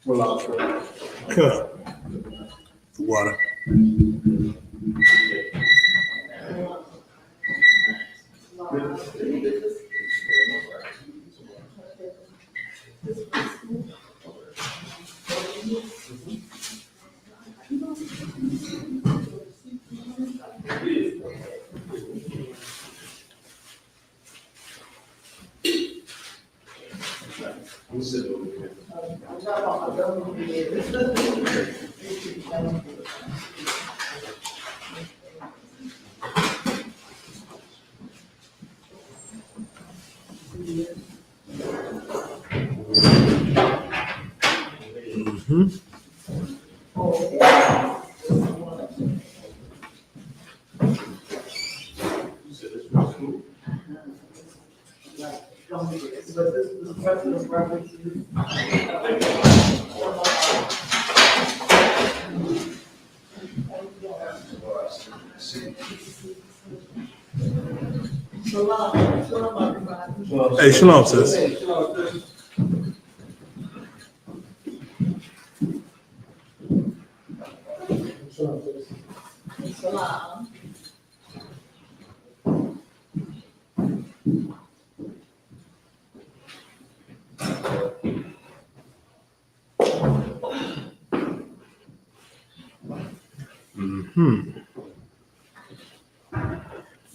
Come. Water. Hey, shalom, sis.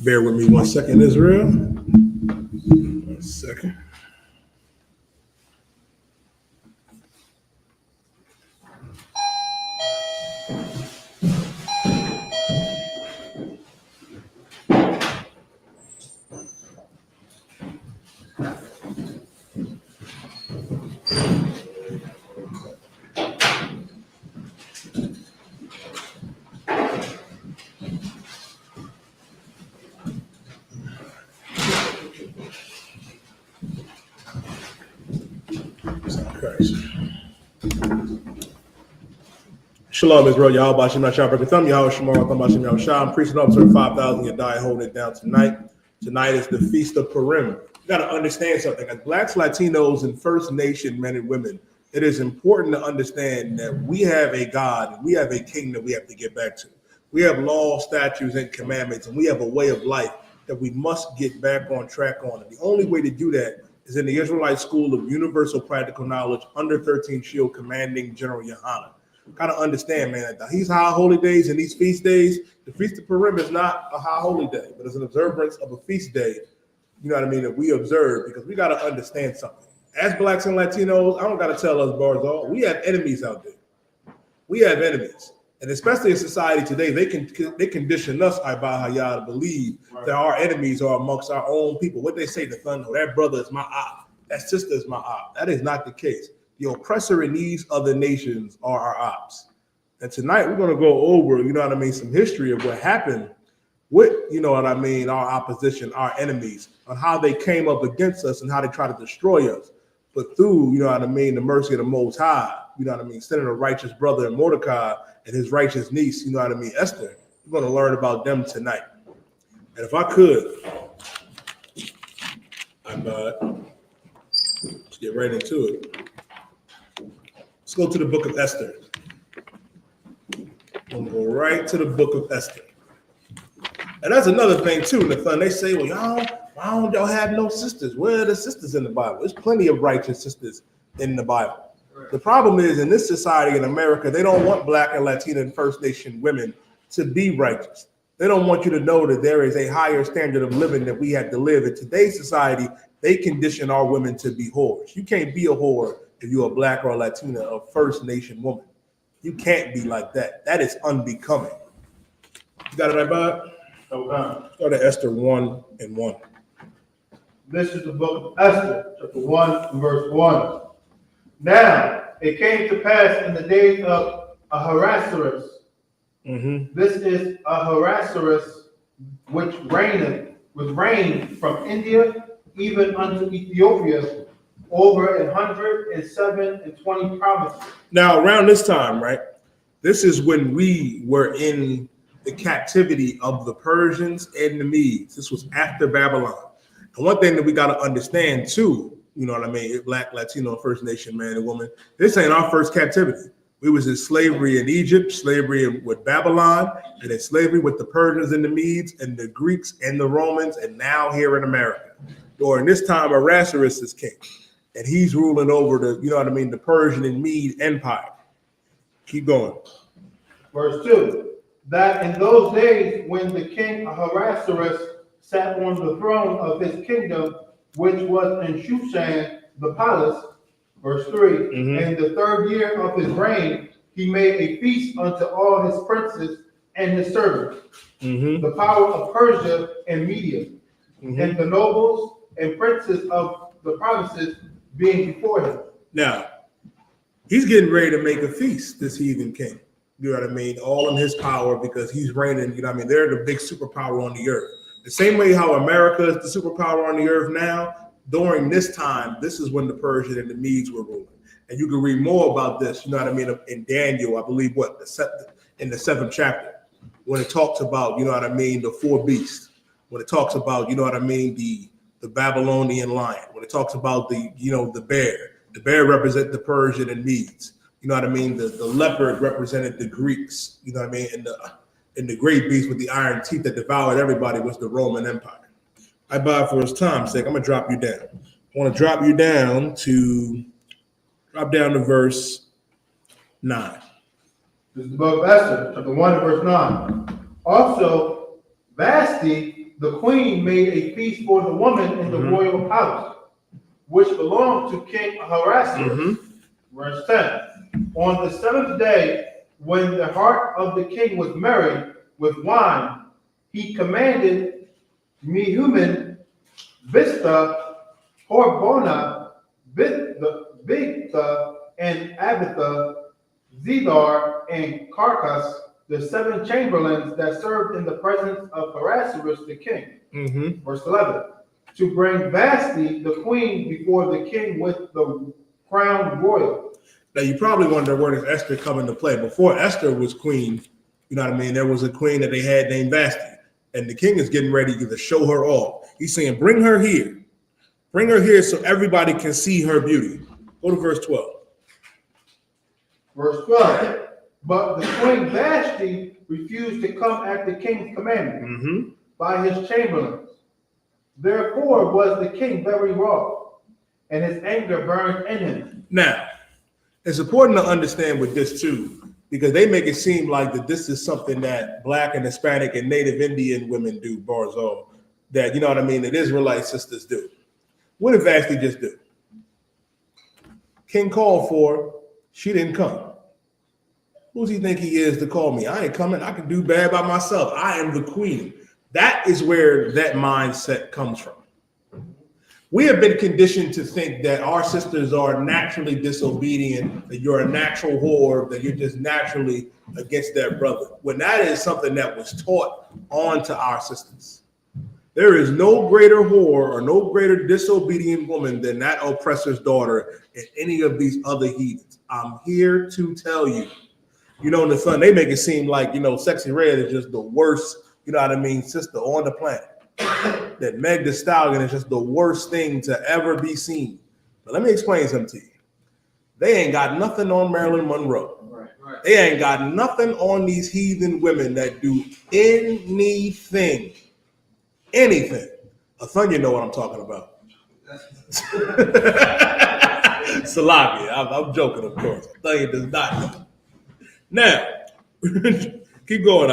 Bear with me 1 second, Israel. 1 second. Shalom, Israel. Y'all, Bashim Nashab Berkatham, Yahweh Shemar, Bashim Yahushua. Priest and officer 5,000 Yadai holding it down tonight. Tonight is the Feast of Purim. You got to understand something. As Blacks, Latinos, and First Nation men and women, it is important to understand that we have a God, we have a king that we have to get back to. We have laws, statutes, and commandments, and we have a way of life that we must get back on track on. And the only way to do that is in the Israelite School of Universal Practical Knowledge, under 13 Shield, commanding General YAHANNA. Gotta understand, man, that these high holy days and these feast days, the Feast of Purim is not a high holy day, but it's an observance of a feast day, you know what I mean, that we observe, because we gotta understand something. As Blacks and Latinos, I don't gotta tell us Barzal, we have enemies out there. We have enemies. And especially in society today, they condition us, Ibahaya, to believe that our enemies are amongst our own people. What they say, the thunder, that brother is my op, that sister is my op. That is not the case. The oppressor in these other nations are our ops. And tonight we're going to go over, you know what I mean, some history of what happened with, you know what I mean, our opposition, our enemies, on how they came up against us and how they tried to destroy us. But through, you know what I mean, the mercy of the Most High, you know what I mean, sending a righteous brother in Mordecai and his righteous niece, you know what I mean, Esther. We're going to learn about them tonight. And if I could, let's get right into it. Let's go to the book of Esther. We'll go right to the book of Esther. And that's another thing too, Nathan. They say, well, why don't y'all have no sisters? Where are the sisters in the Bible? There's plenty of righteous sisters in the Bible. Right. The problem is, in this society in America, they don't want Black and Latina and First Nation women to be righteous. They don't want you to know that there is a higher standard of living that we have to live. In today's society, they condition our women to be whores. You can't be a whore if you're a Black or a Latina or First Nation woman. You can't be like that. That is unbecoming. You got it right, Bob? Okay. Go to Esther 1:1. This is the book of Esther, chapter 1, verse 1. Now, it came to pass in the days of Ahasuerus. This is Ahasuerus, which reigned from India even unto Ethiopia, over 127 provinces. Now, around this time, right, this is when we were in the captivity of the Persians and the Medes. This was after Babylon. And one thing that we got to understand too, you know what I mean, Black, Latino, First Nation man and woman. This ain't our first captivity. We was in slavery in Egypt, slavery with Babylon, and then slavery with the Persians and the Medes and the Greeks and the Romans, and now here in America. During this time, Ahasuerus is king, and he's ruling over the, you know what I mean, the Persian and Mede Empire. Keep going. Verse 2, that in those days when the king Ahasuerus sat on the throne of his kingdom, which was in Shushan, the palace, verse 3, in the 3rd year of his reign, he made a feast unto all his princes and his servants, the power of Persia and Media, and the nobles and princes of the provinces being before him. Now, he's getting ready to make a feast, this heathen king. You know what I mean? All in his power, because he's reigning, you know what I mean? They're the big superpower on the earth. The same way how America is the superpower on the earth now, during this time, this is when the Persians and the Medes were ruling. And you can read more about this, you know what I mean, in Daniel, I believe, in the 7th chapter, when it talks about, you know what I mean, the 4 beasts, when it talks about, you know what I mean, the Babylonian lion, when it talks about the, you know, the bear represents the Persian and Medes, you know what I mean, the leopard represented the Greeks, you know what I mean, and the great beast with the iron teeth that devoured everybody was the Roman Empire. I buy for his time's sake. I'm gonna drop you down. I want to drop down to verse 9. This is the book of Esther, chapter 1 and verse 9. Also, Vashti, the queen, made a feast for the woman in the royal palace, which belonged to King Ahasuerus. Verse 10. On the 7th day, when the heart of the king was merry with wine, he commanded Mehuman, Vista, Horbona, Bigtha, and Abitha, Zedar, and Carcas, the 7 chamberlains that served in the presence of Ahasuerus the king. Verse 11. To bring Vashti, the queen, before the king with the crown royal. Now, you probably wonder where does Esther come into play. Before Esther was queen, you know what I mean, there was a queen that they had named Vashti. And the king is getting ready to show her off. He's saying, bring her here. Bring her here so everybody can see her beauty. Go to verse 12. Verse 12. But the queen Vashti refused to come at the king's commandment by his chamberlains. Therefore was the king very wroth, and his anger burned in him. Now, it's important to understand with this too, because they make it seem like that this is something that Black and Hispanic and Native Indian women do, Barzo, that, you know what I mean, that Israelite sisters do. What did Vashti just do? King called for her, she didn't come. Who does he think he is to call me? I ain't coming. I can do bad by myself. I am the queen. That is where that mindset comes from. We have been conditioned to think that our sisters are naturally disobedient, that you're a natural whore, that you're just naturally against that brother, when that is something that was taught on to our sisters. There is no greater whore or no greater disobedient woman than that oppressor's daughter and any of these other heathens. I'm here to tell you. You know, in the sun, they make it seem like, you know, Sexy Red is just the worst, you know what I mean, sister on the planet. That Meg Thee Stallion is just the worst thing to ever be seen. But let me explain something to you. They ain't got nothing on Marilyn Monroe. Right. They ain't got nothing on these heathen women that do anything. Athanya know what I'm talking about. Salaki, I'm joking, of course. Athanya does not know. Now, keep going,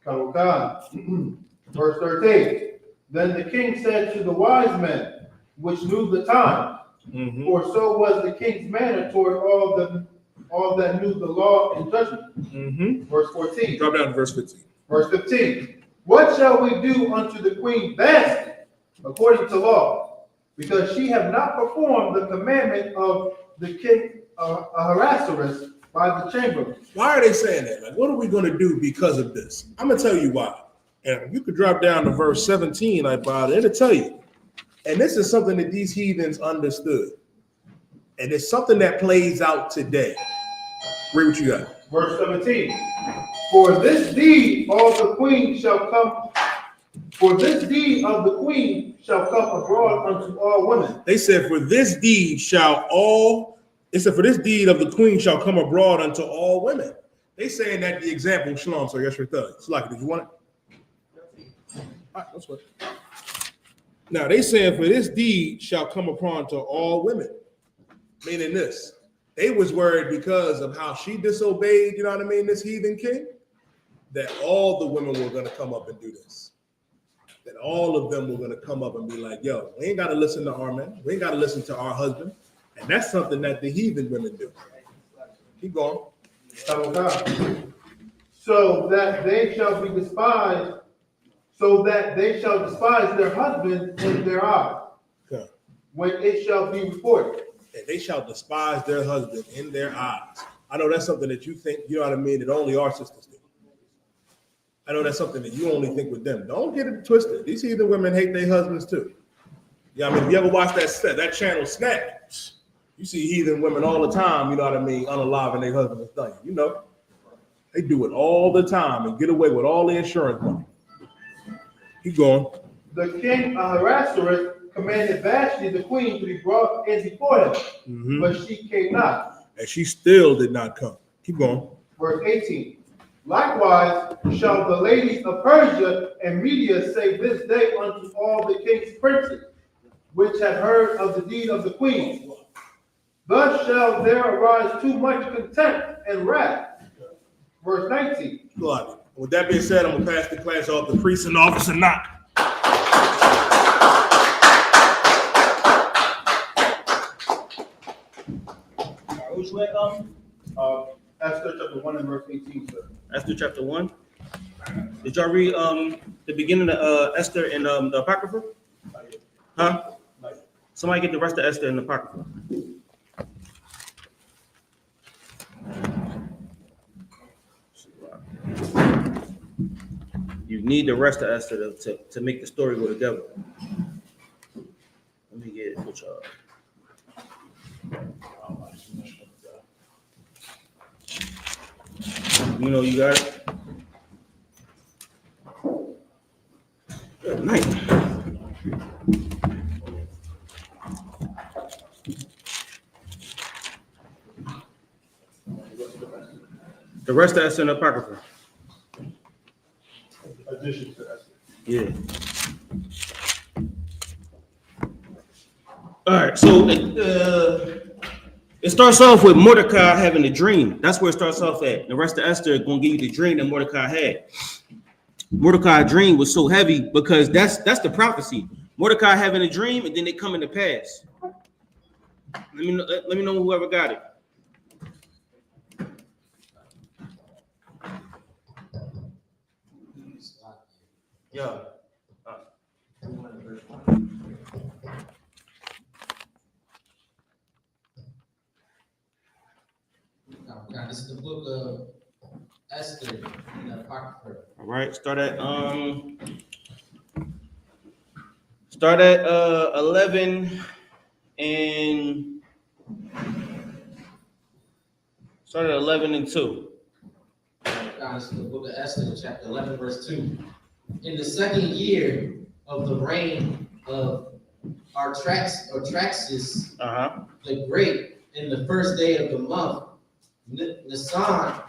Karukan. Verse 13. Then the king said to the wise men, which knew the time, for so was the king's manner toward all that knew the law and judgment. Verse 14. Drop down to verse 15. Verse 15. What shall we do unto the queen Vashti according to law? Because she have not performed the commandment of the king Ahasuerus by the chamberlain. Why are they saying that? Like, what are we going to do because of this? I'm going to tell you why. And you could drop down to verse 17, it'll tell you. And this is something that these heathens understood. And it's something that plays out today. Read what you got. Verse 17. For this deed all the queens shall come For this deed of the queen shall come abroad unto all women. They said, for this deed for this deed of the queen shall come abroad unto all women. They saying that the example, Shalom, so yes, your third. It's like, did you want it? All right, that's what. Now they saying, for this deed shall come upon to all women. Meaning this, they was worried because of how she disobeyed, you know what I mean, this heathen king, that all the women were going to come up and do this. That all of them were going to come up and be like, yo, we ain't got to listen to our men. We ain't got to listen to our husband. And that's something that the heathen women do. Keep going. So that they shall be despised, so that they shall despise their husbands in their eyes. Okay. When it shall be reported. And they shall despise their husband in their eyes. I know that's something that you think, you know what I mean, that only our sisters do. I know that's something that you only think with them. Don't get it twisted. These heathen women hate their husbands too. Yeah, I mean, if you ever watch that channel Snap, you see heathen women all the time, you know what I mean, unaliving their husbands. You know, they do it all the time and get away with all the insurance money. Keep going. The king Ahasuerus commanded Vashti the queen to be brought in before him, but she came not. And she still did not come. Keep going. Verse 18. Likewise shall the ladies of Persia and Media say this day unto all the king's princes, which have heard of the deed of the queen. Thus shall there arise too much contempt and wrath. Verse 19. With that being said, I'm going to pass the class off to priest and officer Knock. Which way, Esther chapter 1 and verse 18, sir. Esther chapter 1. Did y'all read the beginning of Esther and the Apocrypha? Huh? Somebody get the rest of Esther and the Apocrypha. You need the rest of Esther to make the story go together. Let me get it for y'all. You know you got it. Good night. The rest of Esther and the Apocrypha. Addition to Esther. Yeah. All right. So it starts off with Mordecai having a dream. That's where it starts off at. The rest of Esther is going to give you the dream that Mordecai had. Mordecai's dream was so heavy because that's the prophecy. Mordecai having a dream and then they come into pass. Let me know whoever got it. Yeah. Now, this is the book of Esther in the Apocrypha. All right, start at 11 and start at 11 and 2. Now, this is the book of Esther, chapter 11, verse 2. In the second year of the reign of Artaxerxes the Great, in the first day of the month, Nisan,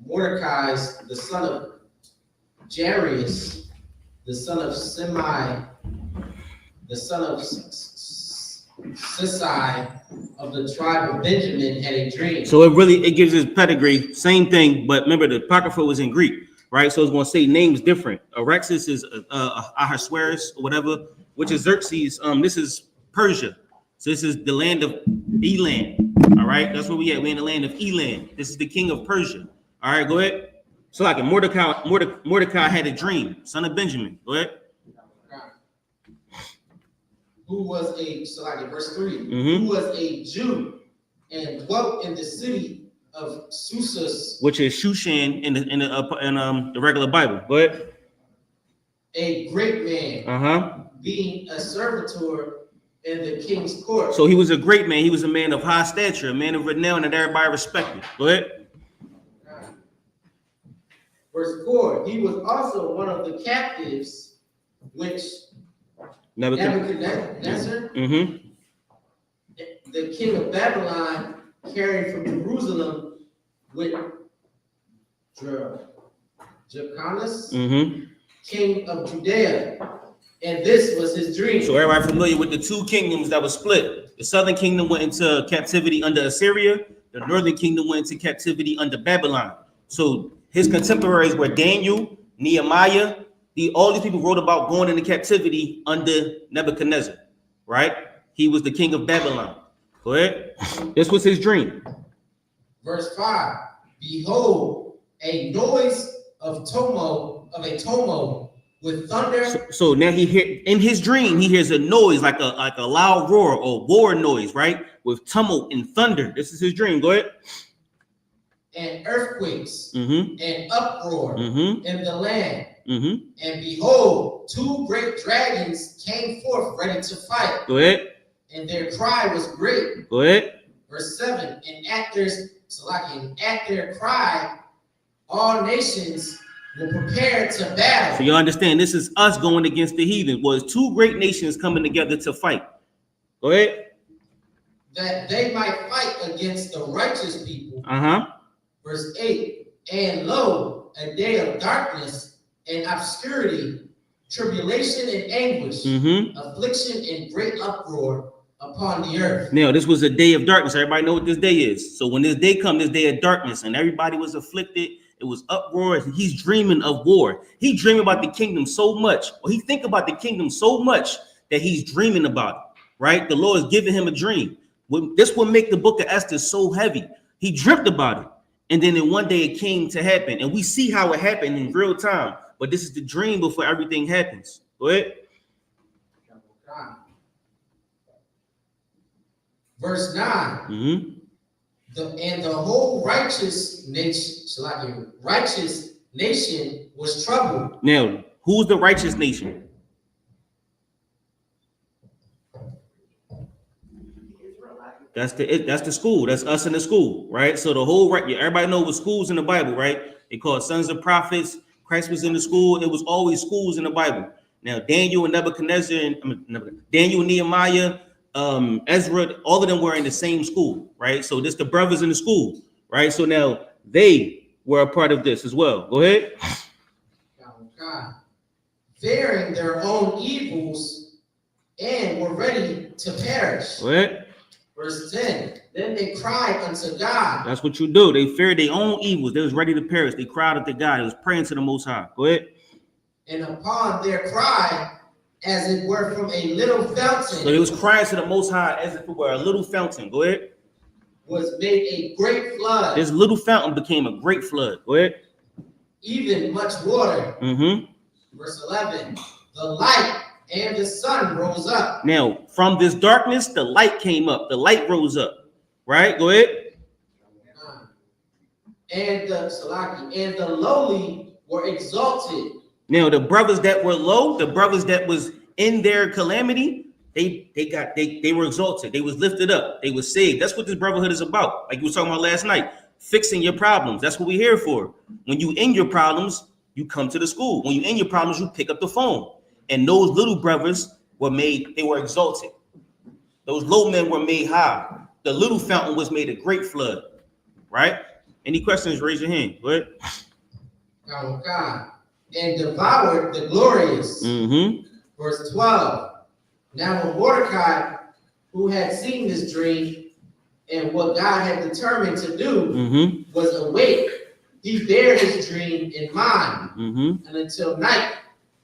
Mordecai, the son of Jarius, the son of Simei, the son of Sisai of the tribe of Benjamin had a dream. So it gives his pedigree, same thing, but remember the Apocrypha was in Greek, right? So it's going to say names different. Arexis is Ahasuerus or whatever, which is Xerxes. This is Persia. So this is the land of Elam. All right, that's where we at. We're in the land of Elam. This is the king of Persia. All right, go ahead. So like Mordecai had a dream, son of Benjamin. Go ahead. Who was verse 3, who was a Jew and dwelt in the city of Susa, which is Shushan in the regular Bible. Go ahead. A great man, being a servitor in the king's court. So he was a great man. He was a man of high stature, a man of renown that everybody respected. Go ahead. Verse 4, he was also one of the captives which Nebuchadnezzar, the king of Babylon, carried from Jerusalem with Jeconias, king of Judea. And this was his dream. So everybody familiar with the two kingdoms that were split. The southern kingdom went into captivity under Assyria. The northern kingdom went into captivity under Babylon. So his contemporaries were Daniel, Nehemiah. All these people wrote about going into captivity under Nebuchadnezzar, right? He was the king of Babylon. Go ahead. This was his dream. Verse 5, behold, a noise of a tumult with thunder. So now in his dream, he hears a noise like a loud roar or war noise, right? With tumult and thunder. This is his dream. Go ahead. And earthquakes and uproar in the land. And behold, two great dragons came forth ready to fight. Go ahead. And their cry was great. Go ahead. Verse 7, and at their cry, all nations were prepared to battle. So you understand, this is us going against the heathen. Was two great nations coming together to fight. Go ahead. That they might fight against the righteous people. Verse 8, and lo, a day of darkness and obscurity, tribulation and anguish, affliction and great uproar upon the earth. Now, this was a day of darkness. Everybody know what this day is. So when this day comes, this day of darkness, and everybody was afflicted, it was uproar. He's dreaming of war. He dreaming about the kingdom so much, or he think about the kingdom so much that he's dreaming about it, right? The Lord is giving him a dream. This will make the book of Esther so heavy. He dreamt about it. And then in one day it came to happen. And we see how it happened in real time. But this is the dream before everything happens. Go ahead. Verse 9. And the whole righteous nation was troubled. Now, who's the righteous nation? That's the school. That's us in the school, right? So the whole everybody knows what schools in the Bible, right? They call it sons of prophets. Christ was in the school. It was always schools in the Bible. Now Daniel and Nebuchadnezzar Daniel and Nehemiah, Ezra, all of them were in the same school, right? So this the brothers in the school, right? So now they were a part of this as well. Go ahead. God, fearing their own evils and were ready to perish. Go ahead. Verse 10, then they cried unto God. That's what you do. They feared their own evils. They was ready to perish. They cried unto God. They was praying to the Most High. Go ahead. And upon their cry, as it were from a little fountain. So they was crying to the Most High as if it were a little fountain. Go ahead. Was made a great flood. This little fountain became a great flood. Go ahead. Even much water. Verse 11, the light and the sun rose up. Now, from this darkness, the light came up. The light rose up. Right? Go ahead. And the lowly were exalted. Now, the brothers that were low, the brothers that was in their calamity, they were exalted. They was lifted up. They was saved. That's what this brotherhood is about. Like you were talking about last night, fixing your problems. That's what we're here for. When you in your problems, you come to the school. When you in your problems, you pick up the phone. And those little brothers they were exalted. Those low men were made high. The little fountain was made a great flood, right? Any questions, raise your hand. Go ahead. God. And devoured the glorious. Verse 12. Now when Mordecai, who had seen this dream and what God had determined to do, was awake, he bare his dream in mind, and until night,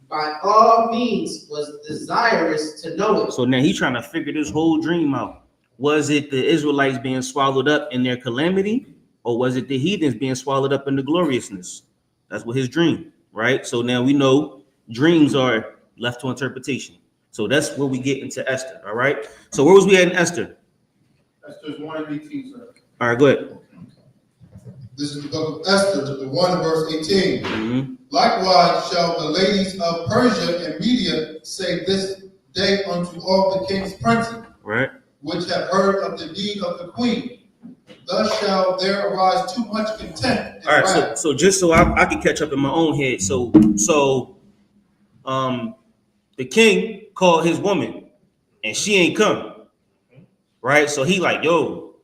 by all means, was desirous to know it. So now he's trying to figure this whole dream out. Was it the Israelites being swallowed up in their calamity, or was it the heathens being swallowed up in the gloriousness? That's what his dream, right? So now we know dreams are left to interpretation. So that's where we get into Esther, all right? So where was we at in Esther? Esther's 1:18, sir. All right, go ahead. This is the book of Esther, chapter 1, verse 18. Likewise shall the ladies of Persia and Media say this day unto all the king's princes, right, which have heard of the deed of the queen. thus shall there arise too much contempt and All right, wrath. so just so I can catch up in my own head. So the king called his woman and she ain't come. Right? So he like, yo,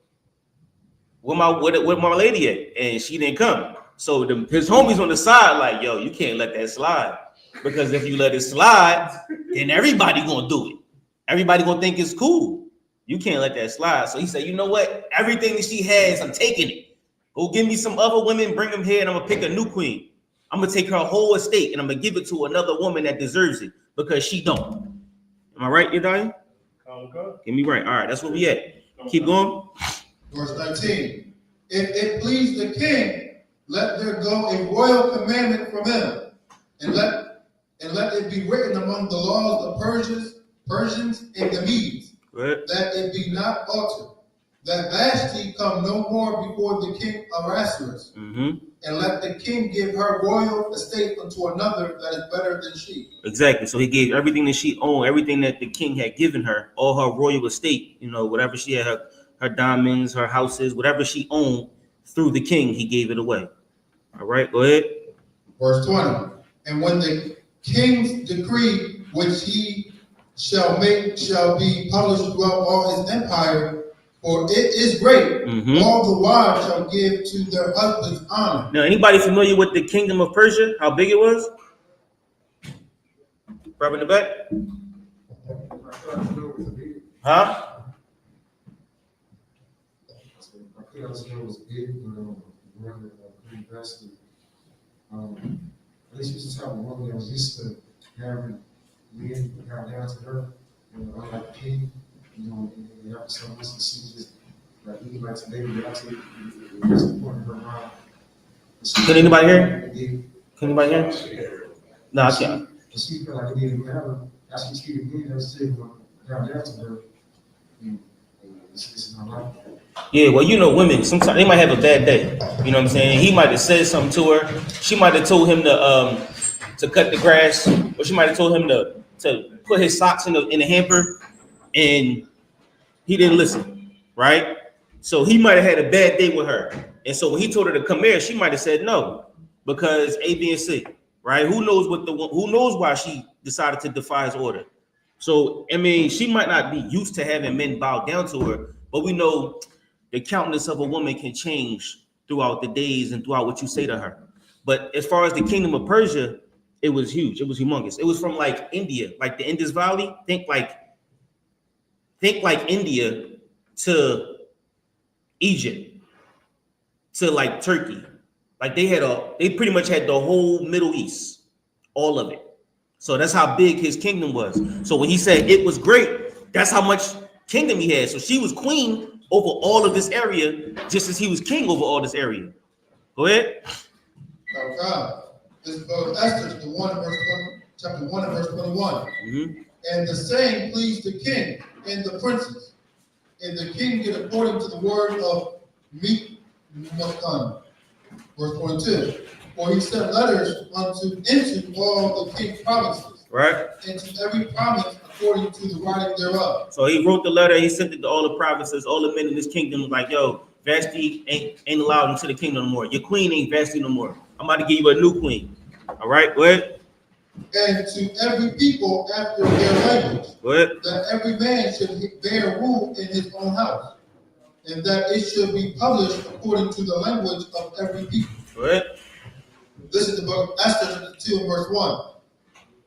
where my lady at? And she didn't come. So his homies on the side like, yo, you can't let that slide. Because if you let it slide, then everybody gonna do it. Everybody gonna think it's cool. You can't let that slide. So he said, you know what? Everything that she has, I'm taking it. Go give me some other women, bring them here, and I'm gonna pick a new queen. I'm gonna take her whole estate and I'm gonna give it to another woman that deserves it because she don't. Am I right, Yedaya? Get me right. All right, that's where we at. Keep going. Verse 19. If it please the king, let there go a royal commandment from him, and let it be written among the laws of Persians and the Medes, that it be not altered, that Vashti come no more before the king Ahasuerus, and let the king give her royal estate unto another that is better than she. Exactly. So he gave everything that she owned, everything that the king had given her, all her royal estate, whatever she had, her diamonds, her houses, whatever she owned through the king, he gave it away. All right, go ahead. Verse 20. And when the king's decree, which he shall make, shall be published throughout all his empire, for it is great, all the wives shall give to their husbands honor. Now, anybody familiar with the kingdom of Persia? How big it was? Right in the back? Huh? I was big, at least this is how the woman that was used to having men bow down to her, unlike the king, they have so much to see just like even like today, we have to support her mom. Can anybody hear? Can anybody hear? No, I can't. She felt like it didn't matter. As she treated me, they were still bow down to her. It's not like that. Yeah, well, women, sometimes they might have a bad day. You know what I'm saying? He might have said something to her. She might have told him to cut the grass, or she might have told him to put his socks in the hamper, and he didn't listen, right? So he might have had a bad day with her. And so when he told her to come here, she might have said no, because A, B, and C, right? Who knows why she decided to defy his order? So, I mean, she might not be used to having men bow down to her, but we know the countenance of a woman can change throughout the days and throughout what you say to her. But as far as the kingdom of Persia, it was huge. It was humongous. It was from like India, like the Indus Valley. Think like India to Egypt to like Turkey. Like they pretty much had the whole Middle East, all of it. So that's how big his kingdom was. So when he said it was great, that's how much kingdom he had. So she was queen over all of this area, just as he was king over all this area. Go ahead. Now, God, this is book of Esther, chapter 1 and verse 21. And the saying pleased the king and the princes. And the king did according to the word of Memucan. Verse 22. For he sent letters into all the king's provinces, right? Into every province according to the writing thereof. So he wrote the letter. He sent it to all the provinces, all the men in this kingdom. Like, yo, Vashti ain't allowed into the kingdom no more. Your queen ain't Vashti no more. I'm about to give you a new queen. All right, go ahead. And to every people after their language, go ahead. That every man should bear rule in his own house, and that it should be published according to the language of every people. Go ahead. This is the book of Esther, 2 and verse 1.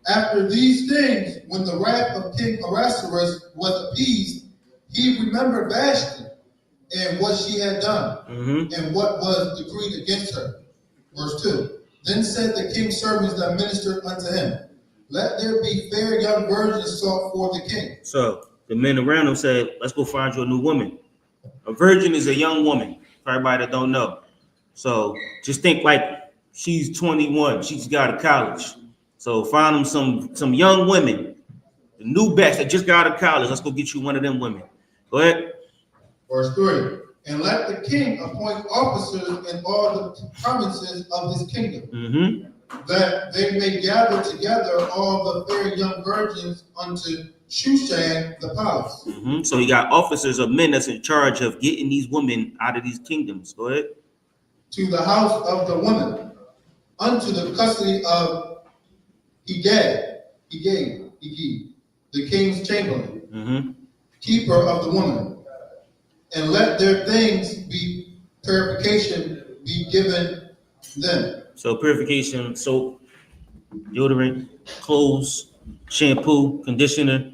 After these things, when the wrath of King Ahasuerus was appeased, he remembered Vashti and what she had done, and what was decreed against her. Verse 2. Then said the king's servants that ministered unto him, let there be fair young virgins sought for the king. So the men around him said, let's go find you a new woman. A virgin is a young woman, for everybody that don't know. So just think like she's 21, she just got out of college. So find them some young women, the new batch that just got out of college. Let's go get you one of them women. Go ahead. Verse 3. And let the king appoint officers in all the provinces of his kingdom, that they may gather together all the fair young virgins unto Shushan the palace. So he got officers of men that's in charge of getting these women out of these kingdoms. Go ahead. To the house of the woman, unto the custody of Hegad, the king's chamberlain, keeper of the woman, and let their things be purification be given them. So purification, soap, deodorant, clothes, shampoo, conditioner,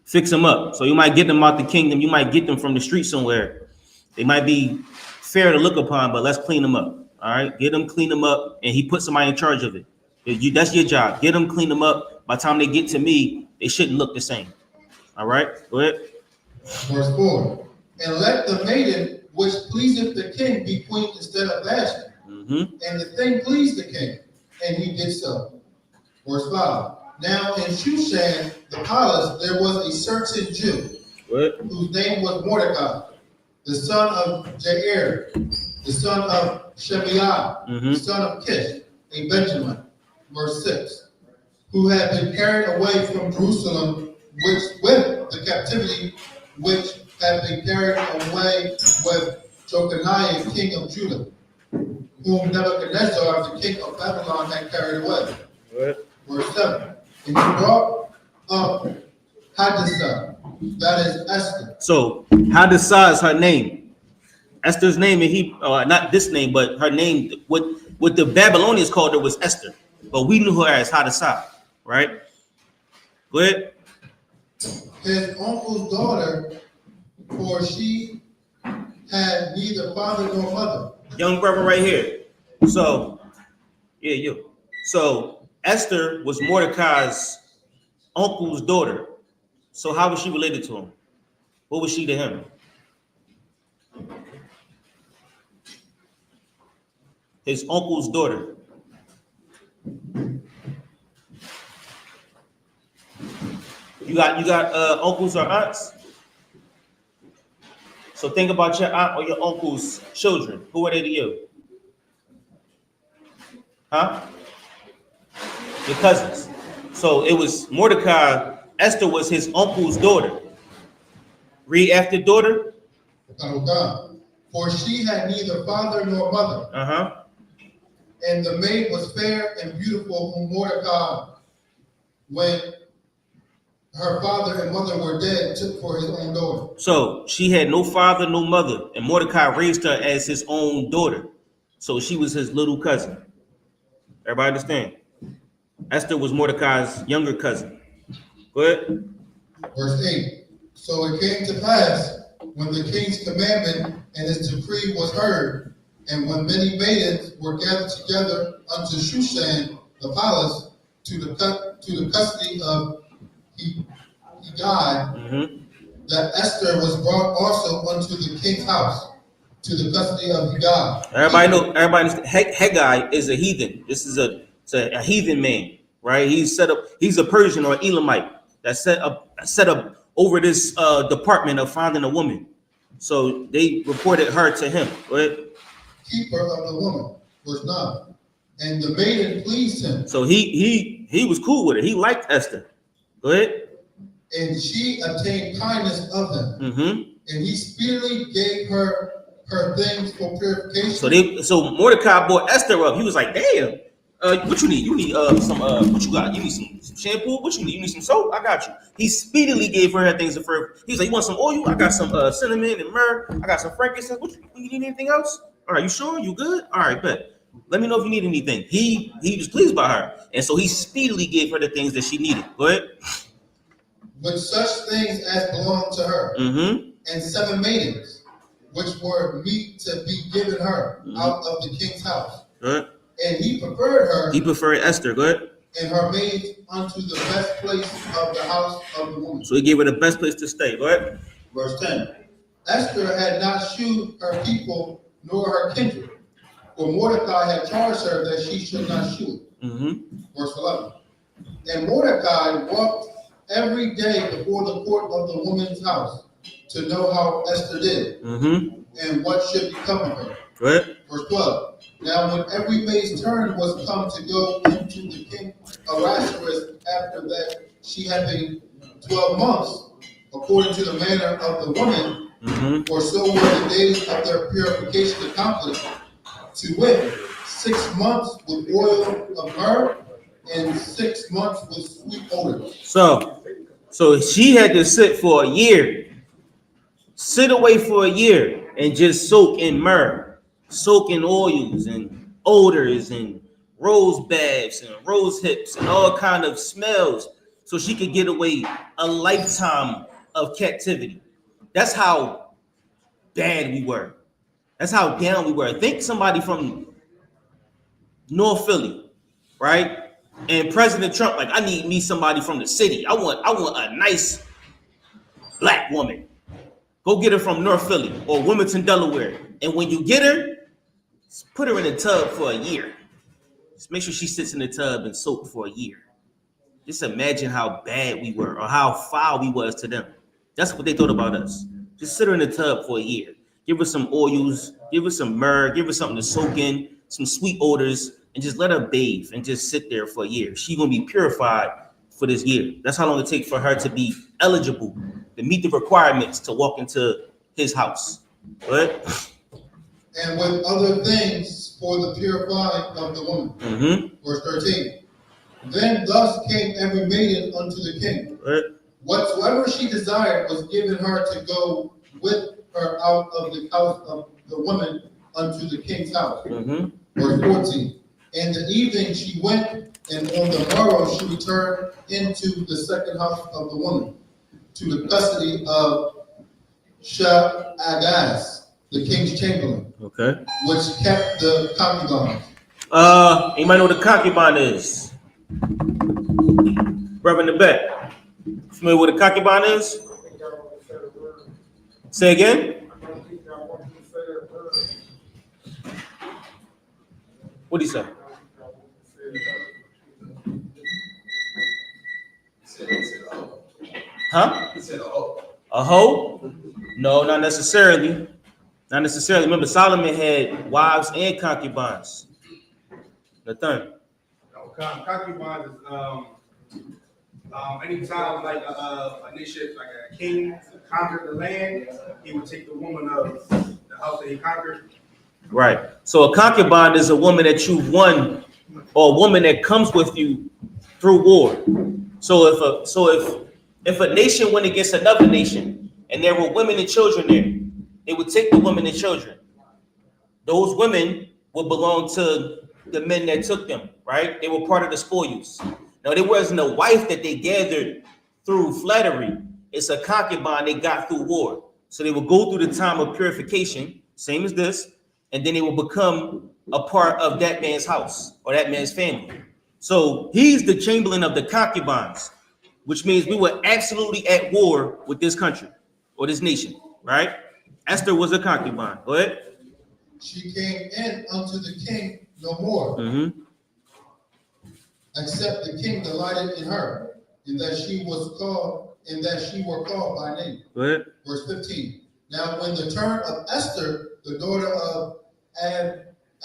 fix them up. So you might get them out the kingdom. You might get them from the street somewhere. They might be fair to look upon, but let's clean them up. All right, get them, clean them up, and he put somebody in charge of it. That's your job. Get them, clean them up. By the time they get to me, they shouldn't look the same. All right, go ahead. Verse 4. And let the maiden which pleaseth the king be queen instead of Vashti. And the thing pleased the king, and he did so. Verse 5. Now in Shushan the palace there was a certain Jew, whose name was Mordecai, the son of Jair, the son of Shemaiah, the son of Kish, a Benjamin. Verse 6. Who had been carried away from Jerusalem with the captivity which had been carried away with Jeconiah, king of Judah, whom Nebuchadnezzar, the king of Babylon, had carried away. Verse 7. And he brought up Hadassah, that is Esther. So Hadassah is her name. Esther's name, and not this name, but her name. What the Babylonians called her was Esther, but we knew her as Hadassah, right? Go ahead. His uncle's daughter, for she had neither father nor mother. Young brother right here. So, yeah, you. So Esther was Mordecai's uncle's daughter. So how was she related to him? What was she to him? His uncle's daughter. You got uncles or aunts? So think about your aunt or your uncle's children. Who are they to you? Huh? Your cousins. So it was Mordecai. Esther was his uncle's daughter. Read after daughter. For she had neither father nor mother. And the maid was fair and beautiful, whom Mordecai, when her father and mother were dead, took for his own daughter. So she had no father, no mother, and Mordecai raised her as his own daughter. So she was his little cousin. Everybody understand? Esther was Mordecai's younger cousin. Go ahead. Verse 8. So it came to pass, when the king's commandment and his decree was heard, and when many maidens were gathered together unto Shushan the palace, to the custody of Hegad, that Esther was brought also unto the king's house, to the custody of Hegad. Everybody knows. Haggai is a heathen. This is a heathen man, right? He's a Persian or Elamite that set up over this department of finding a woman. So they reported her to him. Go ahead. Keeper of the woman. Verse 9. And the maiden pleased him. So he was cool with it. He liked Esther. Go ahead. And she obtained kindness of him. And he speedily gave her things for purification. So Mordecai brought Esther up. He was like, damn, what you need? You need some what you got? You need some shampoo? What you need? You need some soap? I got you. He speedily gave her things for. He was like, you want some oil? I got some cinnamon and myrrh. I got some frankincense. You need anything else? All right, you sure? You good? All right, bet. Let me know if you need anything. He was pleased by her. And so he speedily gave her the things that she needed. Go ahead. With such things as belonged to her. And 7 maidens, which were meet to be given her out of the king's house. Go ahead. And he preferred her. He preferred Esther. Go ahead. And her maids unto the best place of the house of the woman. So he gave her the best place to stay. Go ahead. Verse 10. Esther had not shewed her people nor her kindred, for Mordecai had charged her that she should not shew it. Verse 11. And Mordecai walked every day before the court of the woman's house to know how Esther did, and what should become of her. Go ahead. Verse 12. Now when every maid's turn was come to go into the king Ahasuerus, after that she had been 12 months, according to the manner of the woman, for so were the days of their purification accomplished, to wit, 6 months with oil of myrrh, and 6 months with sweet odor. So she had to sit for a year, sit away for a year, and just soak in myrrh, soak in oils and odors and rose baths and rose hips and all kind of smells, so she could get away a lifetime of captivity. That's how bad we were. That's how down we were. Think somebody from North Philly, right? And President Trump, like, I need me somebody from the city. I want a nice black woman. Go get her from North Philly or Wilmington, Delaware. And when you get her, put her in a tub for a year. Just make sure she sits in the tub and soak for a year. Just imagine how bad we were or how foul we was to them. That's what they thought about us. Just sit her in the tub for a year. Give her some oils, give her some myrrh, give her something to soak in, some sweet odors, and just let her bathe and just sit there for a year. She's going to be purified for this year. That's how long it takes for her to be eligible, to meet the requirements to walk into his house. What? And with other things for the purifying of the woman. Verse 13. Then thus came every maiden unto the king. Whatsoever she desired was given her to go with her out of the house of the woman unto the king's house. Verse 14. In the evening she went, and on the morrow she returned into the second house of the woman, to the custody of Shagaz, the king's chamberlain, which kept the concubines. Anybody know what a concubine is? Brother in the back. Familiar with a concubine is? Say again? What do you say? Huh? A hoe? No, not necessarily. Not necessarily. Remember, Solomon had wives and concubines. Nathan. Concubines is anytime like a nation, like a king conquered the land, he would take the woman of the house that he conquered. Right. So a concubine is a woman that you've won, or a woman that comes with you through war. So if a nation went against another nation and there were women and children there, they would take the women and children. Those women would belong to the men that took them, right? They were part of the spoils. Now, there wasn't a wife that they gathered through flattery. It's a concubine they got through war. So they would go through the time of purification, same as this, and then they will become a part of that man's house or that man's family. So he's the chamberlain of the concubines, which means we were absolutely at war with this country or this nation, right? Esther was a concubine. Go ahead. She came in unto the king no more, except the king delighted in her, in that she was called, in that she were called by name. Go ahead. Verse 15. Now when the turn of Esther, the daughter of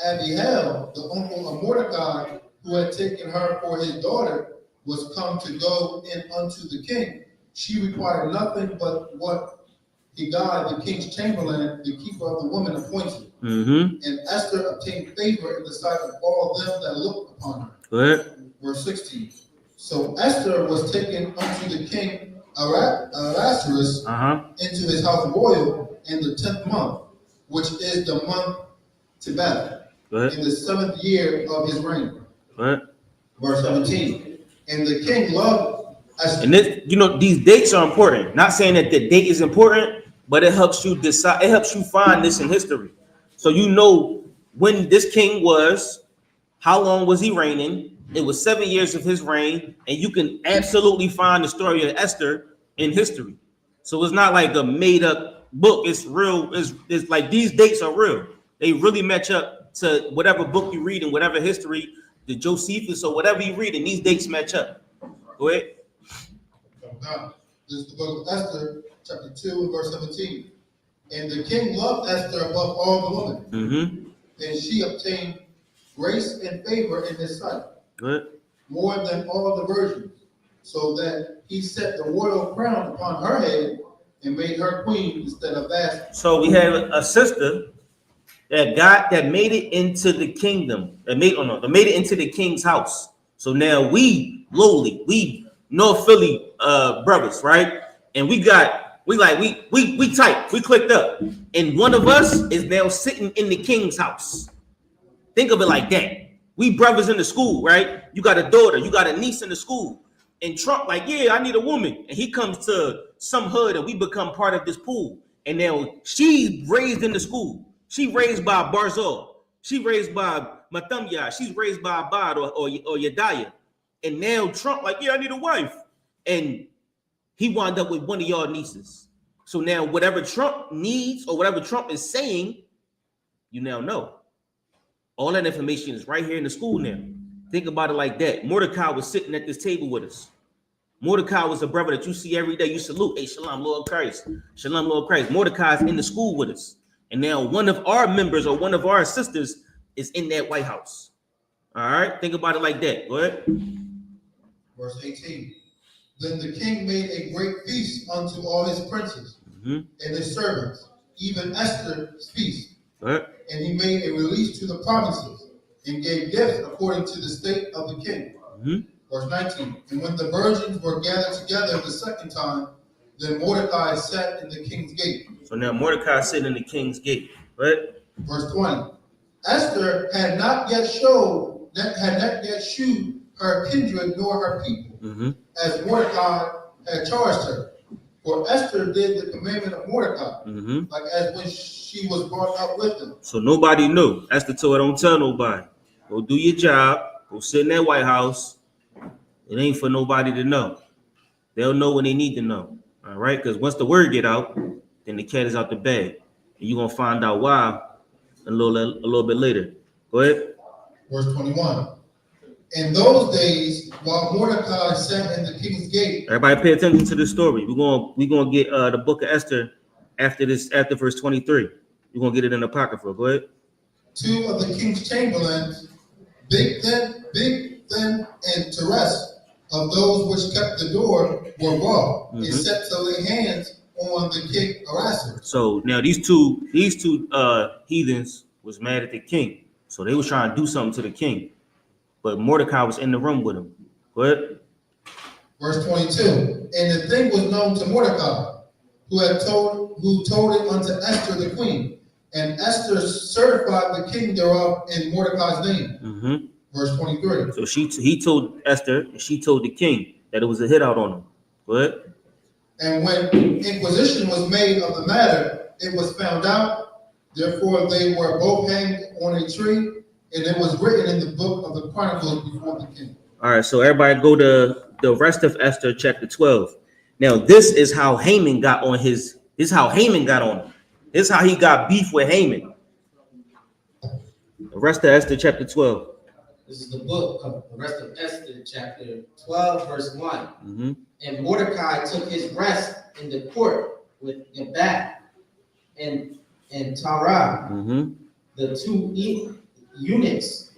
Abihail, the uncle of Mordecai, who had taken her for his daughter, was come to go in unto the king, she required nothing but what Hegai, the king's chamberlain, the keeper of the woman, appointed. And Esther obtained favor in the sight of all them that looked upon her. Go ahead. Verse 16. So Esther was taken unto the king Ahasuerus into his house royal in the 10th month, which is the month Tibet, in the 7th year of his reign. Verse 17. And the king loved Esther. And this, these dates are important. Not saying that the date is important, but it helps you decide. It helps you find this in history, so you know when this king was, how long was he reigning. It was 7 years of his reign, and you can absolutely find the story of Esther in history. So it's not like a made-up book. It's real. It's like these dates are real. They really match up to whatever book you read and whatever history, the Josephus or whatever you read, and these dates match up. Go ahead. Now, this is the book of Esther, chapter 2 and verse 17. And the king loved Esther above all the women, Mm-hmm. and she obtained grace and favor in his sight, Good. more than all the virgins, so that he set the royal crown upon her head and made her queen instead of Vashti. So we have a sister that made it into the kingdom, that made it into the king's house. So now we lowly, we North Philly brothers, right? And we tight, we clicked up, and one of us is now sitting in the king's house. Think of it like that. We brothers in the school, right? You got a daughter, you got a niece in the school, and Trump like, yeah, I need a woman, and he comes to some hood, and we become part of this pool. And now she's raised in the school. She raised by Barzal. She raised by Matamya. She's raised by Abad or Yedaya. And now Trump like, yeah, I need a wife. And he wound up with one of y'all nieces. So now whatever Trump needs or whatever Trump is saying, you now know. All that information is right here in the school now. Think about it like that. Mordecai was sitting at this table with us. Mordecai was a brother that you see every day. You salute, hey, Shalom, Lord Christ. Shalom, Lord Christ. Mordecai's in the school with us. And now one of our members or one of our sisters is in that White House. All right? Think about it like that. Go ahead. Verse 18. Then the king made a great feast unto all his princes and his servants, even Esther's feast. Right. And he made a release to the provinces and gave gifts according to the state of the king. Verse 19. And when the virgins were gathered together the second time, then Mordecai sat in the king's gate. So now Mordecai sitting in the king's gate. Right. Verse 20. Esther had not yet shewed her kindred nor her people, as Mordecai had charged her. For Esther did the commandment of Mordecai, like as when she was brought up with him. So nobody knew. Esther told her, don't tell nobody. Go do your job. Go sit in that White House. It ain't for nobody to know. They'll know when they need to know. All right? Because once the word get out, then the cat is out the bag. And you're going to find out why a little bit later. Go ahead. Verse 21. In those days, while Mordecai sat in the king's gate. Everybody pay attention to this story. We're gonna get the book of Esther after verse 23. We're gonna get it in the Apocrypha. Go ahead. Two of the king's chamberlains, Bigthan, and Teres, of those which kept the door, were brought and set to lay hands on the king Ahasuerus. So now these two heathens was mad at the king, so they was trying to do something to the king, but Mordecai was in the room with him. Go ahead. Verse 22. And the thing was known to Mordecai, who told it unto Esther the queen, and Esther certified the king thereof in Mordecai's name. Verse 23. So he told Esther, and she told the king that it was a hit out on him. Go ahead. And when inquisition was made of the matter, it was found out. Therefore they were both hanged on a tree, and it was written in the book of the Chronicles before the king. All right, so everybody go to the rest of Esther chapter 12. Now, this is how Haman got on him. This is how he got beef with Haman. The rest of Esther chapter 12. This is the book of the rest of Esther, chapter 12, verse 1. And Mordecai took his rest in the court with Gabat and Tarah, the two eunuchs.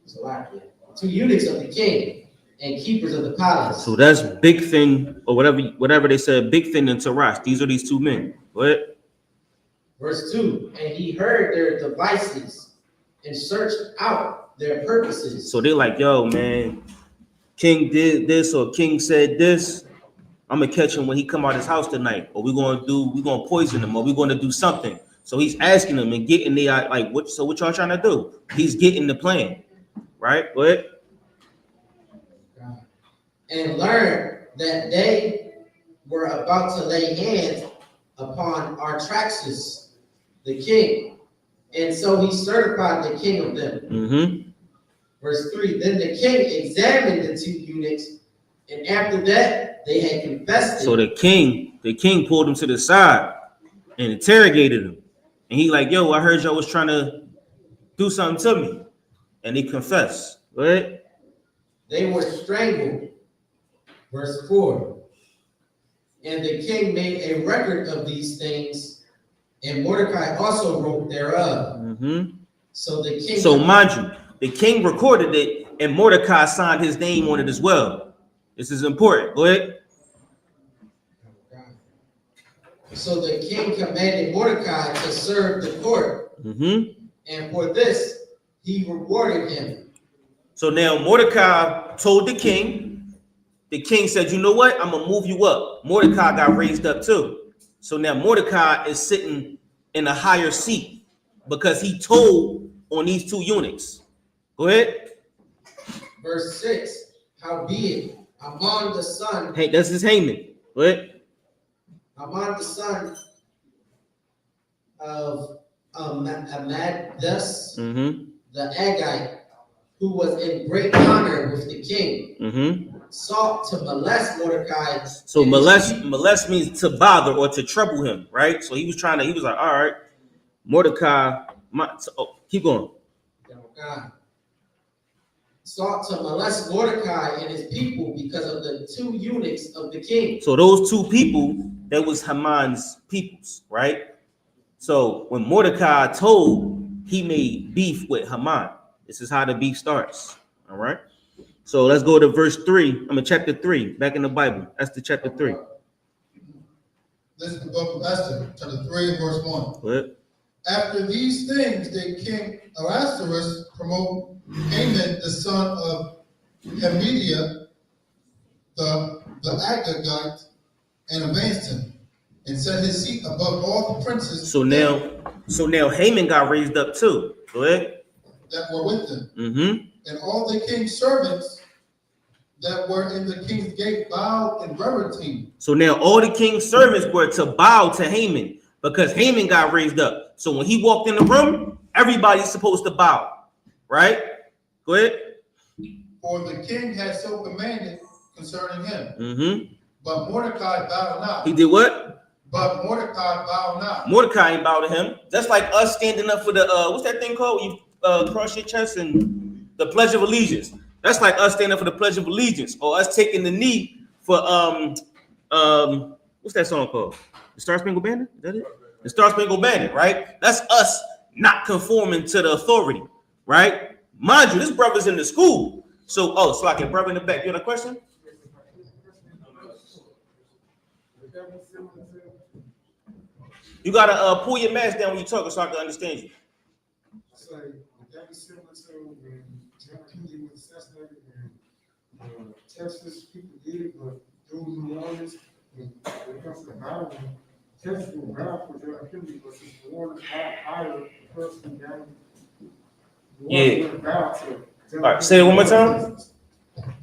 It's a lot here. Two eunuchs of the king and keepers of the palace. So that's Bigthan, or whatever they said, Bigthan and Tarash. These are these two men. What? Verse 2. And he heard their devices and searched out their purposes. So they're like, yo, man, king did this or king said this. I'm gonna catch him when he come out his house tonight, or we're gonna poison him, or we're gonna do something. So he's asking them and getting the like, what y'all trying to do? He's getting the plan, right? Go ahead. And learned that they were about to lay hands upon Artaxerxes, the king, and so he certified the king of them. Verse 3. Then the king examined the two eunuchs, and after that they had confessed. So the king pulled him to the side and interrogated him, and he like, yo, I heard y'all was trying to do something to me, and he confessed. Go ahead. They were strangled. Verse 4. And the king made a record of these things And Mordecai also wrote thereof. Mm-hmm. So the king. So mind you, the king recorded it, and Mordecai signed his name on it as well. This is important. Go ahead. So the king commanded Mordecai to serve the court, and for this he rewarded him. So now Mordecai told the king. The king said, "You know what? I'm gonna move you up." Mordecai got raised up too. So now Mordecai is sitting in a higher seat because he told on these two eunuchs. Go ahead. Verse 6. Howbeit, Amon the son. Hey, that's his Haman. Go ahead. Amon the son of Amadas, the Agite, who was in great honor with the king, sought to molest Mordecai. So molest means to bother or to trouble him, right? So he was like, all right, Mordecai, keep going. Sought to molest Mordecai and his people because of the two eunuchs of the king. So those two people, that was Haman's peoples, right? So when Mordecai told, he made beef with Haman. This is how the beef starts, all right? So let's go to verse 3. Chapter 3, back in the Bible. Esther chapter 3. This is the book of Esther, chapter 3, verse 1. What? After these things, did King Ahasuerus promote Haman, the son of Hammedatha, the Agagite, and advanced him, and set his seat above all the princes. So now Haman got raised up too. Go ahead. That were with him. And all the king's servants that were in the king's gate bowed in reverence. So now all the king's servants were to bow to Haman because Haman got raised up. So when he walked in the room, everybody's supposed to bow, right? Go ahead. For the king had so commanded concerning him. But Mordecai bowed not. He did what? But Mordecai bowed not. Mordecai ain't bow to him. That's like us standing up for the what's that thing called? You cross your chest and the Pledge of Allegiance. That's like us standing up for the Pledge of Allegiance, or us taking the knee for what's that song called? The Star Spangled Banner? Is that it? The Star Spangled Banner, right? That's us not conforming to the authority, right? Mind you, this brother's in the school. So I can brother in the back. You have a question? You gotta pull your mask down when you're talking so I can understand you. So that be similar to when John Kennedy was assassinated and Texas people did it, but those New Orleans, when it comes to the Bible, Texas will bow for John Kennedy, but since New Orleans hired the person down, Yeah. Bow to All right, say it one more time.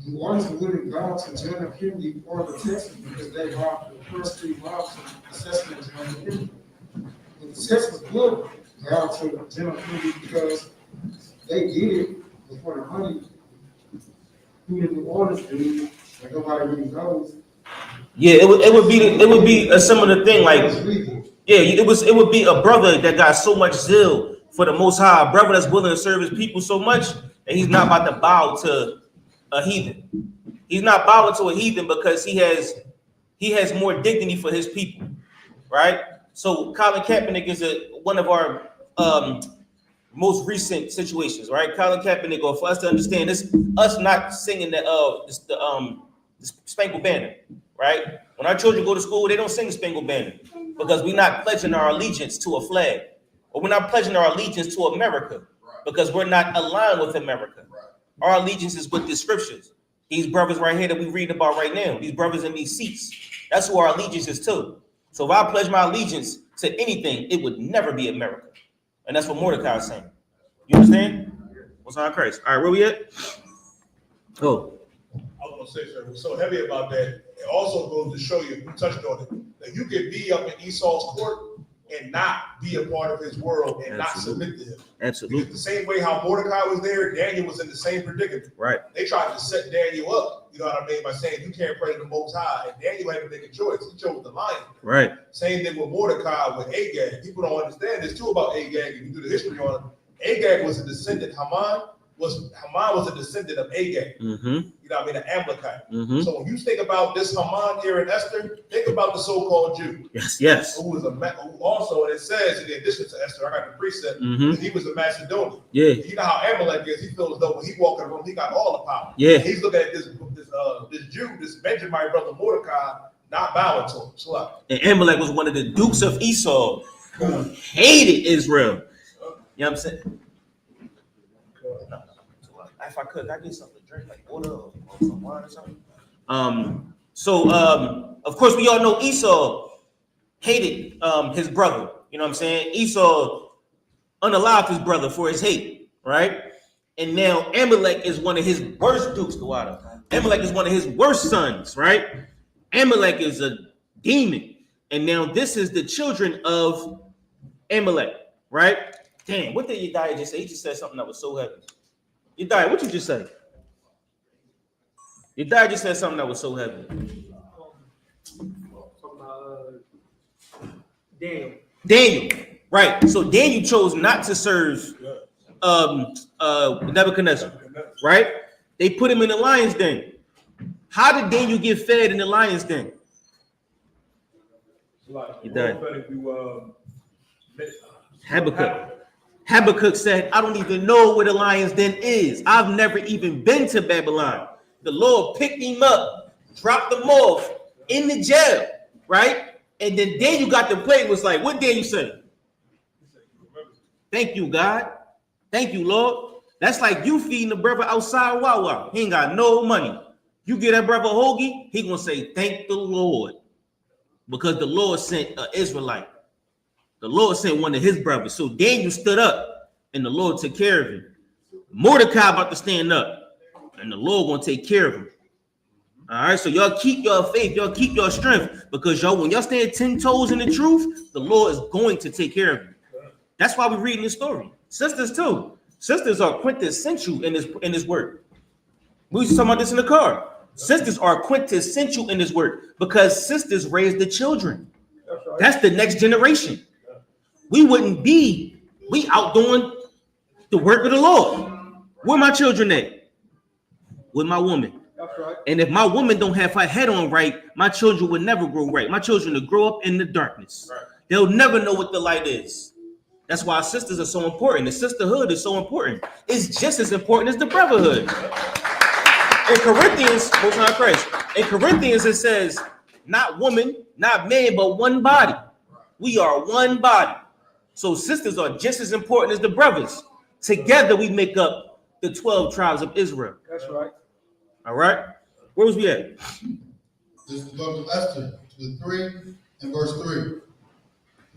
New Orleans wouldn't bow to John Kennedy or the Texans because they robbed the first three mobs and assassinated John Kennedy. The Texans would bow to John Kennedy because they did it before the money. Who in New Orleans did, and nobody really knows. Yeah, it would be a similar thing. Like, yeah, it would be a brother that got so much zeal for the Most High, a brother that's willing to serve his people so much that he's not about to bow to a heathen. He's not bowing to a heathen because he has more dignity for his people, right? So Colin Kaepernick is one of our most recent situations, right? Colin Kaepernick, or for us to understand this, us not singing the Spangled Banner, right? When our children go to school, they don't sing the Spangled Banner because we're not pledging our allegiance to a flag, or we're not pledging our allegiance to America because we're not aligned with America. Our allegiance is with the scriptures. These brothers right here that we read about right now, these brothers in these seats, that's who our allegiance is to. So if I pledge my allegiance to anything, it would never be America. And that's what Mordecai is saying. You understand? What's on Christ? All right, where we at? Oh. I was going to say, sir, we're so heavy about that. It also goes to show you, we touched on it, that you can be up in Esau's court and not be a part of his world and not submit to him. Absolutely. Because the same way how Mordecai was there, Daniel was in the same predicament. Right. They tried to set Daniel up, you know what I mean, by saying you can't pray to the Most High. And Daniel had to make a choice. He chose the lion. Right. Same thing with Mordecai, with Agag. People don't understand this too about Agag. If you do the history on him, Agag was a descendant. Haman Haman was a descendant of Agag. Mm-hmm. You know what I mean? An Amalekite. Mm-hmm. So when you think about this Haman here in Esther, think about the so-called Jew. Yes. Who was who also, and it says in addition to Esther, I got the precept, Mm-hmm. that he was a Macedonian. Yeah. You know how Amalek is, he feels as though when he walk in the room, he got all the power. Yeah. He's looking at this Jew, this Benjamite brother Mordecai, not bowing to him. So And Amalek was one of the dukes of Esau who hated Israel. You know what I'm saying? If I could, I get something to drink, like water or some wine or something. Of course, we all know Esau hated his brother. You know what I'm saying? Esau unalived his brother for his hate, right? And now Amalek is one of his worst dukes, Amalek is one of his worst sons, right? Amalek is a demon. And now this is the children of Amalek, right? Damn, what did Yediah just say? He just said something that was so heavy. Yediah, what you just say? Yediah just said something that was so heavy. Daniel, right? So Daniel chose not to serve Nebuchadnezzar, right? They put him in the lion's den. How did Daniel get fed in the lion's den? He died. Habakkuk said, I don't even know where the lion's den is. I've never even been to Babylon. The Lord picked him up, dropped him off in the jail, right? And then Daniel got the plague, was like, what Daniel say? Thank you, God. Thank you, Lord. That's like you feeding the brother outside Wawa. He ain't got no money. You get that brother a hoagie, he gonna say, thank the Lord. Because the Lord sent an Israelite. The Lord sent one of his brothers. So Daniel stood up and the Lord took care of him. Mordecai about to stand up and the Lord gonna take care of him. All right, so y'all keep your faith, y'all keep your strength, because y'all, when y'all stand 10 toes in the truth, the Lord is going to take care of you. That's why we're reading this story. Sisters too. Sisters are quintessential in this work. We was talking about this in the car. Sisters are quintessential in this work because sisters raise the children. That's the next generation. We out doing the work of the Lord. Where my children at? With my woman. That's right. And if my woman don't have her head on right, my children will never grow right. My children will grow up in the darkness. Right. They'll never know what the light is. That's why sisters are so important. The sisterhood is so important. It's just as important as the brotherhood. In Corinthians, most high Christ. In Corinthians, it says, not woman, not man, but one body. We are one body. So sisters are just as important as the brothers. Together, we make up the 12 tribes of Israel. That's right. All right. Where was we at? This is the book of Esther, chapter 3 and verse 3.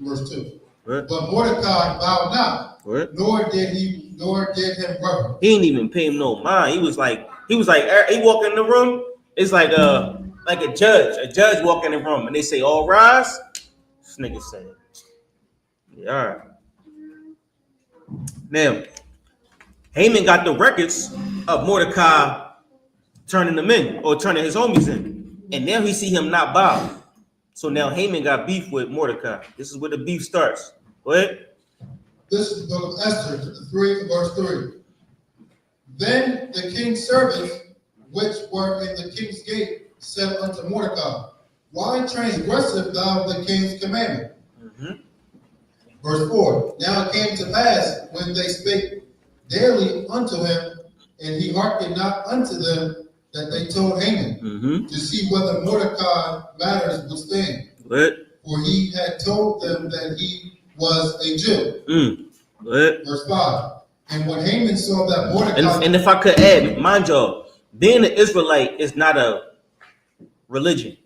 Verse 2. What? But Mordecai bowed not, What? nor did him reverence. He didn't even pay him no mind. He was like, he walked in the room. It's like a judge. A judge walk in the room and they say, all rise. This nigga said, yeah, all right. Now, Haman got the records of Mordecai turning them in or turning his homies in. And now he see him not bow. So now Haman got beef with Mordecai. This is where the beef starts. Go ahead. This is the book of Esther, chapter 3 and verse 3. Then the king's servants, which were in the king's gate, said unto Mordecai, why transgresseth thou the king's commandment? Mm-hmm. Verse 4. Now it came to pass, when they spake daily unto him, and he hearkened not unto them, that they told Haman to see whether Mordecai matters would stand. What? For he had told them that he was a Jew. What? Verse 5. And when Haman saw that Mordecai... And if I could add, mind y'all, being an Israelite is not a religion.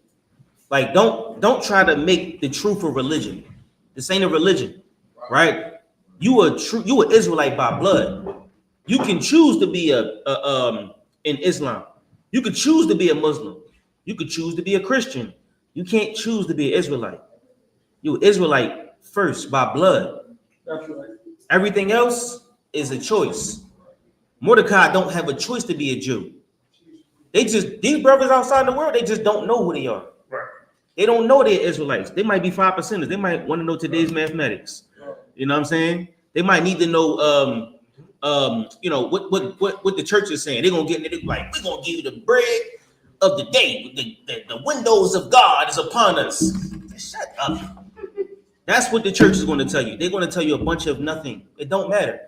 Like, don't try to make the truth a religion. This ain't a religion, right? You an Israelite by blood. You can choose to be in Islam. You could choose to be a Muslim. You could choose to be a Christian. You can't choose to be an Israelite. You're an Israelite first by blood. That's right. Everything else is a choice. Mordecai don't have a choice to be a Jew. These brothers outside the world, they just don't know who they are. Right. They don't know they're Israelites. They might be 5%ers. They might want to know today's mathematics. You know what I'm saying? They might need to know you know, what the church is saying. They're gonna get in it like, we're gonna give you the bread of the day. The windows of God is upon us. Shut up. That's what the church is going to tell you. They're going to tell you a bunch of nothing. It don't matter.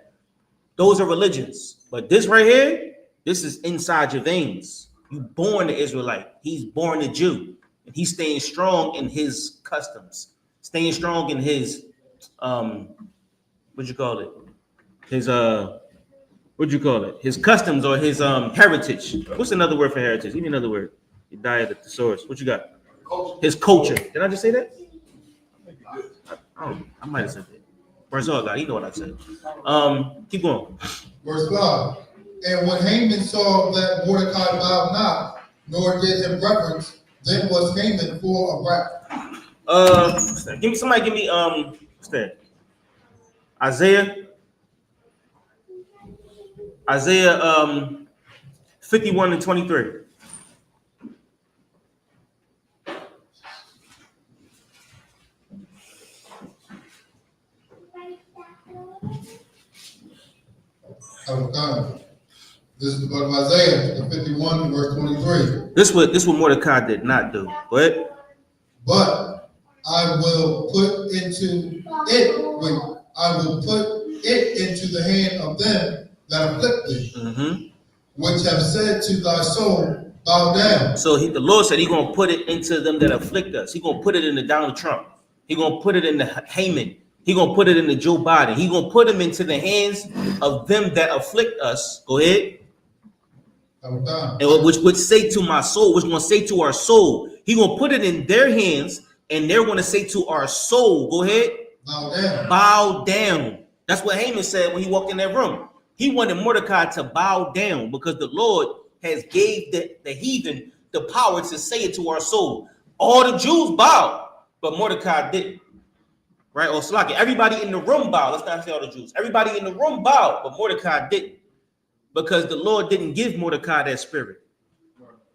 Those are religions. But this right here, this is inside your veins. You born the Israelite. He's born a Jew. And he's staying strong in his customs. Staying strong in his what'd you call it? His his customs or his heritage. What's another word for heritage? Give me another word. You die at the thesaurus. What you got? His culture. Did I just say that? I might have said that. Where's all God? You know what I said. Keep going. Verse 5. And when Haman saw that Mordecai bowed not, nor did him reverence, then was Haman full of wrath. Give me what's that? Isaiah 51 and 23. This is the book of Isaiah, the 51, verse 23. This what Mordecai did not do. Go ahead. But I will put it into the hand of them that afflict thee, which have said to thy soul, bow down. So the Lord said He's gonna put it into them that afflict us. He's gonna put it in the Donald Trump. He's gonna put it in the Haman. He's gonna put it in the Joe Biden. He's gonna put them into the hands of them that afflict us. Go ahead. And which would say to my soul, which gonna say to our soul, He's gonna put it in their hands, and they're gonna say to our soul, go ahead, bow down. Bow down. That's what Haman said when he walked in that room. He wanted Mordecai to bow down because the Lord has gave the heathen the power to say it to our soul. All the Jews bowed, but Mordecai didn't. Right? Or Slaki, everybody in the room bowed. Let's not say all the Jews. Everybody in the room bowed, but Mordecai didn't. Because the Lord didn't give Mordecai that spirit.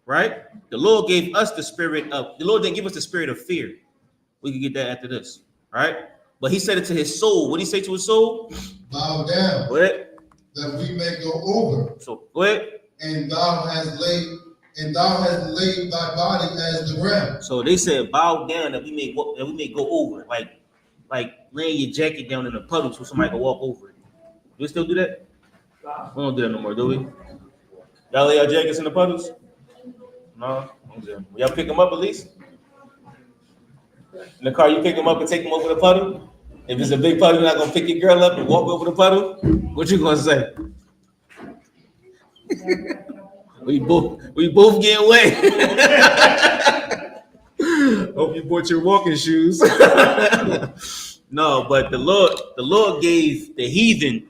Right? The Lord gave us the Lord didn't give us the spirit of fear. We can get that after this. Right? But He said it to his soul. What did He say to his soul? Bow down. Go ahead. That we may go over. So go ahead. And thou hast laid thy body as the ground. So they said, bow down that we may go over. Like laying your jacket down in the puddle so somebody can walk over it. Do we still do that? We don't do that no more, do we? Y'all lay our jackets in the puddles? No? Will y'all pick them up at least? In the car, you pick them up and take them over the puddle? If it's a big puddle, you're not going to pick your girl up and walk over the puddle? What you going to say? we both get wet. Hope you bought your walking shoes. No, but the Lord gave the heathen, you know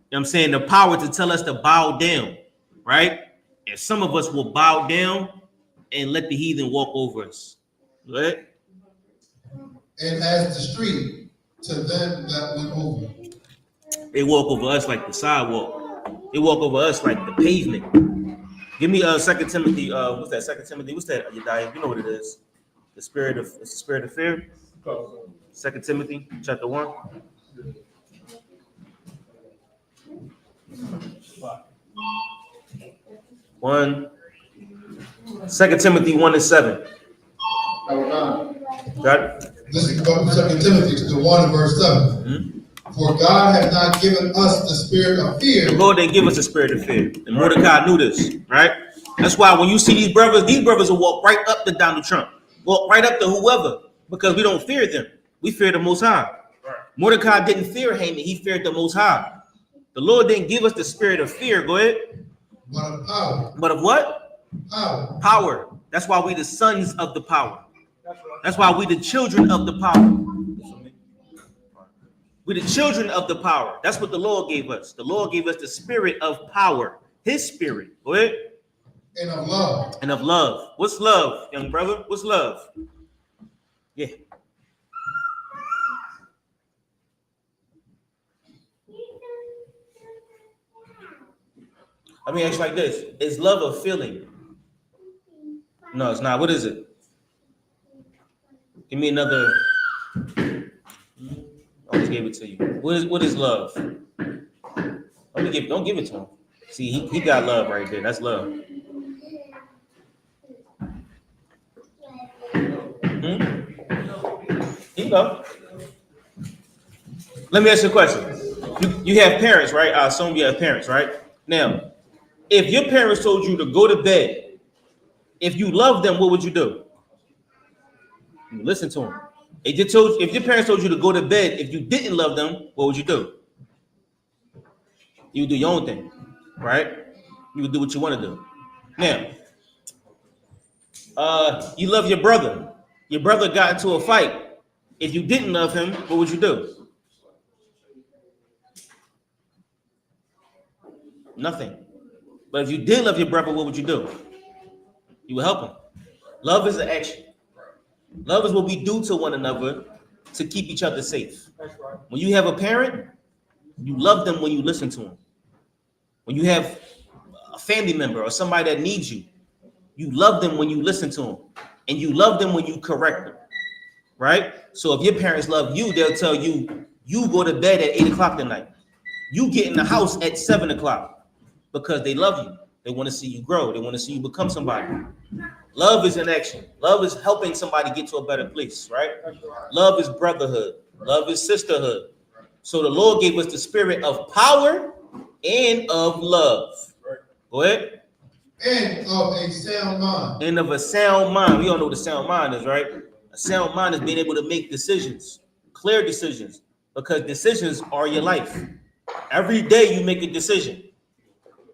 what I'm saying, the power to tell us to bow down, right? And some of us will bow down and let the heathen walk over us, right? And as the street to them that went over. They walk over us like the sidewalk. They walk over us like the pavement. Give me 2 Timothy. What's that? 2 Timothy. What's that? You know what it is? The spirit of fear. 2 Timothy chapter 1. 2 Timothy 1 and 7. Got it? This is from 2 Timothy, the 1 and verse 7. For God has not given us the spirit of fear. The Lord didn't give us a spirit of fear. And Mordecai knew this, right? That's why when you see these brothers will walk right up to Donald Trump, walk right up to whoever, because we don't fear them. We fear the Most High. Mordecai didn't fear Haman. He feared the Most High. The Lord didn't give us the spirit of fear. Go ahead. But of power. But of what? Power. Power. That's why we the sons of the power. That's why we the children of the power. We the children of the power. That's what the Lord gave us. The Lord gave us the spirit of power. His spirit. Go ahead. And of love. And of love. What's love, young brother? What's love? Yeah. Let me ask you like this. Is love a feeling? No, it's not. What is it? Give me another. I just gave it to you. What is love? Don't give it to him. See, he got love right there. That's love. You know. Let me ask you a question. You have parents, right? I assume you have parents, right? Now, if your parents told you to go to bed, if you love them, what would you do? You listen to them. If your parents told you to go to bed, if you didn't love them, what would you do? You would do your own thing, right? You would do what you want to do. Now, you love your brother. Your brother got into a fight. If you didn't love him, what would you do? Nothing. But if you did love your brother, what would you do? You would help him. Love is an action. Love is what we do to one another to keep each other safe. When you have a parent, you love them when you listen to them. When you have a family member or somebody that needs you, you love them when you listen to them. And you love them when you correct them. Right? So if your parents love you, they'll tell you, you go to bed at 8 o'clock tonight. You get in the house at 7 o'clock because they love you. They want to see you grow. They want to see you become somebody. Love is in action. Love is helping somebody get to a better place, right? Love is brotherhood. Love is sisterhood. So the Lord gave us the spirit of power and of love. Go ahead. And of a sound mind. And of a sound mind. We all know what a sound mind is, right? A sound mind is being able to make decisions, clear decisions, because decisions are your life. Every day you make a decision,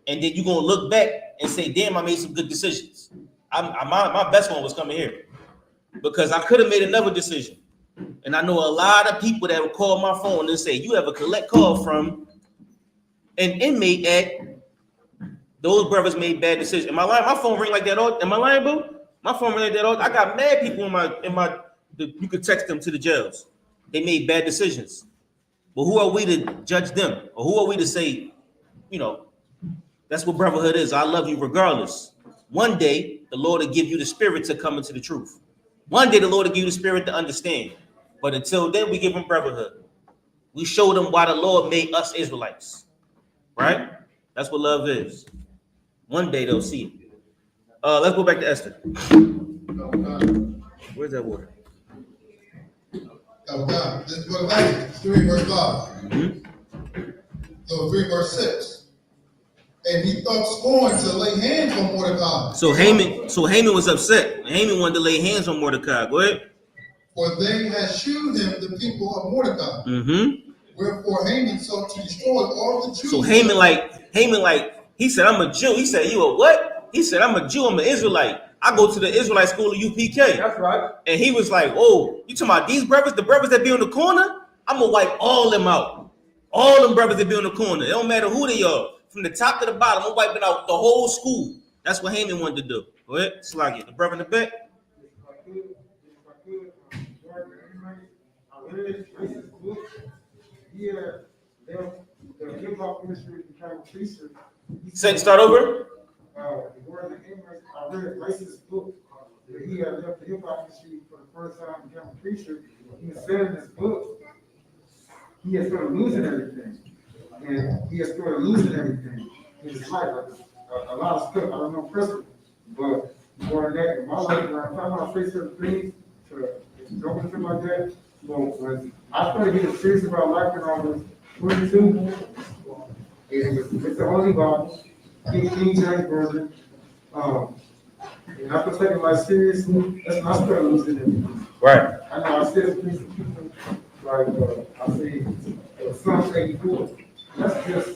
and then you're gonna look back and say, "Damn, I made some good decisions." My best one was coming here because I could have made another decision. And I know a lot of people that will call my phone and say, "You have a collect call from an inmate at those brothers made bad decisions." Am I lying? My phone ring like that all. Am I lying, boo? My phone ring like that all. I got mad people you could text them to the jails. They made bad decisions. But who are we to judge them? Or who are we to say, that's what brotherhood is. I love you regardless. One day, the Lord will give you the spirit to come into the truth. One day, the Lord will give you the spirit to understand. But until then, we give them brotherhood. We show them why the Lord made us Israelites. Right? That's what love is. One day, they'll see it. Let's go back to Esther. Where's that water? This is what Exodus 3 verse 5. So 3 verse 6. And he thought scorn to lay hands on Mordecai. So Haman was upset. Haman wanted to lay hands on Mordecai. Go ahead. For they had shewed him the people of Mordecai. Wherefore Haman sought to destroy all the Jews. So Haman, he said, "I'm a Jew." He said, "You a what?" He said, "I'm a Jew. I'm an Israelite. I go to the Israelite school of U.P.K. That's right. And he was like, "Oh, you talking about these brothers? The brothers that be on the corner? I'm gonna wipe all them out. All them brothers that be on the corner. It don't matter who they are. From the top to the bottom, I'm wiping out the whole school." That's what Haman wanted to do. Go ahead, Slaggy. The brother in the back. I read this book. The hip-hop industry became a preacher. Start over. I read racist book. He had left the hip-hop industry for the first time, became a preacher. He said in this book, he has started losing everything. And he has started losing everything in his life. A lot of stuff, I don't know personally, but more than that, in my life, when I'm talking about face certain things, to go with something like that, but when I started getting serious about life and all this, 22, it's the only Bible, King James Version, and I was taking life seriously, that's when I started losing everything. Right. I know I said things to people, like, I say, Psalm 84. That's just,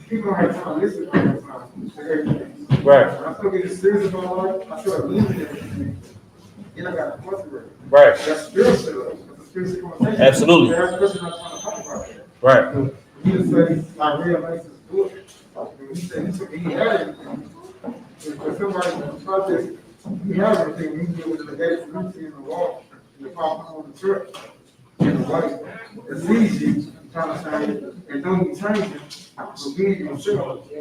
people don't have time to listen all the time to everything. Right. When I started getting serious about life, I started losing everything. Then I got frustrated. Right. That's spiritual. That's a spiritual conversation. Absolutely. That's person not trying to talk about that. Right. So he just said, I realized this book. And he said he had everything. And for somebody in the project, he had everything. He did with the gate routine in the wall, and the pop on the church. And the wife that sees you trying to change and don't even change it, but being yourself. She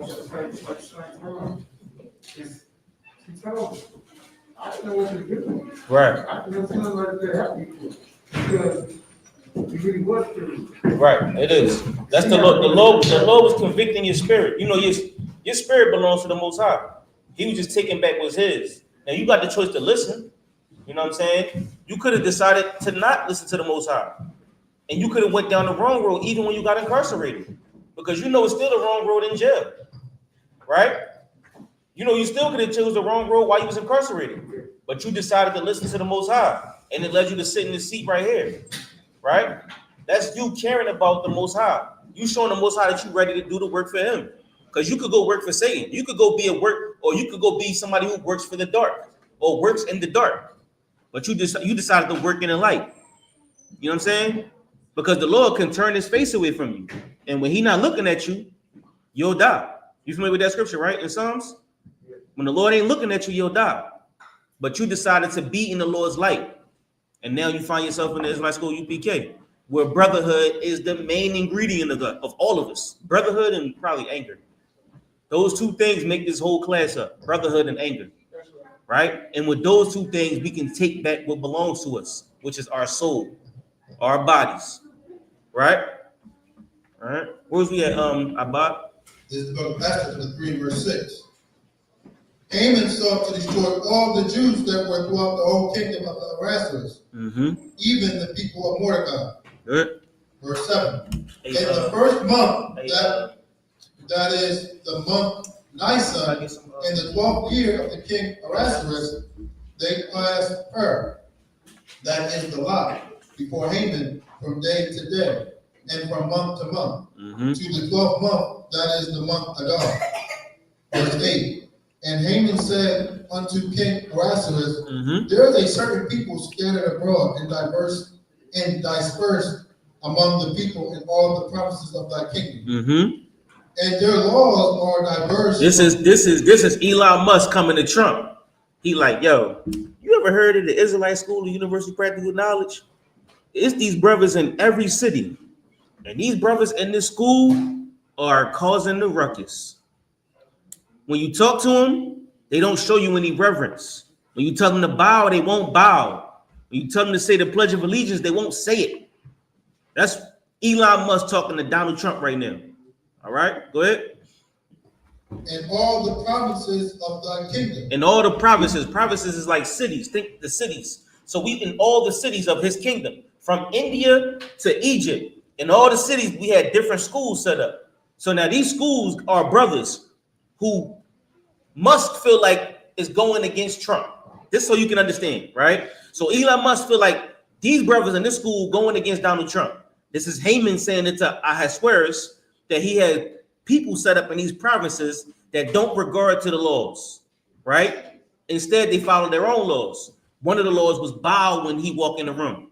told me, I didn't know what to do. Right. I didn't know like that help people. Because He really was true. Right, it is. That's the law. The law was convicting your spirit. You know, your spirit belongs to the Most High. He was just taking back what's his. Now you got the choice to listen. You know what I'm saying? You could have decided to not listen to the Most High, and you could have went down the wrong road even when you got incarcerated, because you know it's still the wrong road in jail, right? You know you still could have chose the wrong road while you was incarcerated, but you decided to listen to the Most High, and it led you to sit in this seat right here, right? That's you caring about the Most High. You showing the Most High that you ready to do the work for Him, because you could go work for Satan. You could go be a work, or you could go be somebody who works for the dark or works in the dark. But you decided to work in the light. You know what I'm saying? Because the Lord can turn His face away from you, and when He not looking at you, you'll die. You familiar with that scripture, right? In Psalms, when the Lord ain't looking at you, you'll die. But you decided to be in the Lord's light, and now you find yourself in the Israelite school UPK, where brotherhood is the main ingredient of all of us. Brotherhood and probably anger. Those two things make this whole class up: brotherhood and anger. Right? And with those two things, we can take back what belongs to us, which is our soul, our bodies. Right? All right. Where's we at, Abad? This is the book of Esther, chapter 3, verse 6. Haman sought to destroy all the Jews that were throughout the whole kingdom of the Ahasuerus, even the people of Mordecai. Good. Verse 7. In the first month, that is the month Nisan, in the 12th year of the king Ahasuerus, they passed her, that is the lot, before Haman from day to day, and from month to month, to the 12th month, that is the month Adar. Verse 8. And Haman said unto King Ahasuerus, there is a certain people scattered abroad and dispersed among the people in all the provinces of thy kingdom. And their laws are diverse. This is Elon Musk coming to Trump. He like, yo, you ever heard of the Israelite School of University of Practical Knowledge? It's these brothers in every city. And these brothers in this school are causing the ruckus. When you talk to them, they don't show you any reverence. When you tell them to bow, they won't bow. When you tell them to say the Pledge of Allegiance, they won't say it. That's Elon Musk talking to Donald Trump right now. All right, go ahead. In all the provinces of thy kingdom. In all the provinces is like cities. Think the cities. So we in all the cities of his kingdom, from India to Egypt, in all the cities we had different schools set up. So now these schools are brothers who Musk feel like is going against Trump. This so you can understand, right? So Elon Musk feel like these brothers in this school going against Donald Trump. This is Haman saying it to Ahasuerus that he had people set up in these provinces that don't regard to the laws, right? Instead, they follow their own laws. One of the laws was bow when he walk in the room.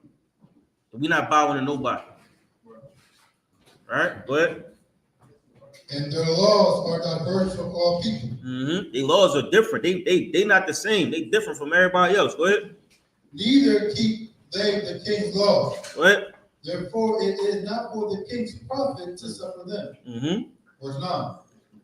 We're not bowing to nobody. All right, go ahead. And their laws are diverse from all people. The laws are different. They not the same. They different from everybody else. Go ahead. Neither keep they the king's laws. Go ahead. Therefore, it is not for the king's profit to suffer them. Verse 9.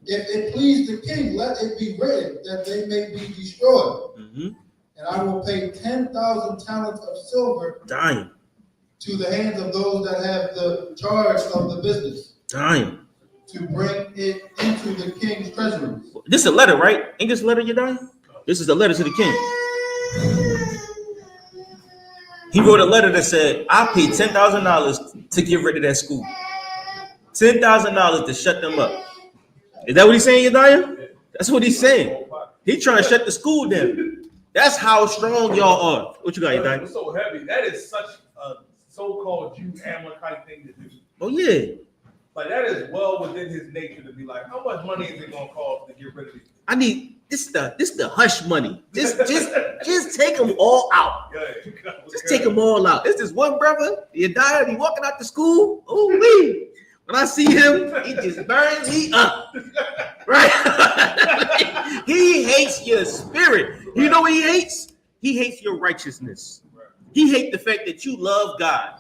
If it please the king, let it be written that they may be destroyed. And I will pay 10,000 talents of silver to the hands of those that have the charge of the business. To bring it into the king's treasury. This is a letter, right? Ain't this a letter you're dying? This is a letter to the king. He wrote a letter that said, I paid $10,000 to get rid of that school. $10,000 to shut them up. Is that what he's saying, Yediah? That's what he's saying. He's trying to shut the school down. That's how strong y'all are. What you got, Yediah? It's so heavy. That is such a so-called Jew Amalekite thing to do. Oh, yeah. Like, that is well within his nature to be like, how much money is it going to cost to get rid of these? I need this the hush money. Just take them all out. Just take them all out. It's this one brother, Yediah, he walking out to school. Oh, wee. When I see him, he just burns me up. Right? He hates your spirit. You know what he hates? He hates your righteousness. He hates the fact that you love God.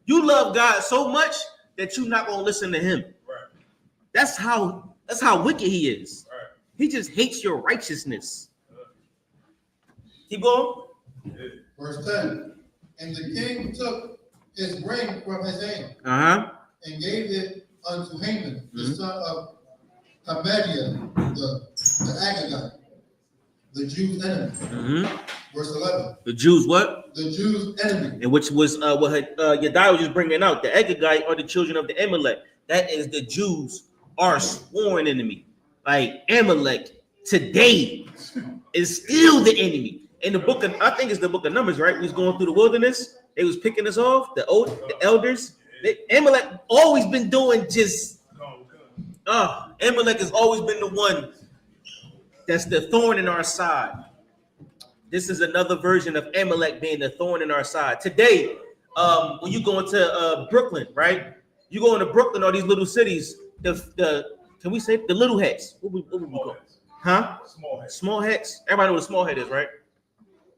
You love God so much that you're not gonna listen to him. That's how wicked he is. He just hates your righteousness. Keep going. Verse 10. And the king took his ring from his hand, Uh-huh. and gave it unto Haman, the son of Hamadiah, the Agagite, the Jews' enemy. Verse 11. The Jews what? The Jews' enemy. And which was what Yadiah was just bringing out. The Agagite are the children of the Amalek. That is the Jews are sworn enemy. Like Amalek today is still the enemy. In the book of, I think it's the book of Numbers, right? We was going through the wilderness. They was picking us off. The elders. Amalek always been doing just. Amalek has always been the one that's the thorn in our side. This is another version of Amalek being the thorn in our side. Today, when you go into Brooklyn, right? You go into Brooklyn or these little cities, can we say the little hats? What would we call? Huh? Small hats. Everybody know what a small hat is, right?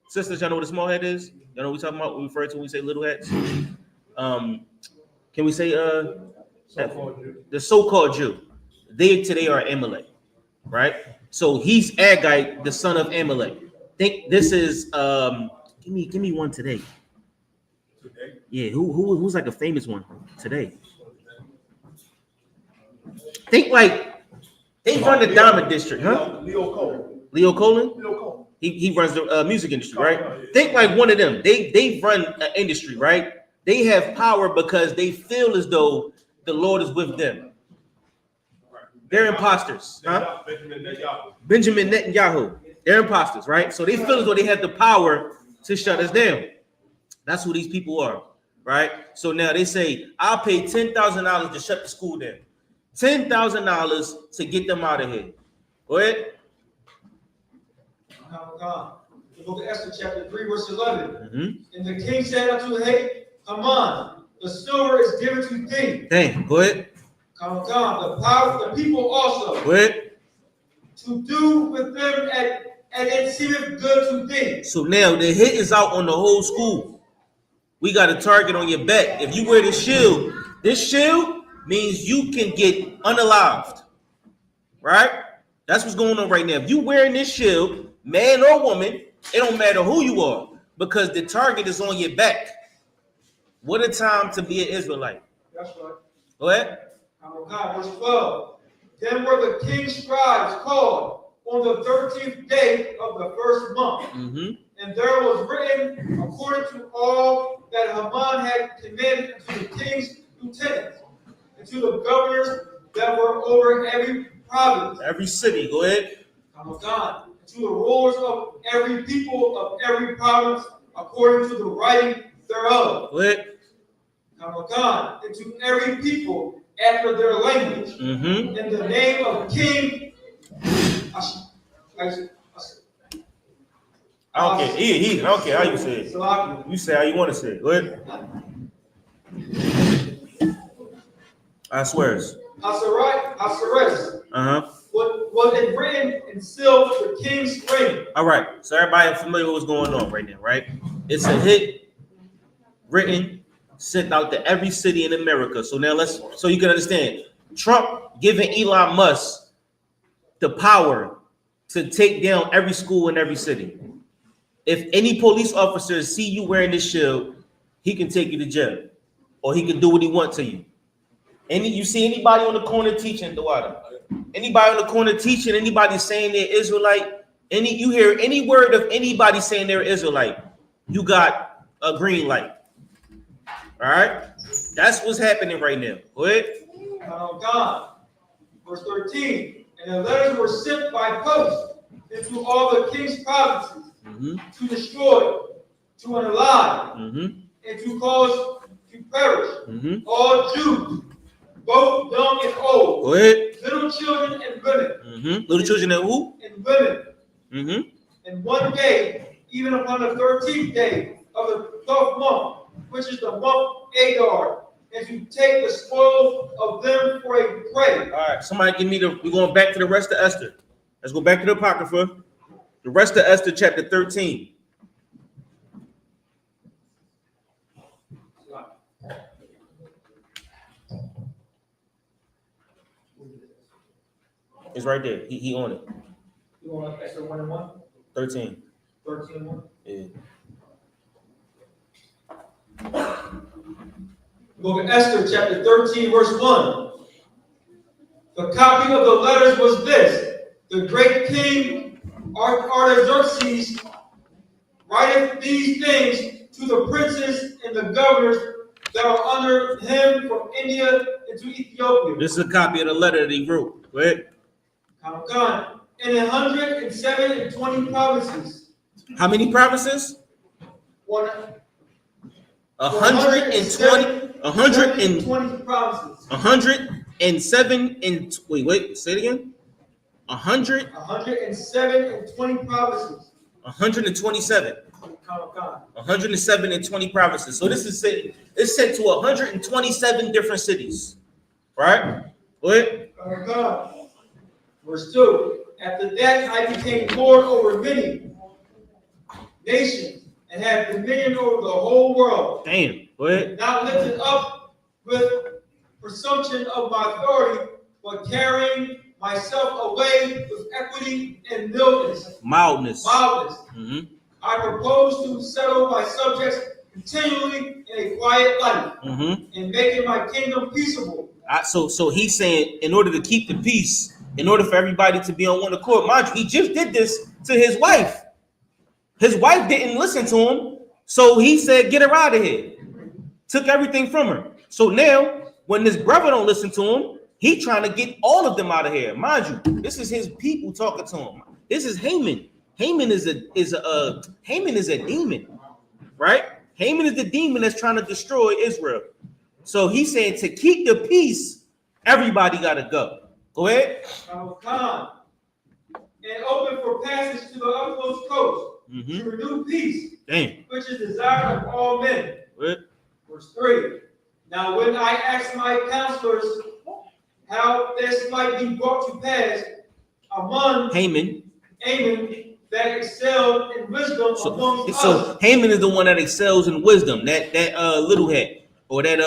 Sisters, y'all know what a small hat is? Y'all know what we talking about? What we refer to when we say little hats? Can we say the so-called Jew? They today are Amalek, right? So he's Agite, the son of Amalek. Think this is give me one today. Yeah, who's like a famous one today? Think like they run the Diamond District, huh? Leo Cole. Leo Colin? Leo Cole. He runs the music industry, right? Think like one of them. They run an industry, right? They have power because they feel as though the Lord is with them. They're imposters, huh? Benjamin Netanyahu. They're imposters, right? So they feel as though they have the power to shut us down. That's who these people are, right? So now they say, I'll pay $10,000 to shut the school down. $10,000 to get them out of here. Go ahead. The book of Esther, chapter 3, verse 11. And the king said unto Haman, the silver is given to thee. Dang, go ahead. The power, the people also. Go ahead. To do with them as it seemeth good to thee. So now the hit is out on the whole school. We got a target on your back. If you wear this shield means you can get unalived. Right? That's what's going on right now. If you wearing this shield, man or woman, it don't matter who you are, because the target is on your back. What a time to be an Israelite. That's right. Go ahead. Verse 12. Then were the king's scribes called on the 13th day of the first month. And there was written according to all that Haman had commanded to the king's lieutenants and to the governors that were over every province. Every city, go ahead. To the rulers of every people of every province according to the writing thereof. Go ahead. And to every people after their language. In the name of King. I don't care. I don't care how you say it. You say how you want to say it. Go ahead. I swear. What is written and sealed with the king's ring. All right. So everybody familiar with what's going on right now, right? It's a hit written, sent out to every city in America. So now so you can understand. Trump giving Elon Musk the power to take down every school in every city. If any police officer see you wearing this shield, he can take you to jail, or he can do what he wants to you. You see anybody on the corner teaching, Dawada? Anybody on the corner teaching, anybody saying they're Israelite, you hear any word of anybody saying they're Israelite, you got a green light. All right? That's what's happening right now. Go ahead. Verse 13. And the letters were sent by post into all the king's provinces to destroy, to unalive, and to cause to perish all Jews, both young and old. Go ahead. Little children and women. Little children and who? And women. And one day, even upon the 13th day of the 12th month, which is the month Adar, and to take the spoils of them for a prey. All right, somebody give me we're going back to the rest of Esther. Let's go back to the Apocrypha. The rest of Esther, chapter 13. It's right there. He on it. You want Esther 1 and 1? 13. 13 and 1? Yeah. Book of Esther, chapter 13, verse 1. The copy of the letters was this: the great king Artaxerxes writeth these things to the princes and the governors that are under him from India into Ethiopia. This is a copy of the letter that he wrote. Go ahead. In 120 provinces. How many provinces? 120 provinces. 107 and wait, say it again. 107 provinces. 127. 107 and 20 provinces. So this is said, it's sent to 127 different cities. Right? Go ahead. Verse 2. After that I became Lord over many nations and had dominion over the whole world. Damn. Go ahead. Not lifted up with presumption of my authority, but carrying myself away with equity and mildness. Mildness. Mm-hmm. I propose to settle my subjects continually in a quiet life, and making my kingdom peaceable. So he's saying, in order to keep the peace, in order for everybody to be on one accord, mind you, he just did this to his wife. His wife didn't listen to him, so he said, "Get her out of here." Took everything from her. So now, when this brother don't listen to him, he trying to get all of them out of here. Mind you, this is his people talking to him. This is Haman. Haman is a demon, right? Haman is the demon that's trying to destroy Israel. So he's saying to keep the peace, everybody got to go. Go ahead. And open for passage to the utmost coast, to renew peace, which is desired of all men. What? Verse 3. Now when I asked my counselors how this might be brought to pass among Haman that excelled in wisdom among us. So Haman is the one that excels in wisdom. That little head, or that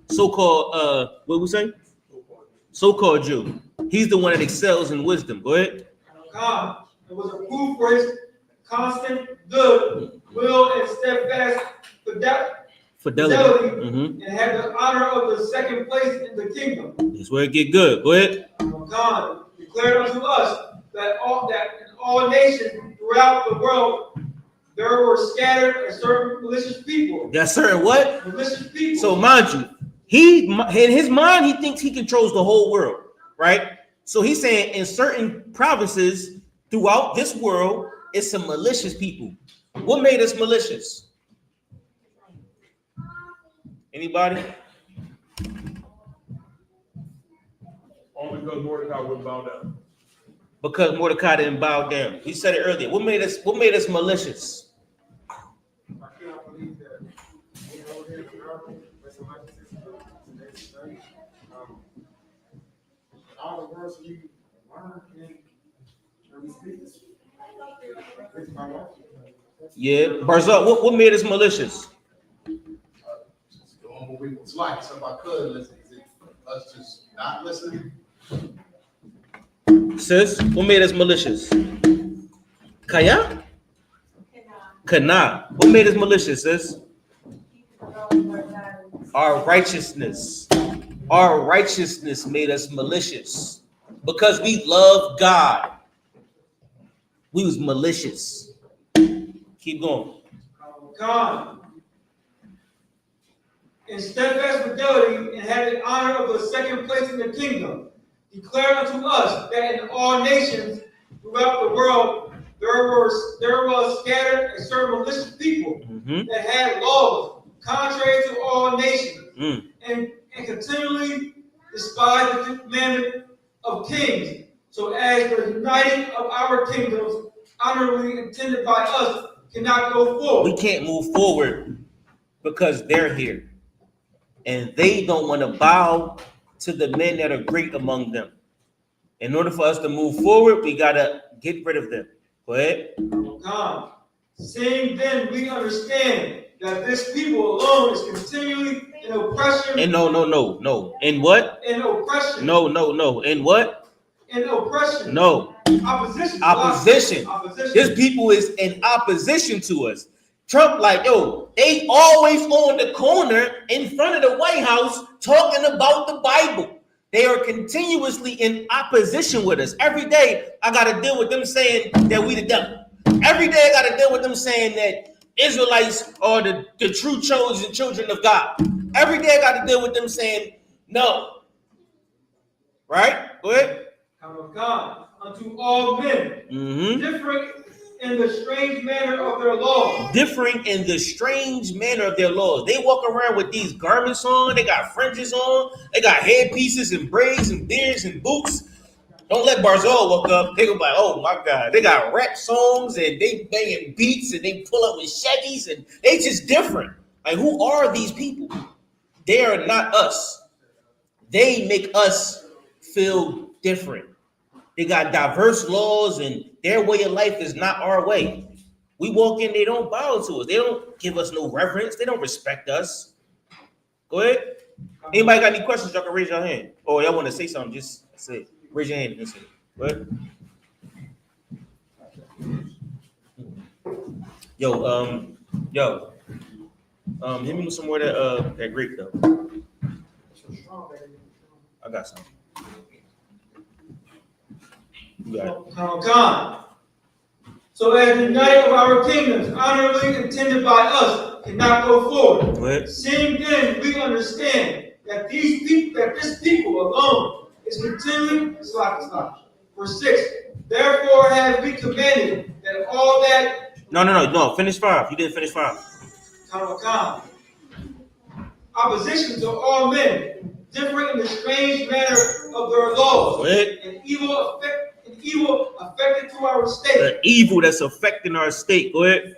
so-called what we say? So-called Jew. He's the one that excels in wisdom. Go ahead. God, it was approved for his constant good will and steadfast fidelity, and had the honor of the second place in the kingdom. That's where it get good. Go ahead. God declared unto us that in all nations throughout the world there were scattered and certain malicious people. That's certain what? Malicious people. So mind you, in his mind he thinks he controls the whole world, right? So he's saying in certain provinces throughout this world, it's some malicious people. What made us malicious? Anybody? Only because Mordecai wouldn't bow down. Because Mordecai didn't bow down. He said it earlier. What made us malicious? I cannot believe that we over here in America, with some today's study, all the words you learn when we speak this. Yeah, Barzal, what made us malicious? Just doing what we was like. So if I could listen, is it us just not listening? Sis, what made us malicious? Kaya? Kana. What made us malicious, sis? Our righteousness. Our righteousness made us malicious because we love God. We was malicious. Keep going. God, in steadfast fidelity, and had the honor of the second place in the kingdom, declared unto us that in all nations throughout the world there was scattered and certain malicious people that had laws contrary to all nations, and continually despised the commandment of kings, so as the uniting of our kingdoms, honorably intended by us, cannot go forward. We can't move forward because they're here. And they don't want to bow to the men that are great among them. In order for us to move forward, we got to get rid of them. Go ahead. God, seeing then we understand that this people alone is continually in oppression. And no. In what? In oppression. No. In what? In oppression. No. Opposition. Opposition. This people is in opposition to us. Trump, like, yo, they always on the corner in front of the White House talking about the Bible. They are continuously in opposition with us. Every day, I got to deal with them saying that we the devil. Every day, I got to deal with them saying that Israelites are the true chosen children of God. Every day, I got to deal with them saying no. Right? Go ahead. Count of God unto all men, differing in the strange manner of their laws. Differing in the strange manner of their laws. They walk around with these garments on. They got fringes on. They got headpieces and braids and beards and boots. Don't let Barzal walk up. They go like, oh my God. They got rap songs and they banging beats and they pull up with Chevys and they just different. Like, who are these people? They are not us. They make us feel different. They got diverse laws and their way of life is not our way. We walk in, they don't bow to us. They don't give us no reverence. They don't respect us. Go ahead. Anybody got any questions? Y'all can raise your hand. Or y'all want to say something, just say it. Raise your hand and say it. Go ahead. Hit me with some more of that grape though. I got some. God. So as the night of our kingdoms, honorably intended by us, cannot go forward. What? Seeing then we understand that this people alone is continuing. Verse 6. Therefore have we commanded that all that. No. Finish 5. You didn't finish 5. God. Opposition to all men, differing in the strange manner of their laws, What? and evil affected to our state. The evil that's affecting our state. Go ahead.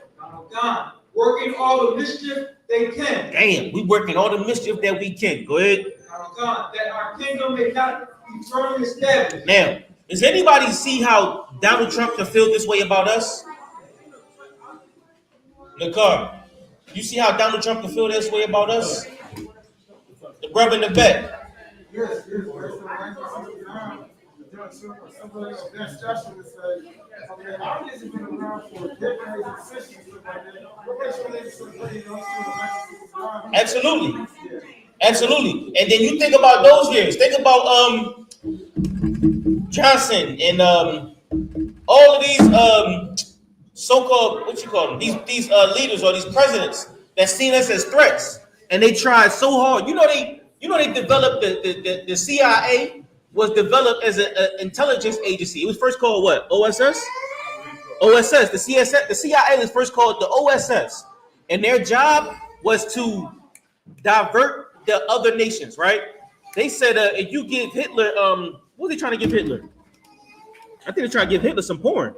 God, working all the mischief they can. Damn, we working all the mischief that we can. Go ahead. God, that our kingdom may not be firmly established. Now, does anybody see how Donald Trump can feel this way about us? Nakar, you see how Donald Trump can feel this way about us? The brother in the back. Yes. Absolutely. And then you think about those years. Think about Johnson and all of these so-called, what you call them? These leaders or these presidents that seen us as threats, and they tried so hard. You know they developed the CIA was developed as an intelligence agency. It was first called what? OSS. The CIA was first called the OSS, and their job was to divert the other nations. Right? They said if you give Hitler, what were they trying to give Hitler? I think they're trying to give Hitler some porn.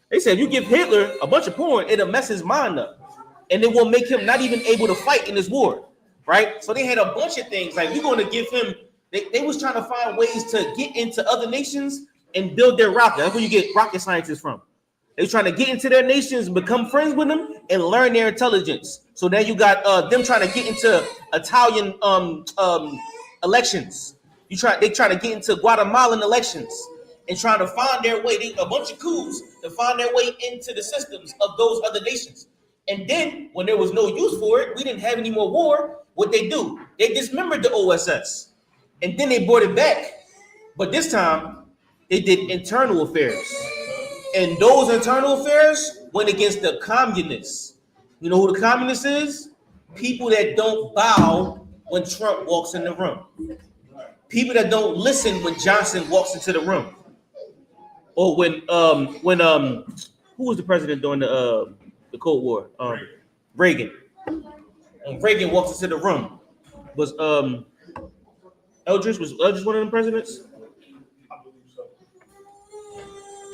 They said if you give Hitler a bunch of porn, it'll mess his mind up, and it will make him not even able to fight in this war. Right? So they had a bunch of things like we're going to give him. They was trying to find ways to get into other nations and build their rocket. That's where you get rocket scientists from. They were trying to get into their nations and become friends with them and learn their intelligence. So now you got them trying to get into Italian elections. They trying to get into Guatemalan elections and trying to find their way. A bunch of coups to find their way into the systems of those other nations. And then when there was no use for it, we didn't have any more war. What they do? They dismembered the OSS. And then they brought it back. But this time, they did internal affairs. And those internal affairs went against the communists. You know who the communist is? People that don't bow when Trump walks in the room. People that don't listen when Johnson walks into the room. Or when who was the president during the Cold War? Reagan. When Reagan walks into the room, was Eldridge one of them presidents?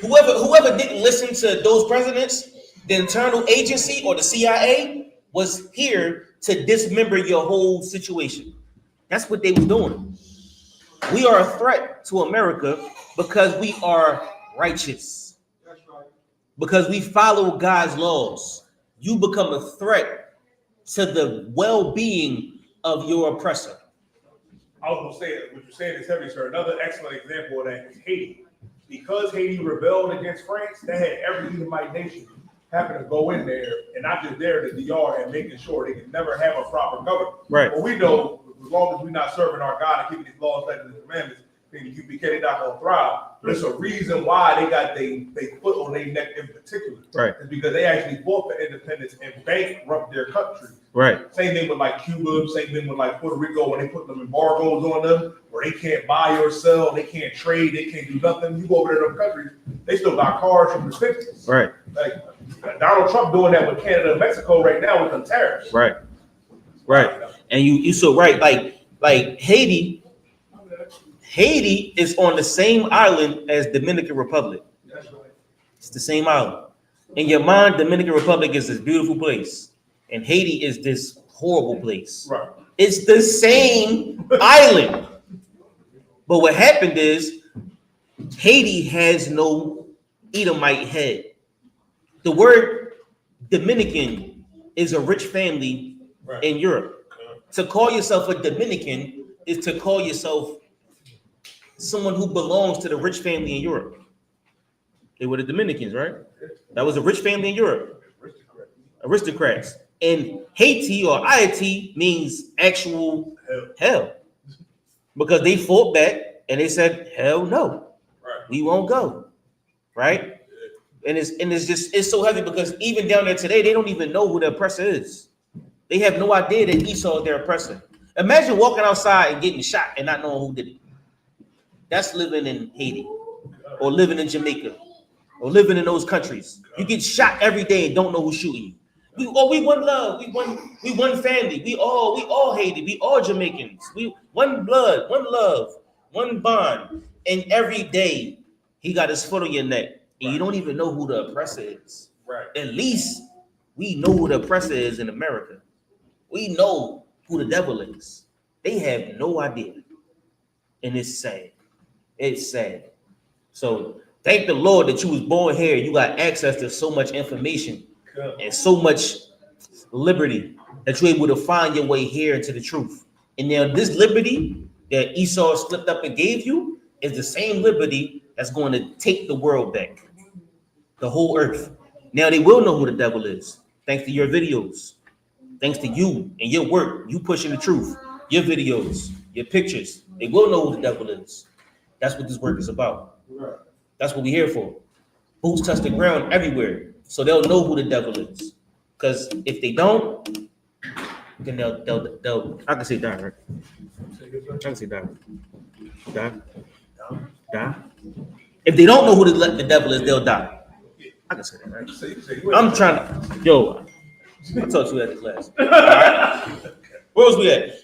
Whoever didn't listen to those presidents, the internal agency or the CIA was here to dismember your whole situation. That's what they were doing. We are a threat to America because we are righteous. Because we follow God's laws. You become a threat to the well-being of your oppressor. I was going to say, what you're saying is heavy, sir. Another excellent example of that is Haiti. Because Haiti rebelled against France, they had every Edomite nation happen to go in there and not just there in the DR and making sure they can never have a proper government. Right. But we know as long as we're not serving our God and keeping these laws, statutes, and commandments, the UPK, they're not gonna thrive. There's a reason why they got they foot on their neck in particular. Right. It's because they actually fought for independence and bankrupt their country. Right. Same thing with like Cuba, same thing with like Puerto Rico when they put them embargoes on them, where they can't buy or sell, they can't trade, they can't do nothing. You go over to them countries, they still got cars from the 50s. Right. Like Donald Trump doing that with Canada and Mexico right now with them tariffs. Right. Right. And you so right, like Haiti is on the same island as Dominican Republic. That's right. It's the same island. In your mind, Dominican Republic is this beautiful place, and Haiti is this horrible place. Right. It's the same island. But what happened is Haiti has no Edomite head. The word Dominican is a rich family in Europe. To call yourself a Dominican is to call yourself someone who belongs to the rich family in Europe. They were the Dominicans, right? That was a rich family in Europe. Aristocrats. And Haiti or Haiti means actual hell. Because they fought back and they said, hell no, we won't go. Right? And it's so heavy because even down there today, they don't even know who the oppressor is. They have no idea that Esau is their oppressor. Imagine walking outside and getting shot and not knowing who did it. That's living in Haiti or living in Jamaica or living in those countries. You get shot every day and don't know who's shooting you. We one love, we one family, we all Haiti, we all Jamaicans, we one blood, one love, one bond. And every day he got his foot on your neck and you don't even know who the oppressor is. Right. At least we know who the oppressor is in America. We know who the devil is. They have no idea. And it's sad. It's sad. So thank the Lord that you was born here. You got access to so much information and so much liberty that you're able to find your way here into the truth. And now this liberty that Esau slipped up and gave you is the same liberty that's going to take the world back, the whole earth. Now they will know who the devil is, thanks to your videos, thanks to you and your work, you pushing the truth, your videos, your pictures. They will know who the devil is. That's what this work is about. That's what we're here for. Boots touch the ground everywhere, so they'll know who the devil is. Because if they don't, then they'll I can say die, right? I can say die. Die. If they don't know who the devil is, they'll die. I can say that, right? I'm trying to, yo, I taught you that in class. All right. Where was we at?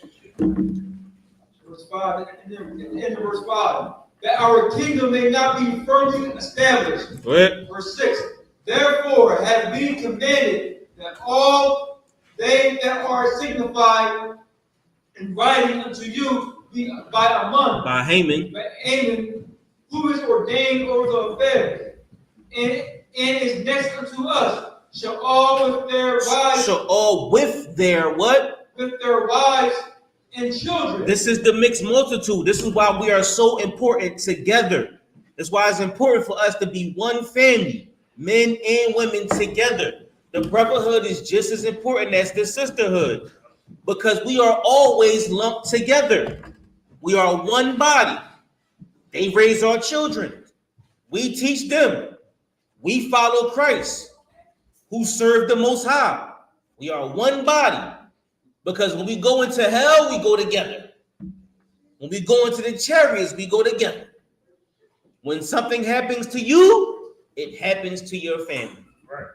Verse 5, and then end of verse 5. That our kingdom may not be firmly established. Go ahead. Verse 6. Therefore have we commanded that all they that are signified in writing unto you be by a month. By Haman. By Haman, who is ordained over the affair, and is next unto us, shall all with their wives. Shall all with their what? With their wives and children. This is the mixed multitude. This is why we are so important together. That's why it's important for us to be one family, men and women together. The brotherhood is just as important as the sisterhood because we are always lumped together. We are one body. They raise our children. We teach them. We follow Christ, who served the Most High. We are one body. Because when we go into hell, we go together. When we go into the chariots, we go together. When something happens to you, it happens to your family. Right.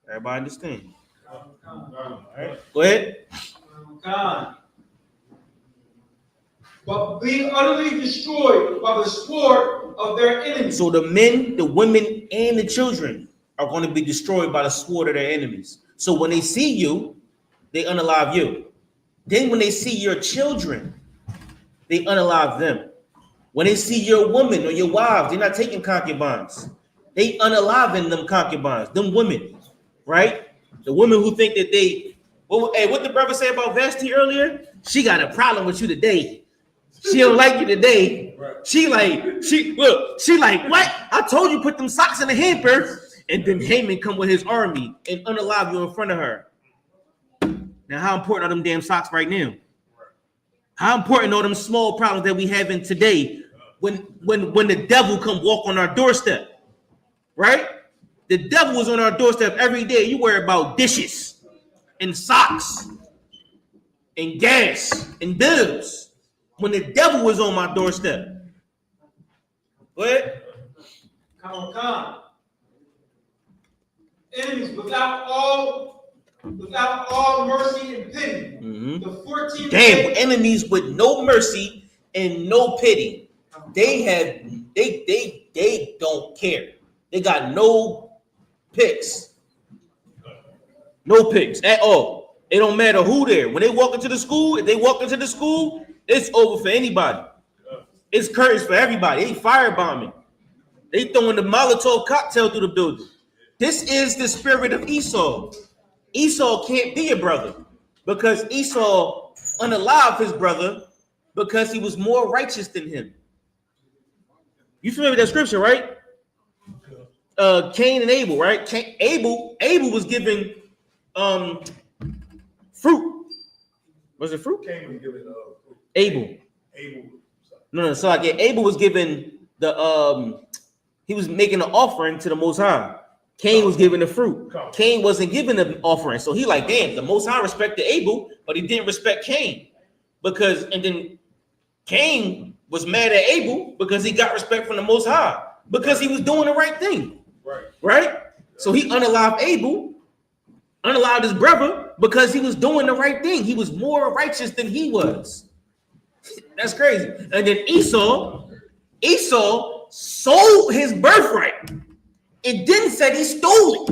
Everybody understand? All right. Go ahead. God. But being utterly destroyed by the sword of their enemies. So the men, the women, and the children are going to be destroyed by the sword of their enemies. So when they see you, they unalive you. Then when they see your children, they unalive them. When they see your woman or your wives, they're not taking concubines. They unaliving them concubines, them women, right? The women who think that they, well, hey, what the brother say about Vashti earlier? She got a problem with you today. She don't like you today. She like, what? I told you put them socks in the hamper And then Haman come with his army and unalive you in front of her. Now, how important are them damn socks right now? How important are them small problems that we having today when the devil come walk on our doorstep, right? The devil is on our doorstep every day. You worry about dishes and socks and gas and bills when the devil was on my doorstep. Go ahead. Come. Enemies without all mercy and pity. Mm-hmm. The 14th Damn, day, enemies with no mercy and no pity. They don't care. They got no picks. No picks at all. It don't matter who there. When they walk into the school, if they walk into the school, it's over for anybody. It's curtains for everybody. They firebombing. They throwing the Molotov cocktail through the building. This is the spirit of Esau. Esau can't be a brother because Esau unalived his brother because he was more righteous than him. You familiar with that scripture, right? Cain and Abel, right? Abel was given fruit. Was it fruit? Cain was given Abel. No. So like Abel was given he was making an offering to the Most High. Cain was given the fruit. Cain wasn't given the offering, so he like, damn, the Most High respected Abel, but he didn't respect Cain and then Cain was mad at Abel because he got respect from the Most High because he was doing the right thing. Right? So he unalived Abel, unalived his brother because he was doing the right thing. He was more righteous than he was. That's crazy. And then Esau sold his birthright. It didn't say he stole it.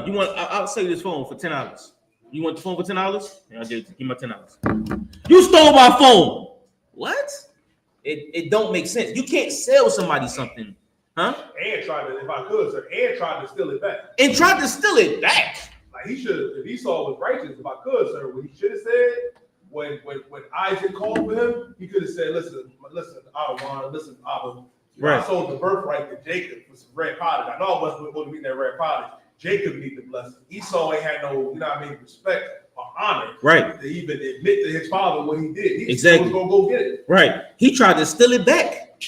You want? I'll sell you this phone for $10. You want the phone for $10? Yeah, I'll give you my $10. You stole my phone. What? It don't make sense. You can't sell somebody something, huh? And tried to, if I could, sir, and tried to steal it back. And tried to steal it back. Like he should, if Esau was righteous, if I could, sir, what he should have said when Isaac called for him, he could have said, listen, Adawan, listen, Abba. Right. I sold the birthright to Jacob for some red pottage. I know I wasn't going to be that red pottage. Jacob need the blessing. Esau ain't had no, respect or honor. Right. To even admit to his father what he did. He Exactly. was going to go get it. Right. He tried to steal it back.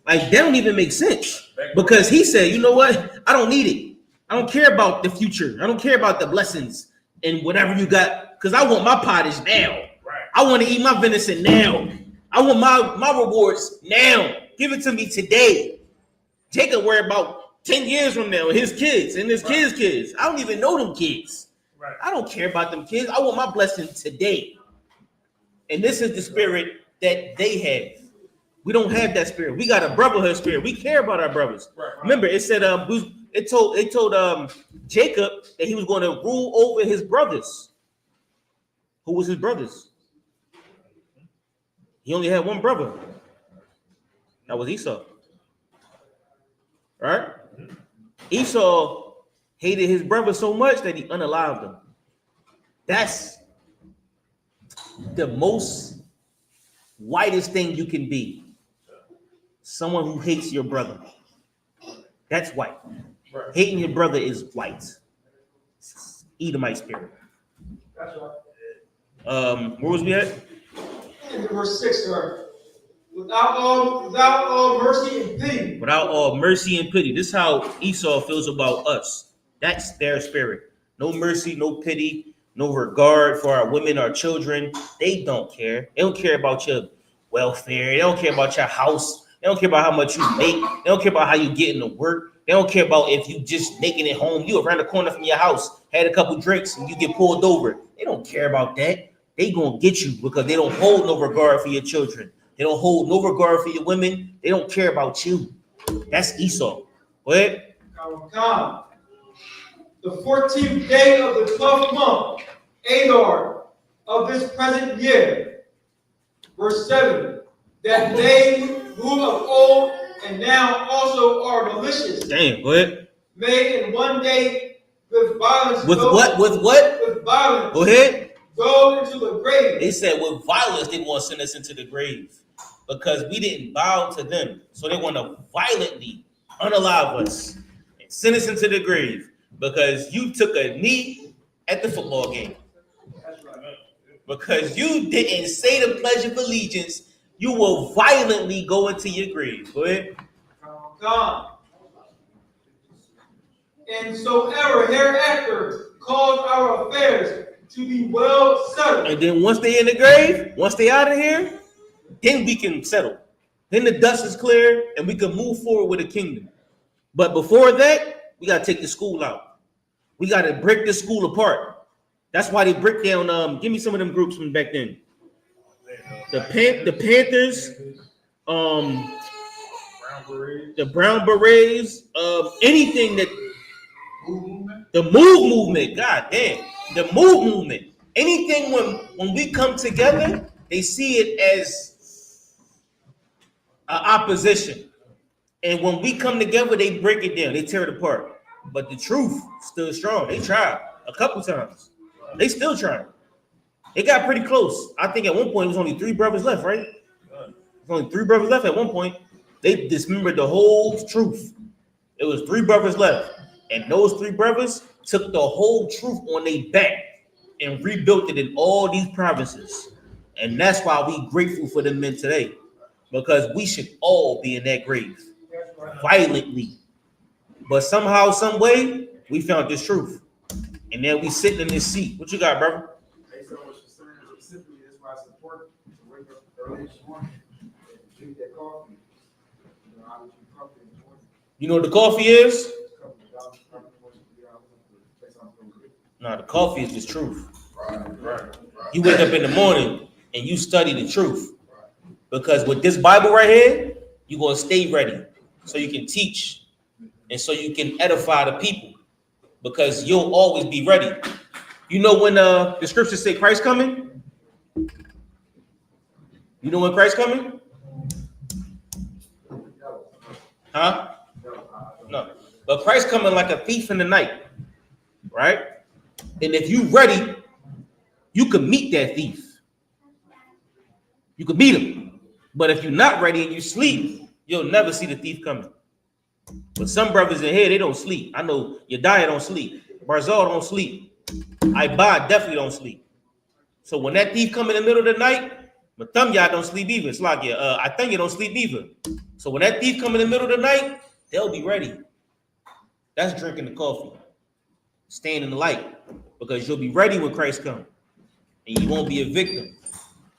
Like, that don't even make sense. Because he said, you know what? I don't need it. I don't care about the future. I don't care about the blessings and whatever you got. Because I want my pottage now. Right. I want to eat my venison now. I want my rewards now. Give it to me today. Jacob worry about 10 years from now, his kids and his kids' kids. I don't even know them kids. Right. I don't care about them kids. I want my blessing today. And this is the spirit that they have. We don't have that spirit. We got a brotherhood spirit. We care about our brothers. Right. Remember, it said it told Jacob that he was going to rule over his brothers. Who was his brothers? He only had one brother. That was Esau. Right? Esau hated his brother so much that he unalived him. That's the most whitest thing you can be. Someone who hates your brother. That's white. Right. Hating your brother is white. Edomite spirit. That's right. Where was we at? In verse 6, sir. Without all mercy and pity. Without all mercy and pity. This is how Esau feels about us. That's their spirit. No mercy, no pity, no regard for our women, our children. They don't care. They don't care about your welfare. They don't care about your house. They don't care about how much you make. They don't care about how you get into work. They don't care about if you just making it home. You around the corner from your house, had a couple drinks, and you get pulled over. They don't care about that. They gonna get you because they don't hold no regard for your children. They don't hold no regard for your women. They don't care about you. That's Esau. Go ahead. Come. The 14th day of the 12th month, Adar, of this present year. Verse 7. That they who of old and now also are malicious. Damn, go ahead. May in one day with violence. With what? With what? With violence. Go ahead. Go into the grave. They said with violence they want to send us into the grave because we didn't bow to them. So they want to violently unalive us, and send us into the grave because you took a knee at the football game. Because you didn't say the Pledge of Allegiance, you will violently go into your grave. Go ahead. God. And so ever hereafter cause our affairs to be well settled. And then once they in the grave, once they out of here, then we can settle. Then the dust is clear and we can move forward with the kingdom. But before that, we gotta take the school out. We gotta break the school apart. That's why they break down. Give me some of them groups from back then. The Panthers, the Brown Berets, anything that the Move movement. God damn, the Move movement. Anything when we come together, they see it as opposition, and when we come together, they break it down. They tear it apart. But the truth still strong. They tried a couple times. They still trying. It got pretty close. I think at one point it was only 3 brothers left, right? There was only 3 brothers left at one point. They dismembered the whole truth. It was 3 brothers left. And those 3 brothers took the whole truth on their back and rebuilt it in all these provinces. And that's why we grateful for them men today. Because we should all be in that grave. Violently. But somehow, some way, we found this truth. And now we sitting in this seat. What you got, brother? Based on what you're saying, specifically, that's why it's important to wake up early this morning and drink that coffee. You know, how would you coffee in the morning? You know what the coffee is? No, the coffee is the truth. Right. You wake up in the morning and you study the truth. Because with this Bible right here, you're going to stay ready so you can teach and so you can edify the people. Because you'll always be ready. You know when the scriptures say Christ coming? You know when Christ coming? Huh? No. But Christ coming like a thief in the night. Right? And if you ready, you can meet that thief. You can meet him. But if you're not ready and you sleep, you'll never see the thief coming. But some brothers in here, they don't sleep. I know Yediah don't sleep. Barzal don't sleep. I.S.U.P.K definitely don't sleep. So when that thief come in the middle of the night, Mathumya don't sleep either. It's like I think you don't sleep either. So when that thief come in the middle of the night, they'll be ready. That's drinking the coffee. Staying in the light. Because you'll be ready when Christ comes. And you won't be a victim.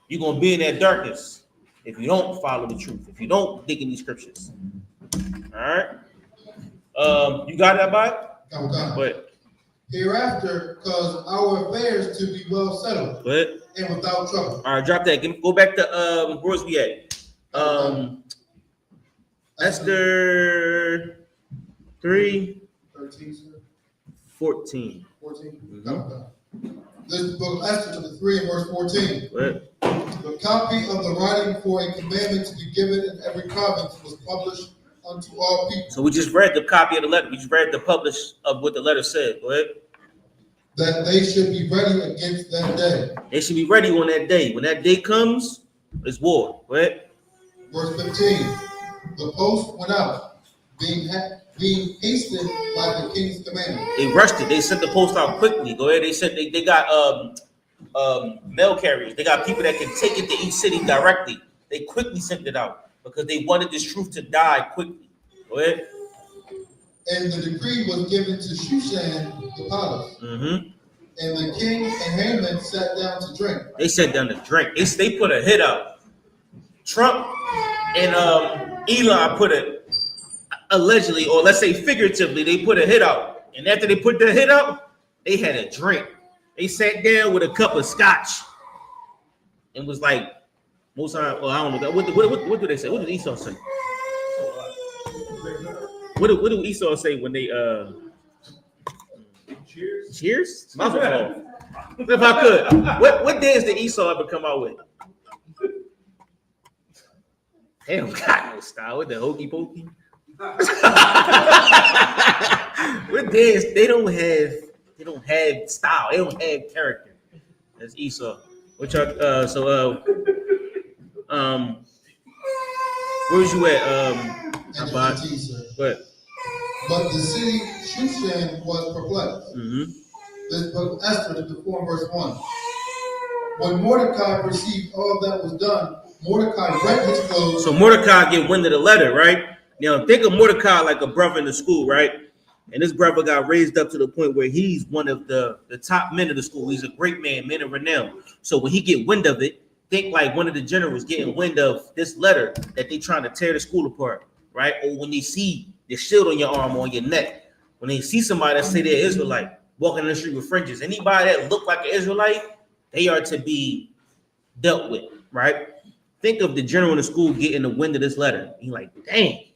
You're going to be in that darkness if you don't follow the truth. If you don't dig in these scriptures. All right. You got that, Bob? But Hereafter, cause our affairs to be well settled and without trouble. All right, drop that. Go back to where's we at? Esther 3, 13, 14. 14. This is the book of Esther, chapter 3 and verse 14. What? The copy of the writing for a commandment to be given in every province was published unto all people. So we just read the copy of the letter. We just read the publish of what the letter said. Go ahead. That they should be ready against that day. They should be ready on that day. When that day comes, it's war. Go ahead. Verse 15. The post went out, being hasted by the king's commandment. They rushed it. They sent the post out quickly. Go ahead. They got mail carriers. They got people that can take it to each city directly. They quickly sent it out because they wanted this truth to die quickly. Go ahead. And the decree was given to Shushan the palace. Mm-hmm. And the king and Haman sat down to drink. They sat down to drink. They put a hit out. Trump and Elon put it allegedly, or let's say figuratively, they put a hit out. And after they put the hit out, they had a drink. They sat down with a cup of scotch and was like, most time, well, I don't know. What do they say? What did Esau say? What do Esau say when they cheers? Cheers? Mazel tov. If I could, what dance did Esau ever come out with? They don't got no style. What the hokey pokey? What dance? They don't have style. They don't have character. That's Esau. Which are Where was you at? And Abad? 15, sir. But But the city Shushan was perplexed. This book of Esther, chapter 4, and verse 1. When Mordecai perceived all that was done, Mordecai rent his clothes. So Mordecai get wind of the letter, right? Now think of Mordecai like a brother in the school, right? And this brother got raised up to the point where he's one of the top men of the school. He's a great man of renown. So when he get wind of it, think like one of the generals getting wind of this letter that they trying to tear the school apart, right? Or when they see the shield on your arm or on your neck, when they see somebody that say they're Israelite walking in the street with fringes, anybody that look like an Israelite, they are to be dealt with, right? Think of the general in the school getting the wind of this letter. He's like, dang,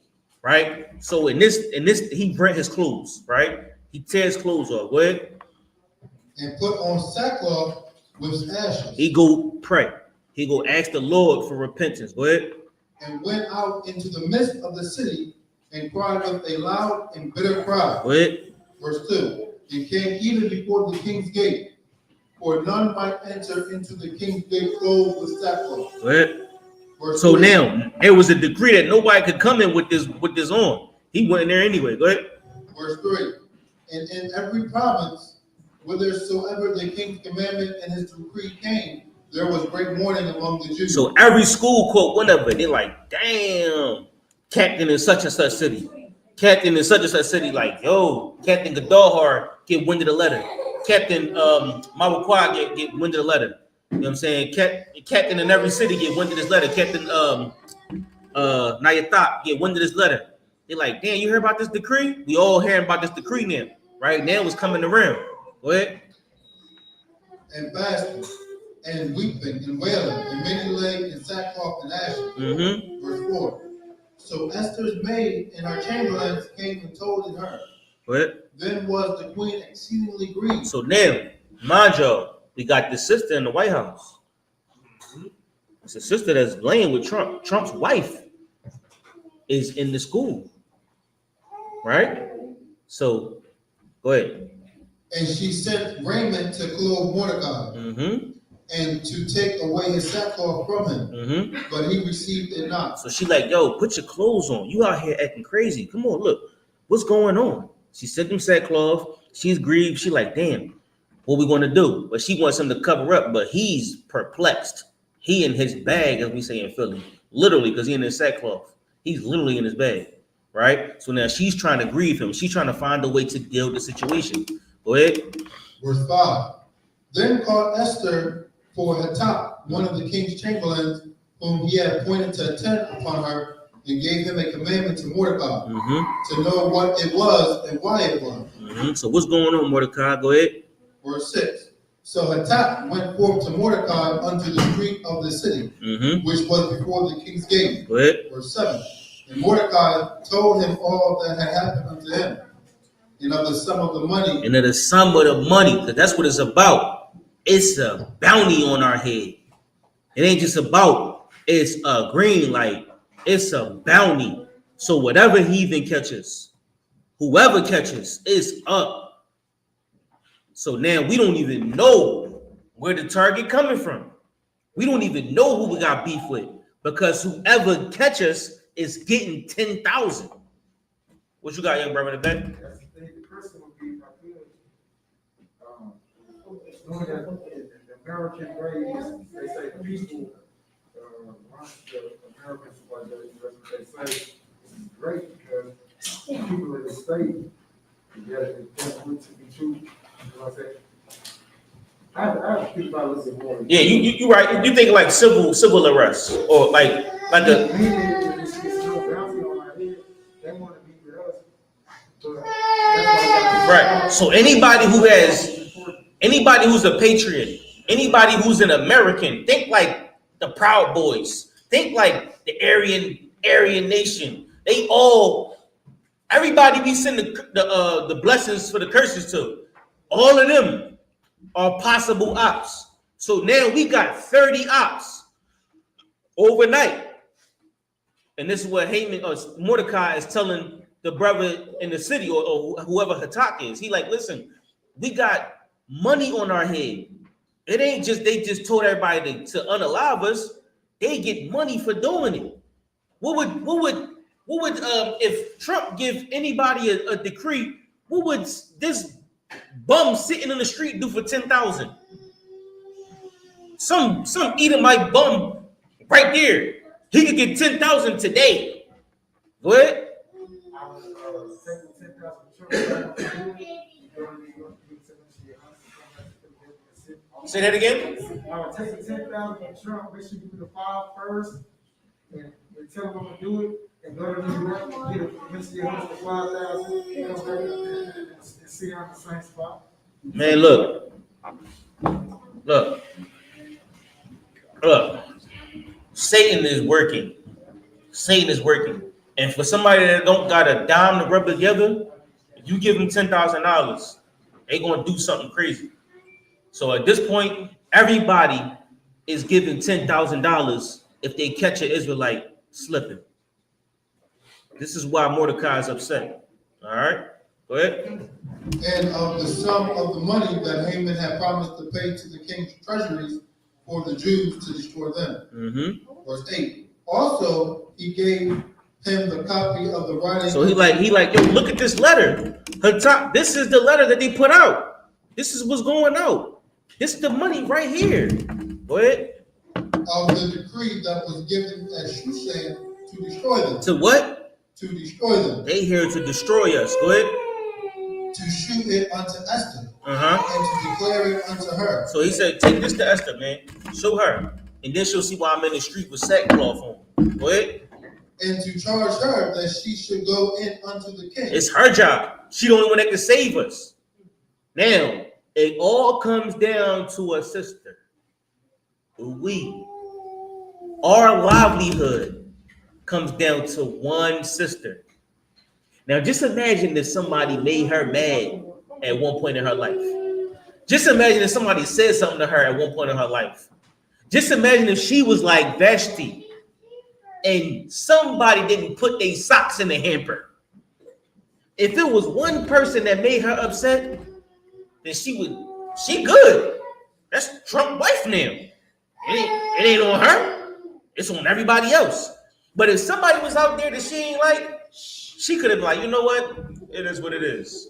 right? So in this, he rent his clothes, right? He tears his clothes off. Go ahead. And put on sackcloth with ashes. He go pray. He go ask the Lord for repentance. Go ahead. And went out into the midst of the city and cried with a loud and bitter cry. Go ahead. Verse 2. And came even before the king's gate, for none might enter into the king's gate clothed with sackcloth. Go ahead. Verse So 3. now it was a decree that nobody could come in with this on. He went in there anyway. Go ahead. Verse 3. And in every province, whithersoever the king's commandment and his decree came, there was great mourning among the Jews. So every school quote one of it. They're like, damn, captain in such and such city. Captain in such and such city, like, yo, Captain Gadalhar get wind of the letter. Captain Mawakwa get wind of the letter. You know what I'm saying? Captain in every city get wind of this letter. Captain Nayathop get wind of this letter. They're like, damn, you heard about this decree? We all hearing about this decree now. Right now it's coming around. Go ahead. And fasting, and weeping, and wailing, and many lay in sackcloth and ashes. Verse 4. So Esther's maid and her chamberlains came and told it her. Go ahead. Then was the queen exceedingly grieved. So now, mind y'all, we got this sister in the White House. It's a sister that's laying with Trump. Trump's wife is in the school, right? So, go ahead. And she sent raiment to clothe Mordecai, and to take away his sackcloth from him, but he received it not. So she like, yo, put your clothes on. You out here acting crazy. Come on, look, what's going on? She sent him sackcloth. She's grieved. She like, damn, what we gonna do? But she wants him to cover up, but he's perplexed. He in his bag, as we say in Philly, literally, because he in his sackcloth. He's literally in his bag, right? So now she's trying to grieve him. She's trying to find a way to deal with the situation. Go ahead. Verse 5. Then called Esther for Hattab, one of the king's chamberlains, whom he had appointed to attend upon her, and gave him a commandment to Mordecai to know what it was and why it was. So what's going on, Mordecai? Go ahead. Verse 6. So Hattab went forth to Mordecai unto the street of the city, which was before the king's gate. Go ahead. Verse 7. And Mordecai told him all that had happened unto him, and of the sum of the money. And of the sum of the money, because that's what it's about. It's a bounty on our head. It ain't just about it's a green light. It's a bounty. So whatever heathen catches, whoever catches, is up. So now we don't even know where the target coming from. We don't even know who we got beef with, because whoever catches is getting 10,000. What you got, young brother, in the back? That's the thing. The person would be, I feel, doing that the American way. They say peaceful. The Americans, like that's what they say. This is great because people in the state, that's good to be true. You know what I'm saying? I have to think about this more. Yeah, you right. You think like civil arrest or like a It's no bounty on our head. They want to be with us. But that's why right. So anybody who's a patriot, anybody who's an American, think like the Proud Boys, think like the Aryan Nation. Everybody we send the blessings for the curses to. All of them are possible ops. So now we got 30 ops overnight. And this is what Mordecai is telling the brother in the city or whoever Hatak is. He like, listen, we got money on our head. It ain't just they just told everybody to unalive us. They get money for doing it. What would if Trump give anybody a decree? What would this bum sitting in the street do for 10,000? Some Edomite bum right there. He could get 10,000 today. Go ahead. Say that again. I would take the 10,000 from Trump, make sure you do the 5 first, and tell them to do it, and go to New York, get it, make sure you get the 5,000, come back and sit on the same spot. Man, look. Satan is working. Satan is working. And for somebody that don't got a dime to rub together, if you give them $10,000, they're gonna do something crazy. So at this point, everybody is giving $10,000 if they catch an Israelite slipping. This is why Mordecai is upset. All right, go ahead. And of the sum of the money that Haman had promised to pay to the king's treasuries for the Jews to destroy them. Mm-hmm. Verse 8. Also, he gave him the copy of the writing. So he like, yo, look at this letter. This is the letter that they put out. This is what's going out. This is the money right here. Go ahead. Of the decree that was given at Shushan to destroy them. To what? To destroy them. They here to destroy us. Go ahead. To shoot it unto Esther. Uh-huh. And to declare it unto her. So he said, take this to Esther, man. Show her. And then she'll see why I'm in the street with sackcloth on. Go ahead. And to charge her that she should go in unto the king. It's her job. She the only one that can save us. Now, it all comes down to a sister. Our livelihood comes down to one sister. Now, just imagine if somebody made her mad at one point in her life. Just imagine if somebody said something to her at one point in her life. Just imagine if she was like Vashti and somebody didn't put their socks in the hamper. If it was one person that made her upset, then she good. That's Trump's wife now. It ain't on her. It's on everybody else. But if somebody was out there that she ain't like, she could have been like, you know what? It is what it is.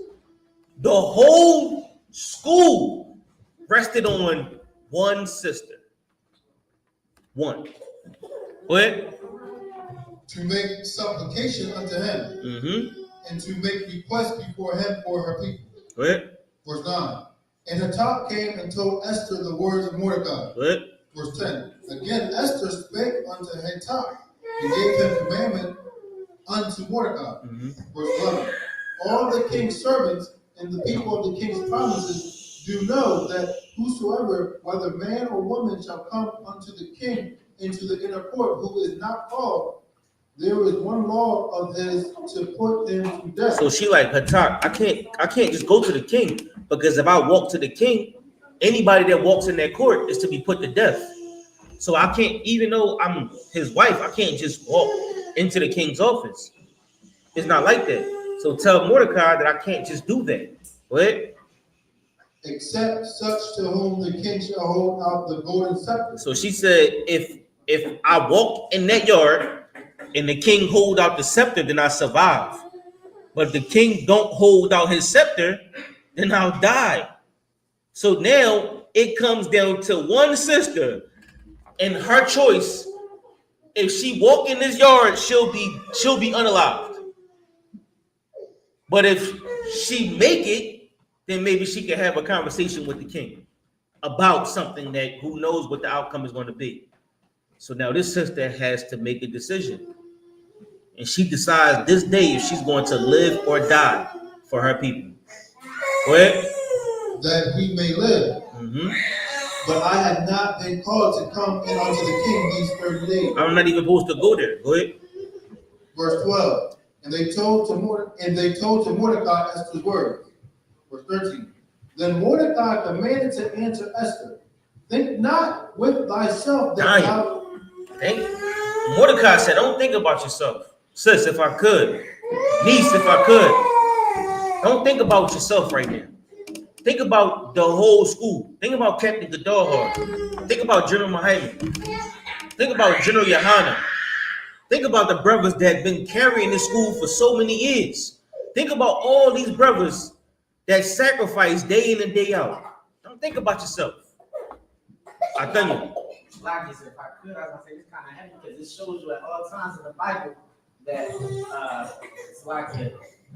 The whole school rested on one sister. One. What? To make supplication unto him. Mm-hmm. And to make request before him for her people. What? Verse 9. And Hattab came and told Esther the words of Mordecai. What? Verse 10. Again Esther spake unto Hattab and gave him commandment unto Mordecai. Mm-hmm. Verse 11. All the king's servants and the people of the king's provinces do know that whosoever, whether man or woman, shall come unto the king into the inner court, who is not called, there is one law of his to put them to death. So she like, Hatak, I can't just go to the king, because if I walk to the king, anybody that walks in that court is to be put to death. So I can't, even though I'm his wife, I can't just walk into the king's office. It's not like that. So tell Mordecai that I can't just do that. What? Except such to whom the king shall hold out the golden scepter. So she said, if I walk in that yard and the king hold out the scepter, then I survive. But if the king don't hold out his scepter, then I'll die. So now it comes down to one sister and her choice. If she walk in this yard, she'll be unalived. But if she make it, then maybe she can have a conversation with the king about something that who knows what the outcome is going to be. So now this sister has to make a decision. And she decides this day if she's going to live or die for her people. Go ahead. That he may live. Mm-hmm. But I had not been called to come in unto the king these 30 days. I'm not even supposed to go there. Go ahead. Verse 12. And they told to Mordecai Esther's words. Verse 13. Then Mordecai commanded to answer Esther, think not with thyself that thou... Mordecai said, don't think about yourself. Sis, if I could. Niece, if I could. Don't think about yourself right now. Think about the whole school. Think about Captain Gadahar. Think about General Muhammad. Think about General YAHANNA. Think about the brothers that been carrying this school for so many years. Think about all these brothers that sacrifice day in and day out. Don't think about yourself. I tell you. Like this, if I could, I was gonna say this kind of heavy because it shows you at all times in the Bible that it's like a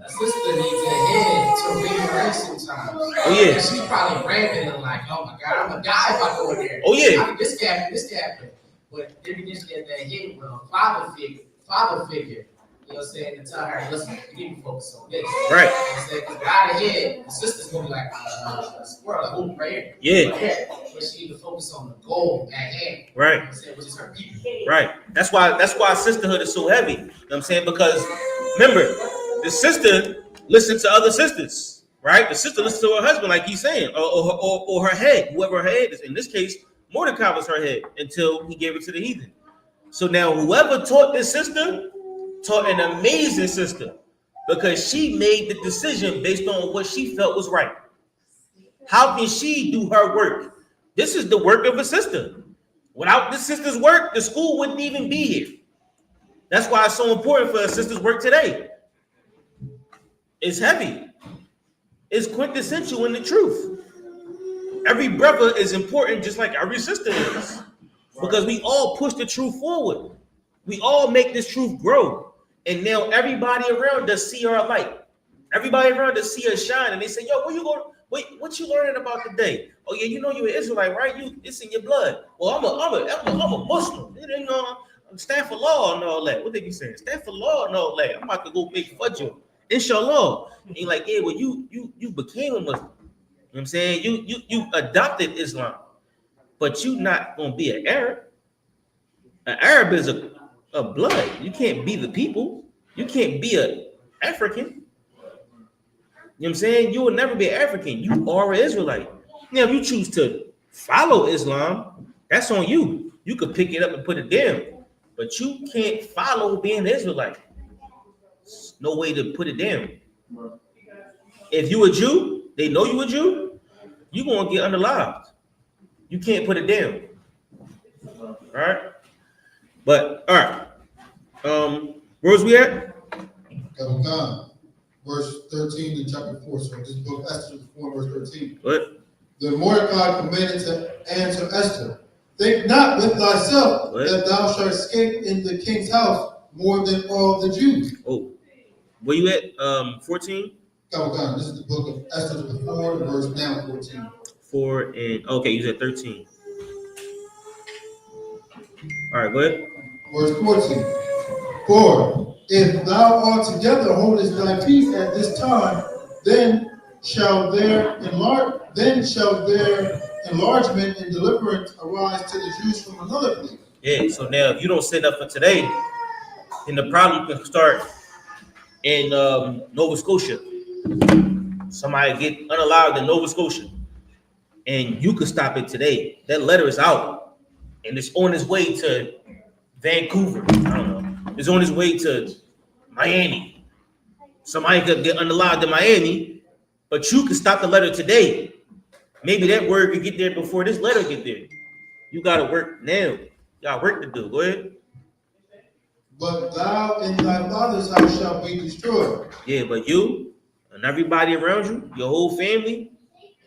sister needs a head to read her sometimes. Oh yeah. And she's probably ramping and like, oh my God, I'm gonna die if I go in there. Oh yeah. I mean, this happened. But then you just get that head with a father figure. You know what I'm saying? To tell her, listen, you need to focus on this. Right. You know what I'm saying? Because God ahead, the sister's gonna be like a squirrel, like, oh, right here. Yeah. Right here. But she need to focus on the goal at hand. Right. You know what I'm saying? Which is her people. Right. That's why sisterhood is so heavy. You know what I'm saying? Because remember, the sister listens to other sisters, right? The sister listens to her husband, like he's saying, or her head, whoever her head is. In this case, Mordecai was her head until he gave it to the heathen. So now whoever taught this sister taught an amazing sister because she made the decision based on what she felt was right. How can she do her work? This is the work of a sister. Without this sister's work, the school wouldn't even be here. That's why it's so important for a sister's work today. It's heavy. It's quintessential in the truth. Every brother is important just like every sister is. Because we all push the truth forward. We all make this truth grow. And now everybody around us see our light. Everybody around us see us shine. And they say, yo, where you going? Wait, what you learning about today? Oh yeah, you know you're an Israelite, right? It's in your blood. Well, I'm a Muslim. You know, stand for law and all that. What they be saying? Stand for law and all that. I'm about to go make fudge you. Inshallah. And you're like, yeah, well, you became a Muslim. You know what I'm saying? You adopted Islam, but you not gonna be an Arab. An Arab is a blood. You can't be the people. You can't be an African. You know what I'm saying? You will never be an African. You are an Israelite. Now, if you choose to follow Islam, that's on you. You could pick it up and put it down, but you can't follow being an Israelite. There's no way to put it down. If you a Jew, they know you a Jew, you're going to get unalived. You can't put it down. All right? But, all right. Where's we at? God. Verse 13 in chapter 4. So this book, Esther 4, verse 13. What? Then Mordecai commanded to answer Esther, think not with thyself that thou shalt escape in the king's house more than all the Jews. Oh, where you at? 14? God. This is the book of Esther 4, verse now 14. 4 and okay, you said 13. All right, go ahead. Verse 14. For if thou altogether holdest thy peace at this time, then shall their enlargement and deliverance arise to the Jews from another place. Yeah, so now if you don't sit up for today, then the problem can start in Nova Scotia. Somebody get unallowed in Nova Scotia, and you could stop it today. That letter is out, and it's on its way to Vancouver. I don't know. It's on its way to Miami. Somebody could get unallowed in Miami, but you could stop the letter today. Maybe that word could get there before this letter get there. You got to work now. You got work to do. Go ahead. But thou and thy father's house shall be destroyed. Yeah, but you and everybody around you, your whole family,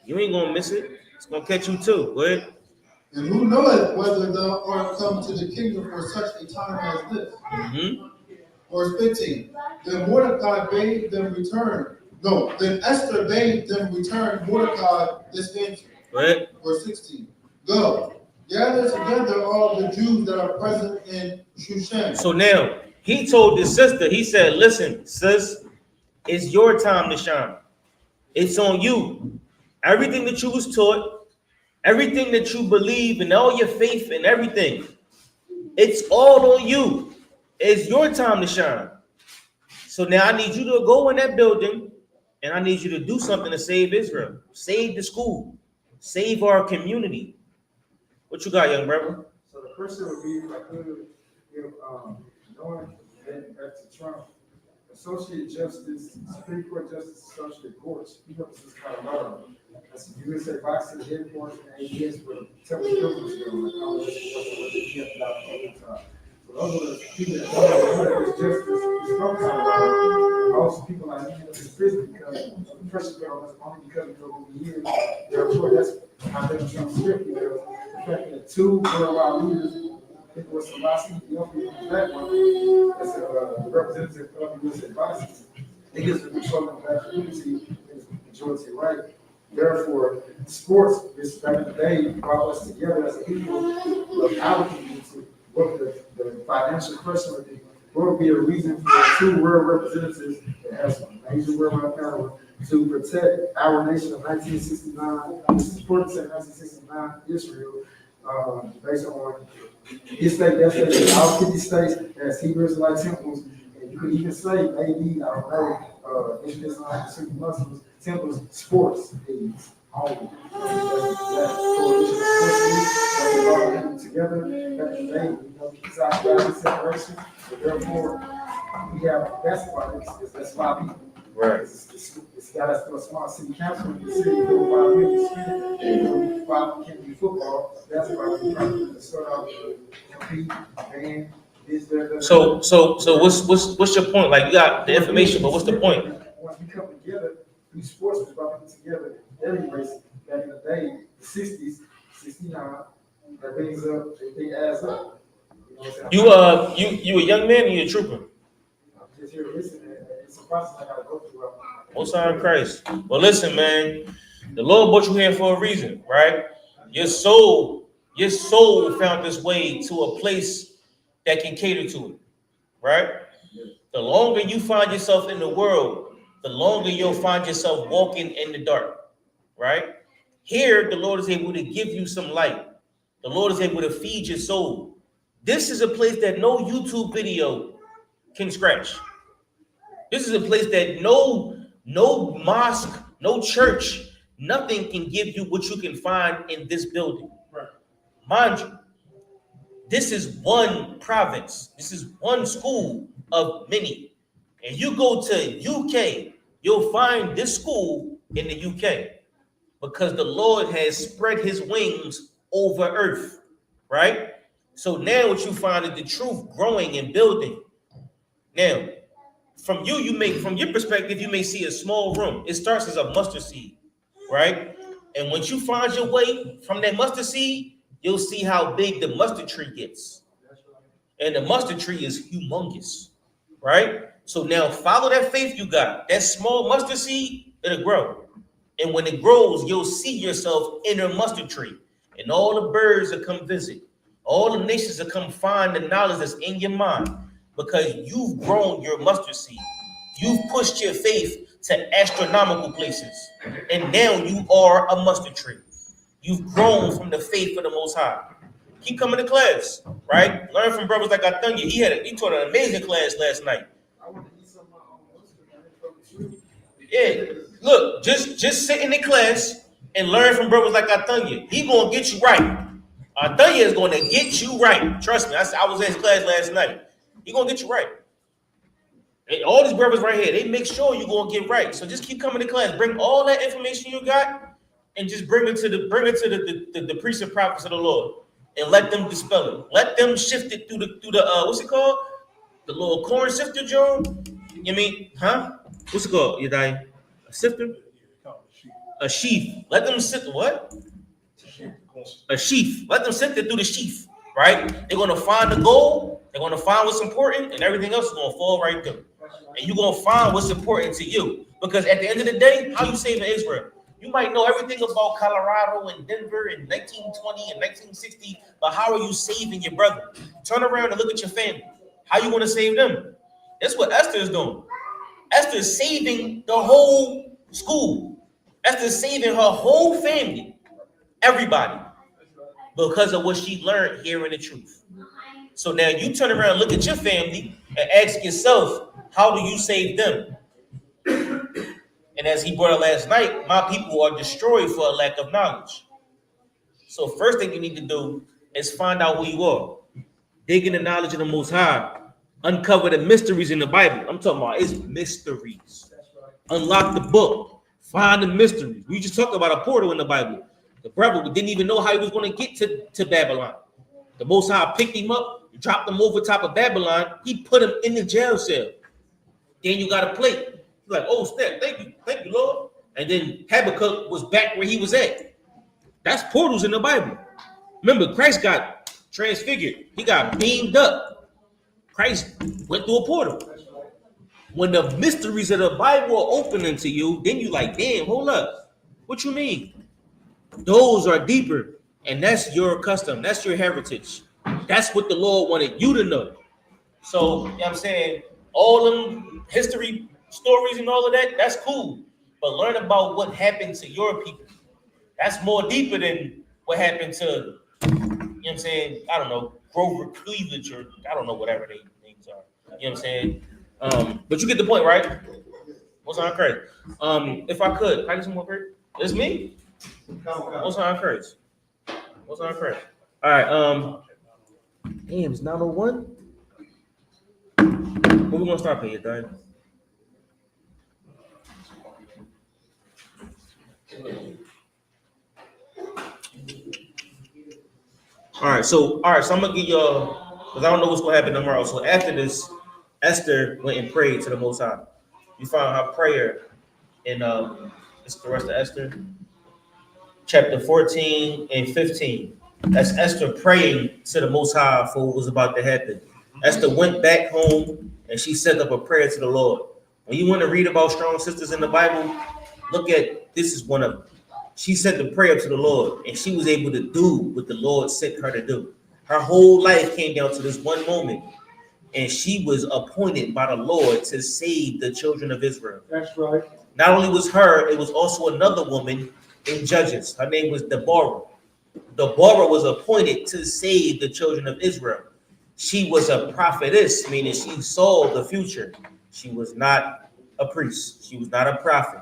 you ain't going to miss it. It's going to catch you too. Go ahead. And who knoweth whether thou art come to the kingdom for such a time as this? Mm-hmm. Verse 15. Then Mordecai bade them return. No, then Esther bade them return Mordecai this answer. Go ahead. Verse 16. Go, gather together all the Jews that are present in Shushan. So now he told his sister, he said, listen, sis, it's your time to shine. It's on you. Everything that you was taught, everything that you believe, and all your faith and everything, it's all on you. It's your time to shine. So now I need you to go in that building, and I need you to do something to save Israel, save the school, save our community. What you got, young brother? So the person would be, if I could, knowing that to Trump, Associate Justice, Supreme Court Justice, Associate Courts, he represents Colorado. That's the USA Boxing headquarters and ABS for Temple Pilgrims, like all this, he helped out all the time. For those of us people that don't know it's justice, it's no kind of right. Most people are ending up in prison because the pressure put on us only because of what we hear. Therefore, that's how they become script. Because the fact that two worldwide leaders, I think it was Selassie, that one, that's a representative of the U.S. advisors. They get the control of that community is majority right. Therefore, sports is back in the day brought us together as a people of our community. What the financial question would be, what would be a reason for two world representatives that have some major worldwide power to protect our nation of 1969, this is important to 1969 Israel, based on his state, that state, all 50 states as Hebrew Israelite temples, and you could even say maybe, I don't know, Israelite, Sunni Muslims, temples, sports leagues, only. That coalition of sports leagues that all came together back in the day, because our family separation, so therefore we have basketball leagues, that's 5 people. Right. It's got us to a small city council in the city, 5 million spent, 5 can't be football, basketball, we probably start out with compete, band, this, that. So what's your point? Like, you got the information, but what's the point? Once we come together, these sports was brought people together every race back in the day, the 60s, 69, that brings up, everything adds up. You know what I'm saying? You a young man or you a trooper? I'm just here listening, it's a process I gotta go through. Most high in Christ. Well, listen, man. The Lord brought you here for a reason, right? Your soul found its way to a place that can cater to it, right? The longer you find yourself in the world, the longer you'll find yourself walking in the dark, right? Here, the Lord is able to give you some light. The Lord is able to feed your soul. This is a place that no YouTube video can scratch. This is a place that no mosque, no church, nothing can give you what you can find in this building. Right. Mind you, this is one province. This is one school of many. And you go to UK, you'll find this school in the UK because the Lord has spread his wings over earth, right? So now what you find is the truth growing and building. Now, from your perspective, you may see a small room. It starts as a mustard seed, right? And once you find your way from that mustard seed, you'll see how big the mustard tree gets. And the mustard tree is humongous, right? So now follow that faith you got. That small mustard seed, it'll grow. And when it grows, you'll see yourself in a mustard tree. And all the birds will come visit. All the nations will come find the knowledge that's in your mind because you've grown your mustard seed. You've pushed your faith to astronomical places. And now you are a mustard tree. You've grown from the faith of the Most High. Keep coming to class, right? Learn from brothers like Athanya. He taught an amazing class last night. I want to eat some of my Yeah, look, just sit in the class and learn from brothers like Athanya. He gonna get you right. Athanya is gonna get you right. Trust me. I was in his class last night. He gonna get you right. And all these brothers right here, they make sure you gonna get right. So just keep coming to class. Bring all that information you got, and just bring it to the priests and prophets of the Lord, and let them dispel it. Let them shift it through the what's it called? The little corn sifter, Joe. You mean, huh? What's it called? You die? A sifter? A sheaf. Let them sift what? A sheaf. Let them sift it through the sheaf, right? They're gonna find the gold. They're gonna find what's important, and everything else is gonna fall right through. And you're gonna find what's important to you. Because at the end of the day, how you saving Israel? You might know everything about Colorado and Denver in 1920 and 1960, but how are you saving your brother? Turn around and look at your family. How you gonna save them? That's what Esther is doing. Esther is saving the whole school. Esther is saving her whole family, everybody, because of what she learned hearing the truth. So now you turn around and look at your family and ask yourself, how do you save them? And as he brought it last night, my people are destroyed for a lack of knowledge. So first thing you need to do is find out who you are. Dig in the knowledge of the Most High. Uncover the mysteries in the Bible. I'm talking about it's mysteries. Unlock the book. Find the mysteries. We just talked about a portal in the Bible. The brother didn't even know how he was going to get to Babylon. The Most High picked him up, dropped him over top of Babylon. He put him in the jail cell. Daniel got a plate. He's like, oh, snap, thank you, Lord. And then Habakkuk was back where he was at. That's portals in the Bible. Remember, Christ got transfigured. He got beamed up. Christ went through a portal. When the mysteries of the Bible are opening to you, then you like, damn, hold up. What you mean? Those are deeper. And that's your custom. That's your heritage. That's what the Lord wanted you to know. So, you know what I'm saying? All them history stories and all of that, that's cool. But learn about what happened to your people. That's more deeper than what happened to, you know what I'm saying? I don't know, Grover Cleavage or I don't know, whatever their names are. You know what I'm saying? But you get the point, right? What's on Christ? If I could, can I get some more Christ? It's me? What's on Christ? What's on Christ? All right, damn, it's 9:01? What we gonna stop here, Diane? All right, so I'm gonna give y'all, because I don't know what's gonna happen tomorrow. So after this, Esther went and prayed to the Most High. You find her prayer in it's the rest of Esther, chapter 14 and 15. That's Esther praying to the Most High for what was about to happen. Esther went back home and she set up a prayer to the Lord. When you want to read about strong sisters in the Bible, look at this is one of them. She sent the prayer to the Lord, and she was able to do what the Lord sent her to do. Her whole life came down to this one moment, and she was appointed by the Lord to save the children of Israel. That's right. Not only was her, it was also another woman in Judges. Her name was Deborah. Deborah was appointed to save the children of Israel. She was a prophetess, meaning she saw the future. She was not a priest. She was not a prophet.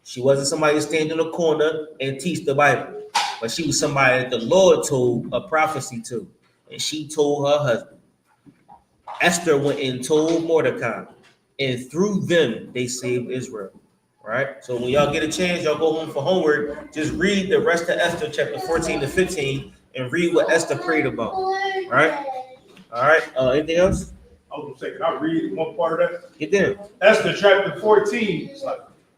She wasn't somebody to stand in a corner and teach the Bible, but she was somebody that the Lord told a prophecy to, and she told her husband. Esther went and told Mordecai, and through them, they saved Israel, right? So when y'all get a chance, y'all go home for homework, just read the rest of Esther, chapter 14 to 15, and read what Esther prayed about, right? All right, anything else? Hold on a second. I'll read one part of that. Get there. Esther chapter 14.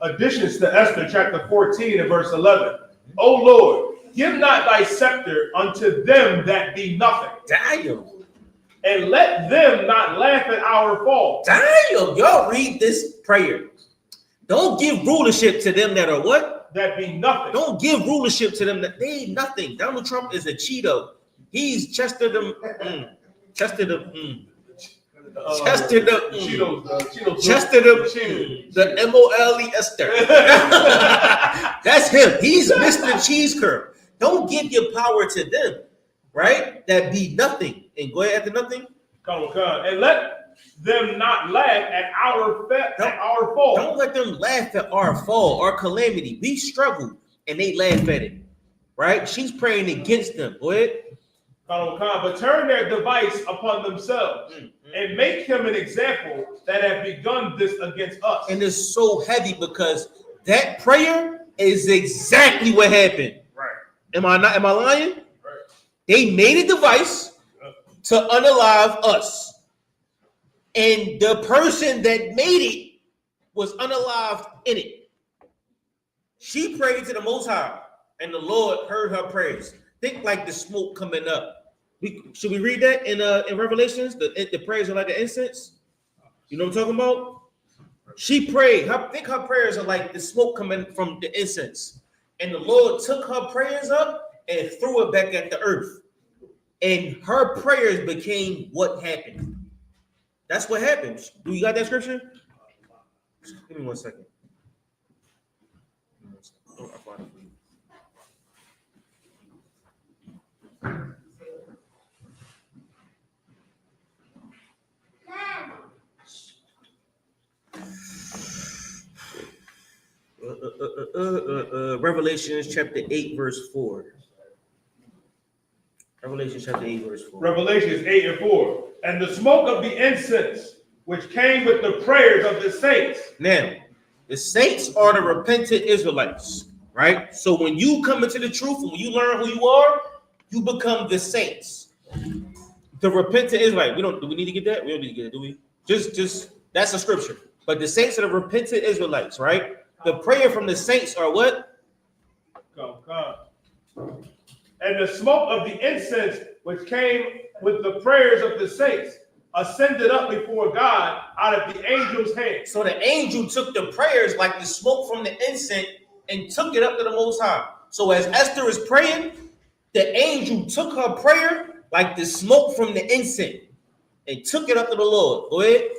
Additions to Esther chapter 14 and verse 11. O Lord, give not thy scepter unto them that be nothing. Damn. And let them not laugh at our fall. Damn. Y'all read this prayer. Don't give rulership to them that are what? That be nothing. Don't give rulership to them that they ain't nothing. Donald Trump is a Cheeto. He's Chester the Chester the MOLE Esther. That's him. He's Mr. Cheese Curl. Don't give your power to them, right? That be nothing. And go ahead after nothing. Come. And let them not laugh at our fall. Don't let them laugh at our fall, our calamity. We struggle and they laugh at it, right? She's praying against them. Go ahead. But turn their device upon themselves and make him an example that have begun this against us. And it's so heavy because that prayer is exactly what happened. Right. Am I lying? Right. They made a device to unalive us. And the person that made it was unalived in it. She prayed to the Most High, and the Lord heard her prayers. Think like the smoke coming up. Should we read that in Revelations? The prayers are like an incense. You know what I'm talking about? She prayed. Think her prayers are like the smoke coming from the incense. And the Lord took her prayers up and threw it back at the earth. And her prayers became what happened. That's what happens. Do you got that scripture? Give me 1 second. Oh, I found it for you. Revelations chapter 8 verse 4. Revelation chapter 8 verse 4. Revelations 8 and 4. And the smoke of the incense which came with the prayers of the saints. Now, the saints are the repentant Israelites, right? So when you come into the truth and when you learn who you are, you become the saints. The repentant Israelite. Do we need to get that? We don't need to get it, do we? Just that's a scripture. But the saints are the repentant Israelites, right? The prayer from the saints are what? Come. And the smoke of the incense which came with the prayers of the saints ascended up before God out of the angel's hand. So the angel took the prayers like the smoke from the incense and took it up to the Most High. So as Esther is praying, the angel took her prayer like the smoke from the incense and took it up to the Lord. Go ahead.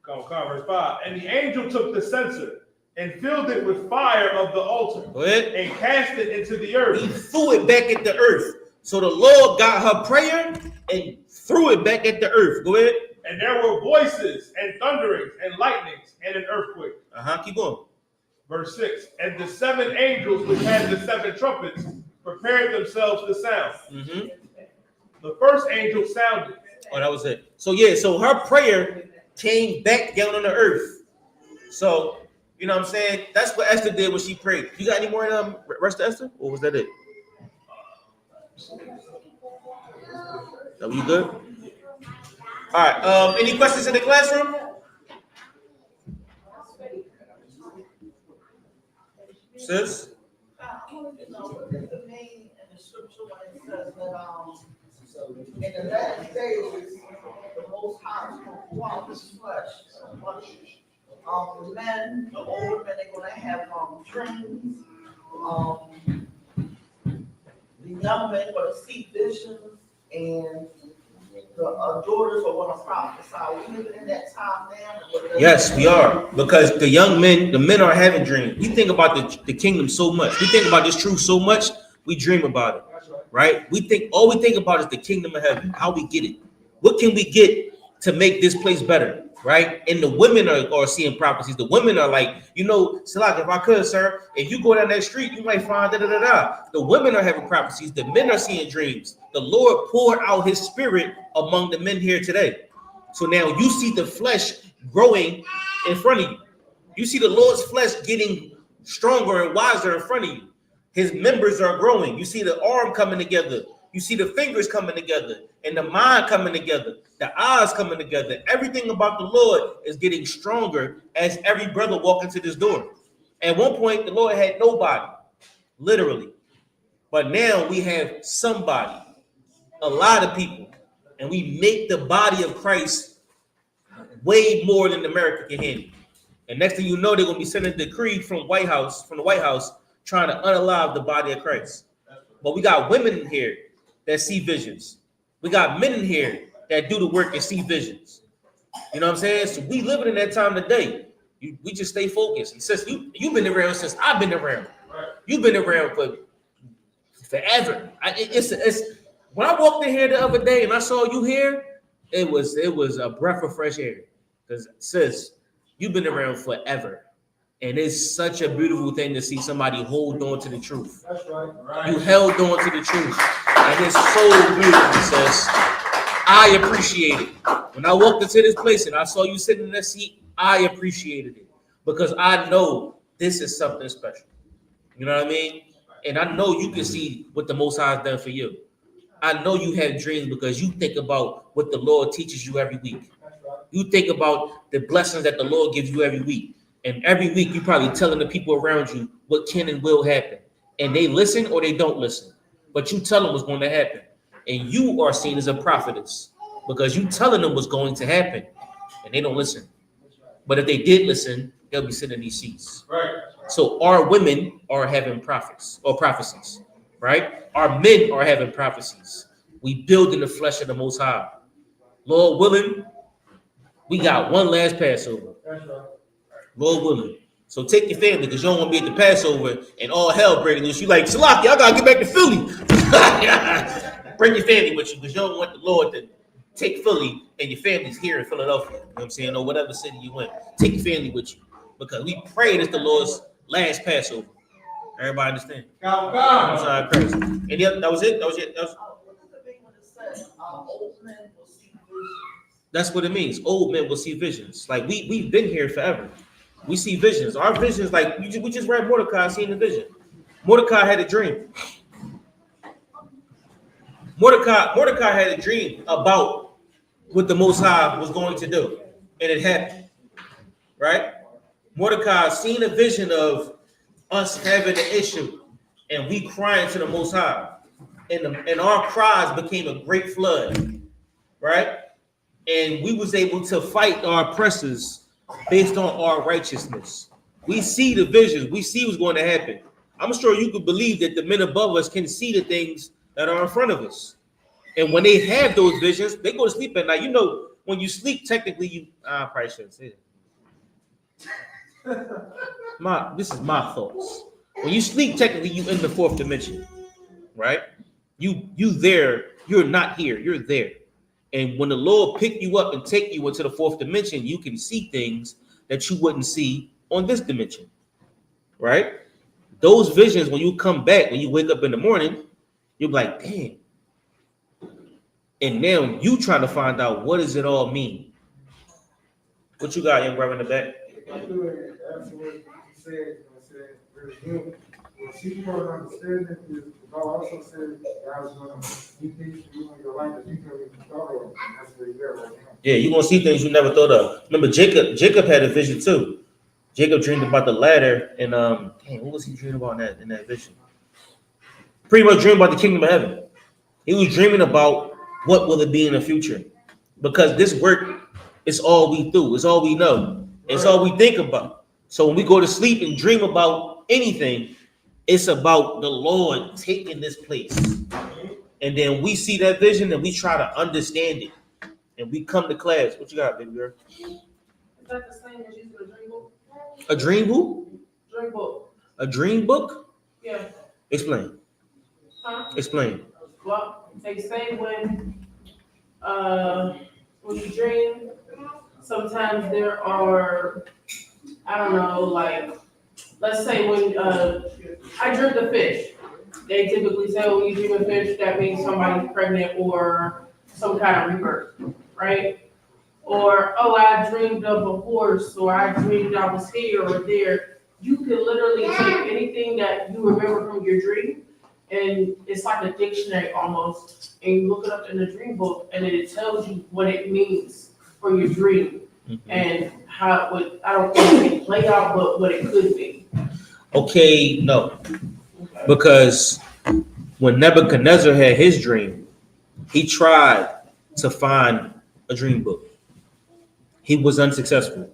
Come, verse 5. And the angel took the censer and filled it with fire of the altar. Go ahead. And cast it into the He earth. threw it back at the earth. So the Lord got her prayer and threw it back at the earth. Go ahead. And there were voices and thunderings and lightnings and an earthquake. Keep going. Verse 6. And the 7 angels which had the 7 trumpets prepared themselves to sound. The first angel sounded. Oh, that was it. So her prayer came back down on the earth. So, you know what I'm saying? That's what Esther did when she prayed. You got any more rest of Esther? Or was that it? Are we good? All right. Any questions in the classroom? Sis? The main in the scripture when it says that in the last days the Most High is going to pour out His flesh. The men, the older men, they're going to have dreams. The young men are going to see visions, and the daughters are going to prophesy. Are we living in that time now? Yes, we are. Because the young men, the men are having dreams. We think about the kingdom so much. We think about this truth so much, we dream about it. Right? All we think about is the kingdom of heaven, how we get it. What can we get to make this place better? Right? And the women are seeing prophecies. The women are like, Salak, if I could, sir, if you go down that street, you might find da-da-da-da. The women are having prophecies. The men are seeing dreams. The Lord poured out His spirit among the men here today. So now you see the flesh growing in front of you. You see the Lord's flesh getting stronger and wiser in front of you. His members are growing. You see the arm coming together. You see the fingers coming together and the mind coming together, the eyes coming together. Everything about the Lord is getting stronger as every brother walks into this door. At one point, the Lord had nobody, literally. But now we have somebody, a lot of people, and we make the body of Christ way more than America can handle. And next thing you know, they're going to be sending a decree from the White House, trying to unalive the body of Christ. But we got women in here that see visions. We got men in here that do the work and see visions. You know what I'm saying? So we living in that time today. We just stay focused. And since you've been around since I've been around. You've been around for forever. It's when I walked in here the other day and I saw you here, it was a breath of fresh air. Because sis, you've been around forever. And it's such a beautiful thing to see somebody hold on to the truth. That's right. You held on to the truth. And it's so beautiful, sis. I appreciate it. When I walked into this place and I saw you sitting in that seat, I appreciated it. Because I know this is something special. You know what I mean? And I know you can see what the Most High has done for you. I know you have dreams because you think about what the Lord teaches you every week. You think about the blessings that the Lord gives you every week. And every week, you're probably telling the people around you what can and will happen. And they listen or they don't listen. But you tell them what's going to happen. And you are seen as a prophetess because you telling them what's going to happen. And they don't listen. But if they did listen, they'll be sitting in these seats. Right. So our women are having prophets or prophecies, right? Our men are having prophecies. We build in the flesh of the Most High. Lord willing, we got one last Passover. That's right. Lord willing. So take your family because you don't want to be at the Passover and all hell breaking loose. You like, Salaki, I gotta get back to Philly. Bring your family with you because you don't want the Lord to take Philly and your family's here in Philadelphia. You know what I'm saying? Or whatever city you went. Take your family with you. Because we prayed it's the Lord's last Passover. Everybody understand? I'm sorry, Christ. And that was it? That was it? That's what it means. Old men will see visions. Like we've been here forever. We see visions. Our visions, like we just read Mordecai seeing the vision. Mordecai had a dream. Mordecai had a dream about what the Most High was going to do, and it happened, right? Mordecai seen a vision of us having an issue, and we crying to the Most High, and our cries became a great flood, right? And we was able to fight our oppressors based on our righteousness. We see the visions. We see what's going to happen. I'm sure you could believe that the men above us can see the things that are in front of us. And when they have those visions, they go to sleep at night. You know, when you sleep, technically, I probably shouldn't say it. This is my thoughts. When you sleep, technically, you in the fourth dimension, right? You there. You're not here. You're there. And when the Lord pick you up and take you into the fourth dimension, you can see things that you wouldn't see on this dimension, right? Those visions, when you come back, when you wake up in the morning, you're like, damn. And now you trying to find out what does it all mean. What you got, young brother, in the back? Absolutely. You said, very good. What she couldn't understand it is God also said God's going to do things for you in your life that you never even thought of. And that's where you're at right now. Yeah, you're gonna see things you never thought of. Remember, Jacob had a vision too. Jacob dreamed about the ladder, and what was he dreaming about in that vision? Pretty much dreamed about the kingdom of heaven. He was dreaming about what will it be in the future, because this work is all we do, it's all we know, it's all we think about. So when we go to sleep and dream about anything, it's about the Lord taking this place, and then we see that vision and we try to understand it, and we come to class. What you got, baby girl? Is that the same as using a dream book? A dream who? Dream book. A dream book? Yeah. Explain. Huh? Explain. Well, they say when you dream, sometimes there are, I don't know, like, let's say when I dreamed a fish. They typically say, when you dream a fish, that means somebody's pregnant or some kind of rebirth, right? Or, I dreamed of a horse, or I dreamed I was here or there. You can literally take anything that you remember from your dream, and it's like a dictionary almost, and you look it up in the dream book, and it tells you what it means for your dream, and how it would, I don't think it play out, but what it could be. Okay, no. Because when Nebuchadnezzar had his dream, he tried to find a dream book. He was unsuccessful.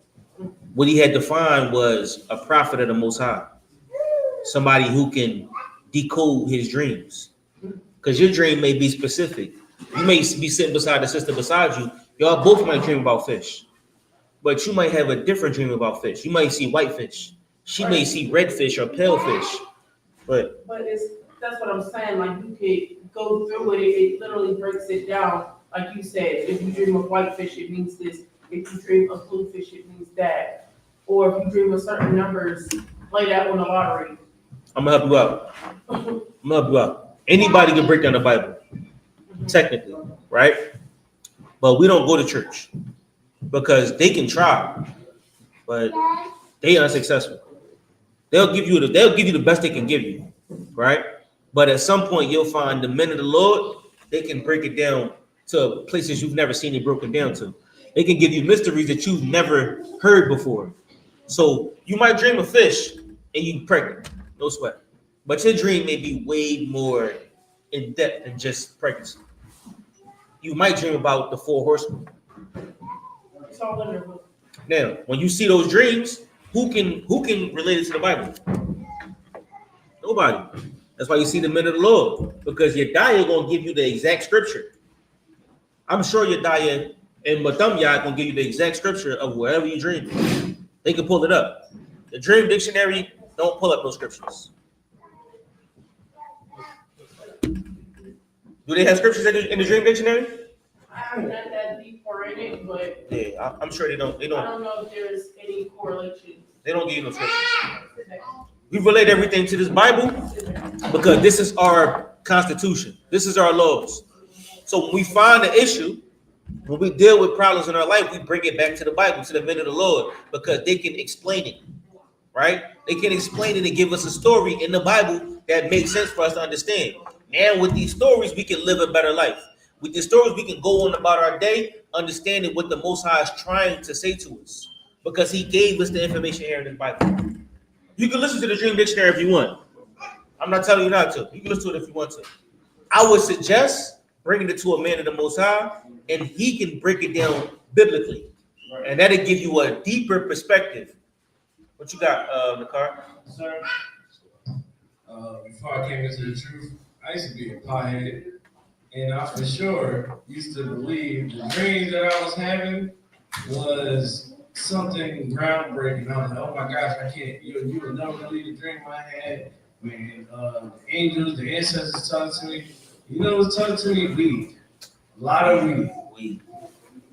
What he had to find was a prophet of the Most High, somebody who can decode his dreams. Because your dream may be specific. You may be sitting beside the sister beside you. Y'all both might dream about fish, but you might have a different dream about fish. You might see white fish. She may see red fish or pale fish. But that's what I'm saying. Like, you could go through it. It literally breaks it down. Like you said, if you dream of white fish, it means this. If you dream of blue fish, it means that. Or if you dream of certain numbers, play that on the lottery. I'm gonna help you out. Anybody can break down the Bible, technically, right? But we don't go to church because they can try, but they are unsuccessful. They'll give you the best they can give you, right? But at some point, you'll find the men of the Lord, they can break it down to places you've never seen it broken down to. They can give you mysteries that you've never heard before. So you might dream of fish and you pregnant, no sweat. But your dream may be way more in depth than just pregnancy. You might dream about the 4 horsemen. It's all in there. Now, when you see those dreams, who can relate it to the Bible? Nobody. That's why you see the men of the Lord, because Yediah gonna give you the exact scripture. I'm sure Yediah and Mathumyah gonna give you the exact scripture of wherever you dream. They can pull it up. The Dream Dictionary don't pull up those scriptures. Do they have scriptures in the Dream Dictionary? I haven't read that deep or in it, but Yeah, I'm sure they don't. I don't know if there's any correlation. They don't give you no scriptures. We relate everything to this Bible because this is our constitution. This is our laws. So when we find an issue, when we deal with problems in our life, we bring it back to the Bible, to the men of the Lord, because they can explain it, right? They can explain it and give us a story in the Bible that makes sense for us to understand. Now with these stories, we can live a better life. With these stories, we can go on about our day, understanding what the Most High is trying to say to us, because He gave us the information here in the Bible. You can listen to the Dream Dictionary if you want. I'm not telling you not to. You can listen to it if you want to. I would suggest bringing it to a man of the Most High, and he can break it down biblically, and that'll give you a deeper perspective. What you got, Nakar? Sir, before I came into the truth, I used to be a pothead, and I for sure used to believe the dream that I was having was something groundbreaking. I was like, oh my gosh, I can't, you would never believe the dream I had. Man, the angels, the ancestors talking to me. You know what's talking to me? Weed. A lot of weed.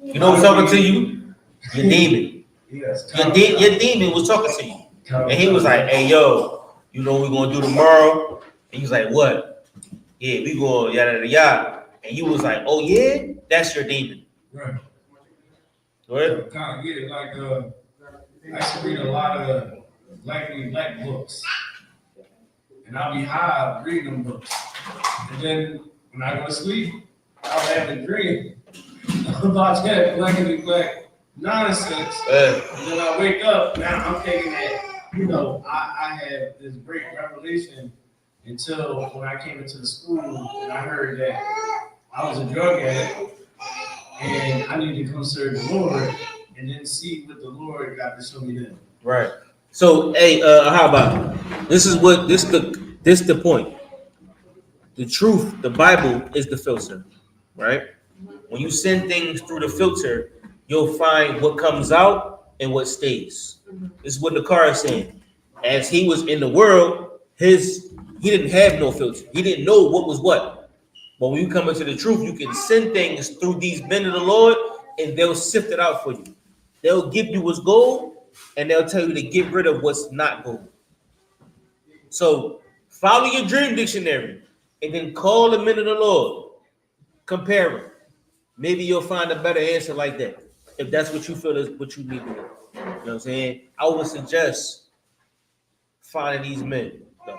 You know what's talking to you? Your demon. Yes. Your demon was talking to you. And he was like, hey, yo, you know what we're going to do tomorrow? And he was like, what? Yeah, we go yada, yada, yada. And you was like, oh, yeah? That's your demon. Right. Go ahead. Kind of get it. Like, I used to read a lot of black books. And I'll be high reading them books. And then when I go to sleep, I'll have a dream about that black nonsense. And then I wake up, now I'm thinking that, I had this great revelation until when I came into the school and I heard that I was a drug addict and I needed to come serve the Lord and then see what the Lord got to show me then. Right. So, hey, how about this? Is what this the point. The truth, the Bible is the filter, right? When you send things through the filter, you'll find what comes out and what stays. This is what the car is saying. As he was in the world, he didn't have no filter. He didn't know what was what. But when you come into the truth, you can send things through these men of the Lord, and they'll sift it out for you. They'll give you what's gold, and they'll tell you to get rid of what's not gold. So follow your dream dictionary, and then call the men of the Lord. Compare them. Maybe you'll find a better answer like that, if that's what you feel is what you need to do. You know what I'm saying? I would suggest finding these men, though,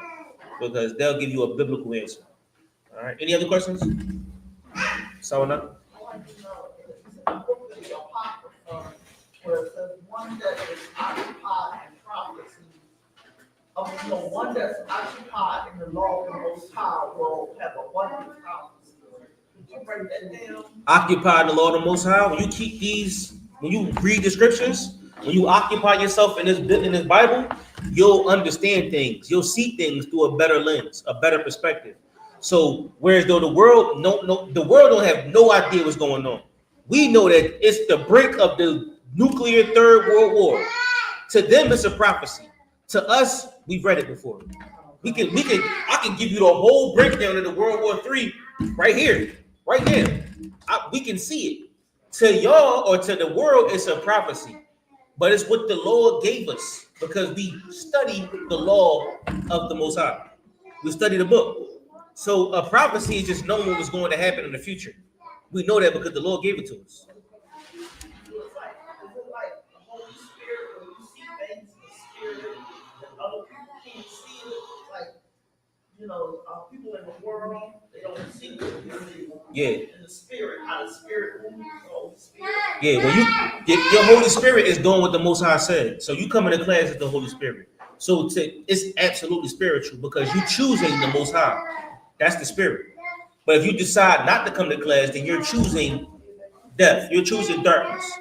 because they'll give you a biblical answer. All right. Any other questions? Someone up? Where it says one that is occupied in prophecy, one that's occupied in the law of the Most High will have a wonderful prophecy. Could you break that down? Occupy the Lord of the Most High. When you keep these, when you read the scriptures, when you occupy yourself in this Bible, you'll understand things. You'll see things through a better lens, a better perspective. So whereas though the world don't have no idea what's going on. We know that it's the brink of the nuclear third world war. To them, it's a prophecy. To us, we've read it before. I can give you the whole breakdown of the World War III right here, right now. We can see it. To y'all or to the world, it's a prophecy. But it's what the Lord gave us because we study the law of the Most High. We study the book. So a prophecy is just knowing what was going to happen in the future. We know that because the Lord gave it to us. Is it like the Holy Spirit, when you see things in the spirit that other people can't see it? Like, people in the world, they don't see it. Yeah. In the spirit, how the spirit moves, the Holy Spirit. Yeah, when your Holy Spirit is doing what the Most High said. So you come into class with the Holy Spirit. So it's absolutely spiritual because you're choosing the Most High. That's the spirit. But if you decide not to come to class, then you're choosing death. You're choosing darkness.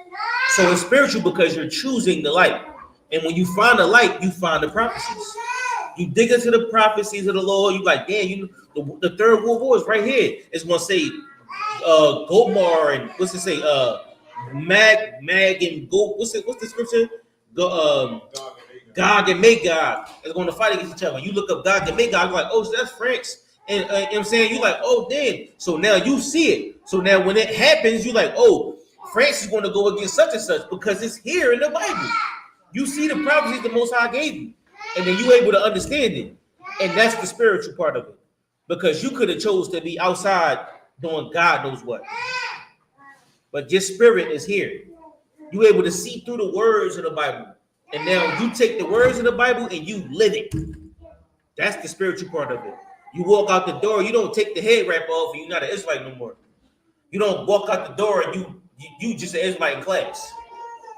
So it's spiritual because you're choosing the light. And when you find the light, you find the prophecies. You dig into the prophecies of the Lord. You like, damn, the third world war is right here. It's going to say Gomar and what's it say? Mag and Go. What's the scripture? Gog and Magog is going to fight against each other. You look up Gog and Magog, you're like, oh, so that's France. And you know what I'm saying? You're like, oh, damn. So now you see it. So now when it happens, you're like, oh, France is going to go against such and such because it's here in the Bible. You see the prophecies the Most High gave you. And then you're able to understand it. And that's the spiritual part of it. Because you could have chose to be outside doing God knows what. But your spirit is here. You're able to see through the words of the Bible. And now you take the words of the Bible and you live it. That's the spiritual part of it. You walk out the door, you don't take the head wrap off, and you're not an Israelite no more. You don't walk out the door and you just an Israelite in class.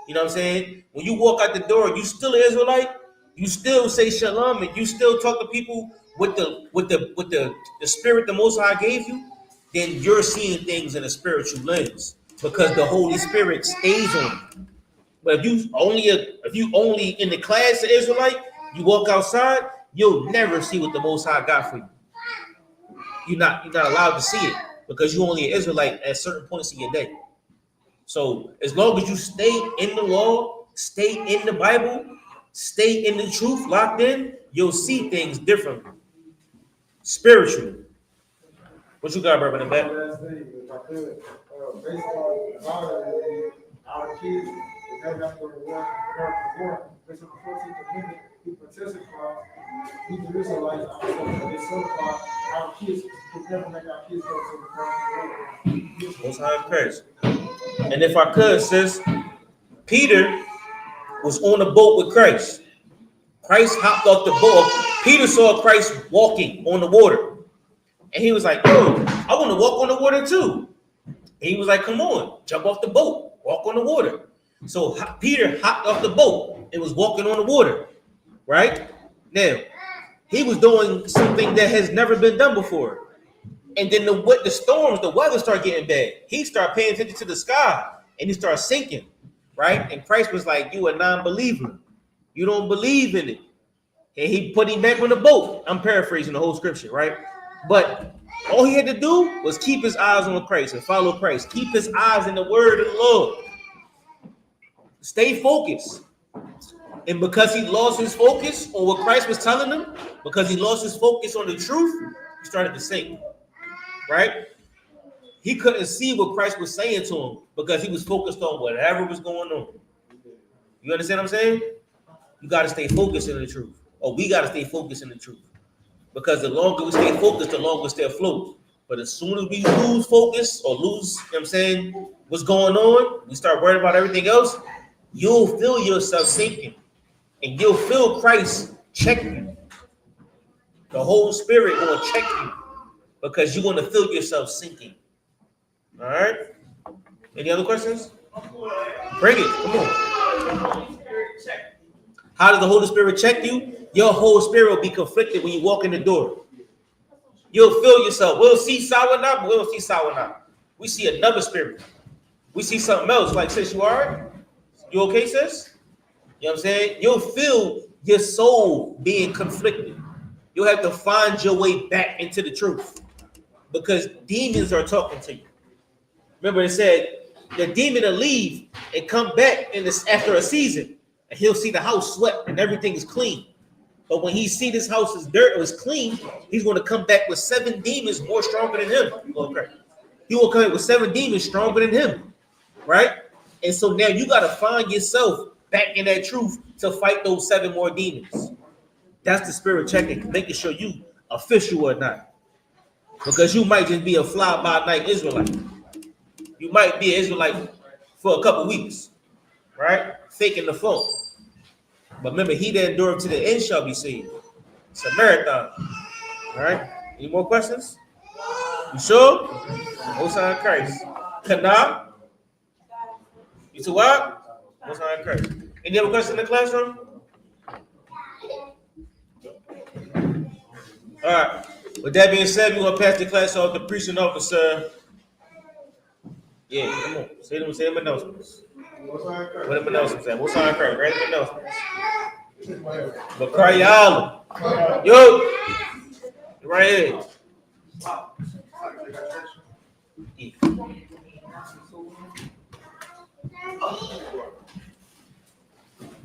You know what I'm saying? When you walk out the door, you still an Israelite. You still say shalom, and you still talk to people with the spirit the Most High gave you. Then you're seeing things in a spiritual lens because the Holy Spirit stays on you. But if you only in the class of Israelite, you walk outside, you'll never see what the Most High got for you. You're not allowed to see it because you're only an Israelite at certain points in your day. So as long as you stay in the law, stay in the Bible, stay in the truth, locked in, you'll see things differently, spiritually. What you got, brother, in the back? Last thing, if I could, based on our kids, if they have to war, based on the 14th Amendment, we participate, we the Israelites, they certify our kids, we never make our kids go to the war. Most High Christ. And if I could, sis, Peter was on a boat with Christ. Christ hopped off the boat. Peter saw Christ walking on the water. And he was like, oh, I want to walk on the water too. And he was like, come on, jump off the boat, walk on the water. So Peter hopped off the boat and was walking on the water, right? Now, he was doing something that has never been done before. And then the storms, the weather started getting bad. He started paying attention to the sky and he started sinking, right? And Christ was like, you a non-believer. You don't believe in it. And he put him back on the boat. I'm paraphrasing the whole scripture, right? But all he had to do was keep his eyes on Christ and follow Christ. Keep his eyes in the word of the Lord. Stay focused. And because he lost his focus on what Christ was telling him, because he lost his focus on the truth, he started to sink. Right? He couldn't see what Christ was saying to him because he was focused on whatever was going on. You understand what I'm saying? You got to stay focused in the truth. Or we got to stay focused in the truth. Because the longer we stay focused, the longer we stay afloat. But as soon as we lose focus or lose, you know what I'm saying, what's going on, we start worrying about everything else, you'll feel yourself sinking. And you'll feel Christ check you. The Holy Spirit will check you. Because you're going to feel yourself sinking. All right? Any other questions? Bring it. Come on. How does the Holy Spirit check you? Your whole spirit will be conflicted when you walk in the door. You'll feel yourself. We'll see Sawanah, but we don't see Sawanah. We see another spirit. We see something else. Like, sis, you all right? You okay, sis? You know what I'm saying? You'll feel your soul being conflicted. You'll have to find your way back into the truth. Because demons are talking to you. Remember, it said the demon will leave and come back after a season, and he'll see the house swept and everything is clean. But when he see this house is dirt or is clean, he's going to come back with 7 demons more stronger than him. Okay. He will come back with 7 demons stronger than him, right? And so now you got to find yourself back in that truth to fight those 7 more demons. That's the spirit checking, making sure you official or not. Because you might just be a fly-by-night Israelite. You might be an Israelite for a couple weeks, right? Faking the phone. But remember, he that endureth to the end shall be saved. It's a marathon. All right? Any more questions? You sure? Most High Christ. Kana? You to what? Most High Christ. Any other questions in the classroom? All right. With that being said, we're going to pass the class off to preaching officer. Yeah, come on. Say them announcements. What them announcements at? What's on crack? Right? Announcements. But Cryala. Yo. Right here. Yeah.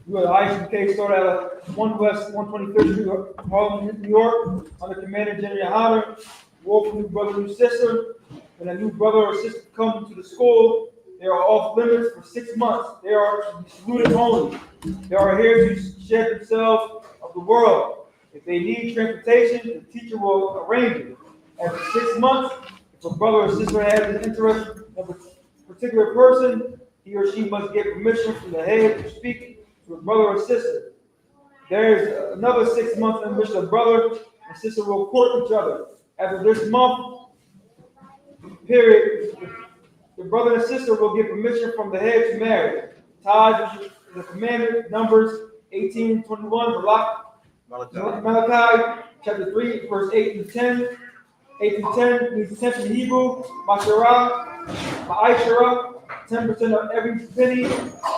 You are the I.S.U.P.K. started at 1 West 123rd Street, Harlem, New York, under Commander General YAHANNA. Welcome, new brother, new sister. When a new brother or sister comes to the school, they are off limits for 6 months. They are to be saluted only. They are here to shed themselves of the world. If they need transportation, the teacher will arrange it. After 6 months, if a brother or sister has an interest in a particular person, he or she must get permission from the head to speak to a brother or sister. There is another 6 months in which the brother and sister will court each other. After this month period, the brother and sister will get permission from the head to marry. Tithes is a commandment, Numbers 18:21, Malachi chapter 3, verse 8 through 10. 8 through 10 means 10 in Hebrew, Ma'ishara, 10% of every penny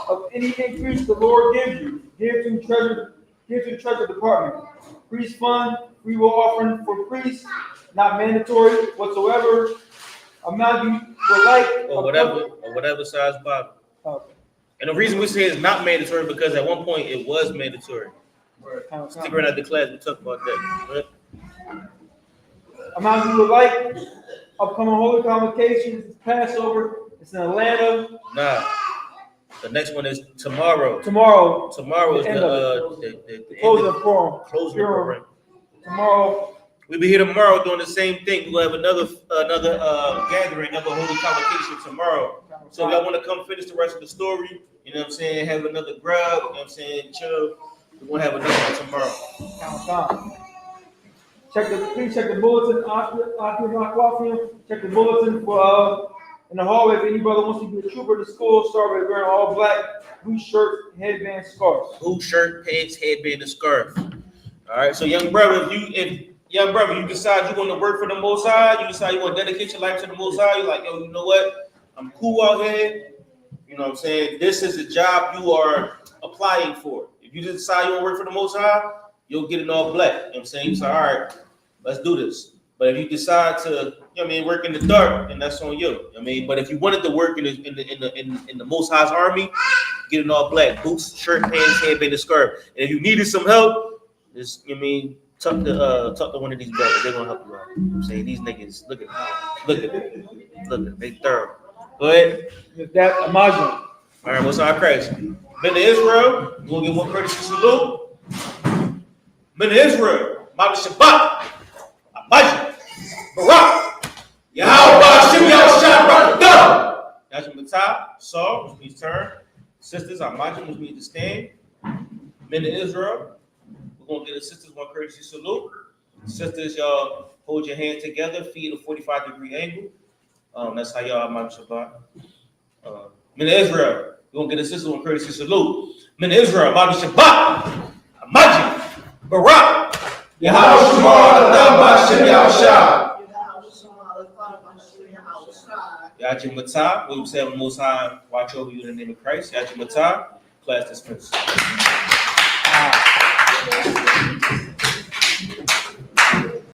of any increase the Lord gives you. Give to treasure department. Priest fund, free will offering for priests, not mandatory whatsoever. Amount you would like. Or whatever size Bible. Okay. And the reason we say it's not mandatory because at one point it was mandatory. Stick around at the class, we talk about that. But amount you would like. Upcoming holy convocations, Passover. It's in Atlanta. nah. The next one is tomorrow. Tomorrow is the closing of Purim. Closing of Purim. Tomorrow. We'll be here tomorrow doing the same thing. We'll have another gathering, another holy convocation tomorrow. So if y'all want to come finish the rest of the story, you know what I'm saying, have another grub, you know what I'm saying, chill. We're going to have another one tomorrow. Please check the bulletin. Check the bulletin for in the hallway. If any brother wants to be a trooper to school, start with wearing all black, blue shirt, headband, scarf. Blue shirt, pants, headband, and scarf. All right. So young brother, if you decide you want to work for the Most High, you decide you want to dedicate your life to the Most High, you're like, yo, you know what? I'm cool out here. You know what I'm saying? This is a job you are applying for. If you just decide you want to work for the Most High, you'll get it all black. You know what I'm saying? You say, all right, let's do this. But if you decide to, you know what I mean, work in the dark, then that's on you. You know what I mean, but if you wanted to work in the Most High's army, get it all black. Boots, shirt, pants, headband, and scarf. And if you needed some help, just, you know what I mean, talk to one of these brothers. They're gonna help you out. You know what I'm saying? These niggas, look at them. They thorough. Go ahead. With that, imagine. All right, what's our Christ? Men of Israel, we're gonna give one courtesy salute. Men of Israel, I.S.U.P.K, Imagine, Barak, Yahweh, Yahshua, Saul, which means turn. Sisters, Imagine, which means to stand. Men of Israel, we're gonna give the sisters one courtesy salute. Sisters, y'all hold your hands together, feet at a 45-degree angle. That's how y'all Imagine Shabbat. Men of Israel, we're gonna get the sisters one courtesy salute. Men of Israel, Shabbat, Imagine, Barak, Yahshua, we say the Most High watch over you in the name of Christ. Yahshua, class dismissed.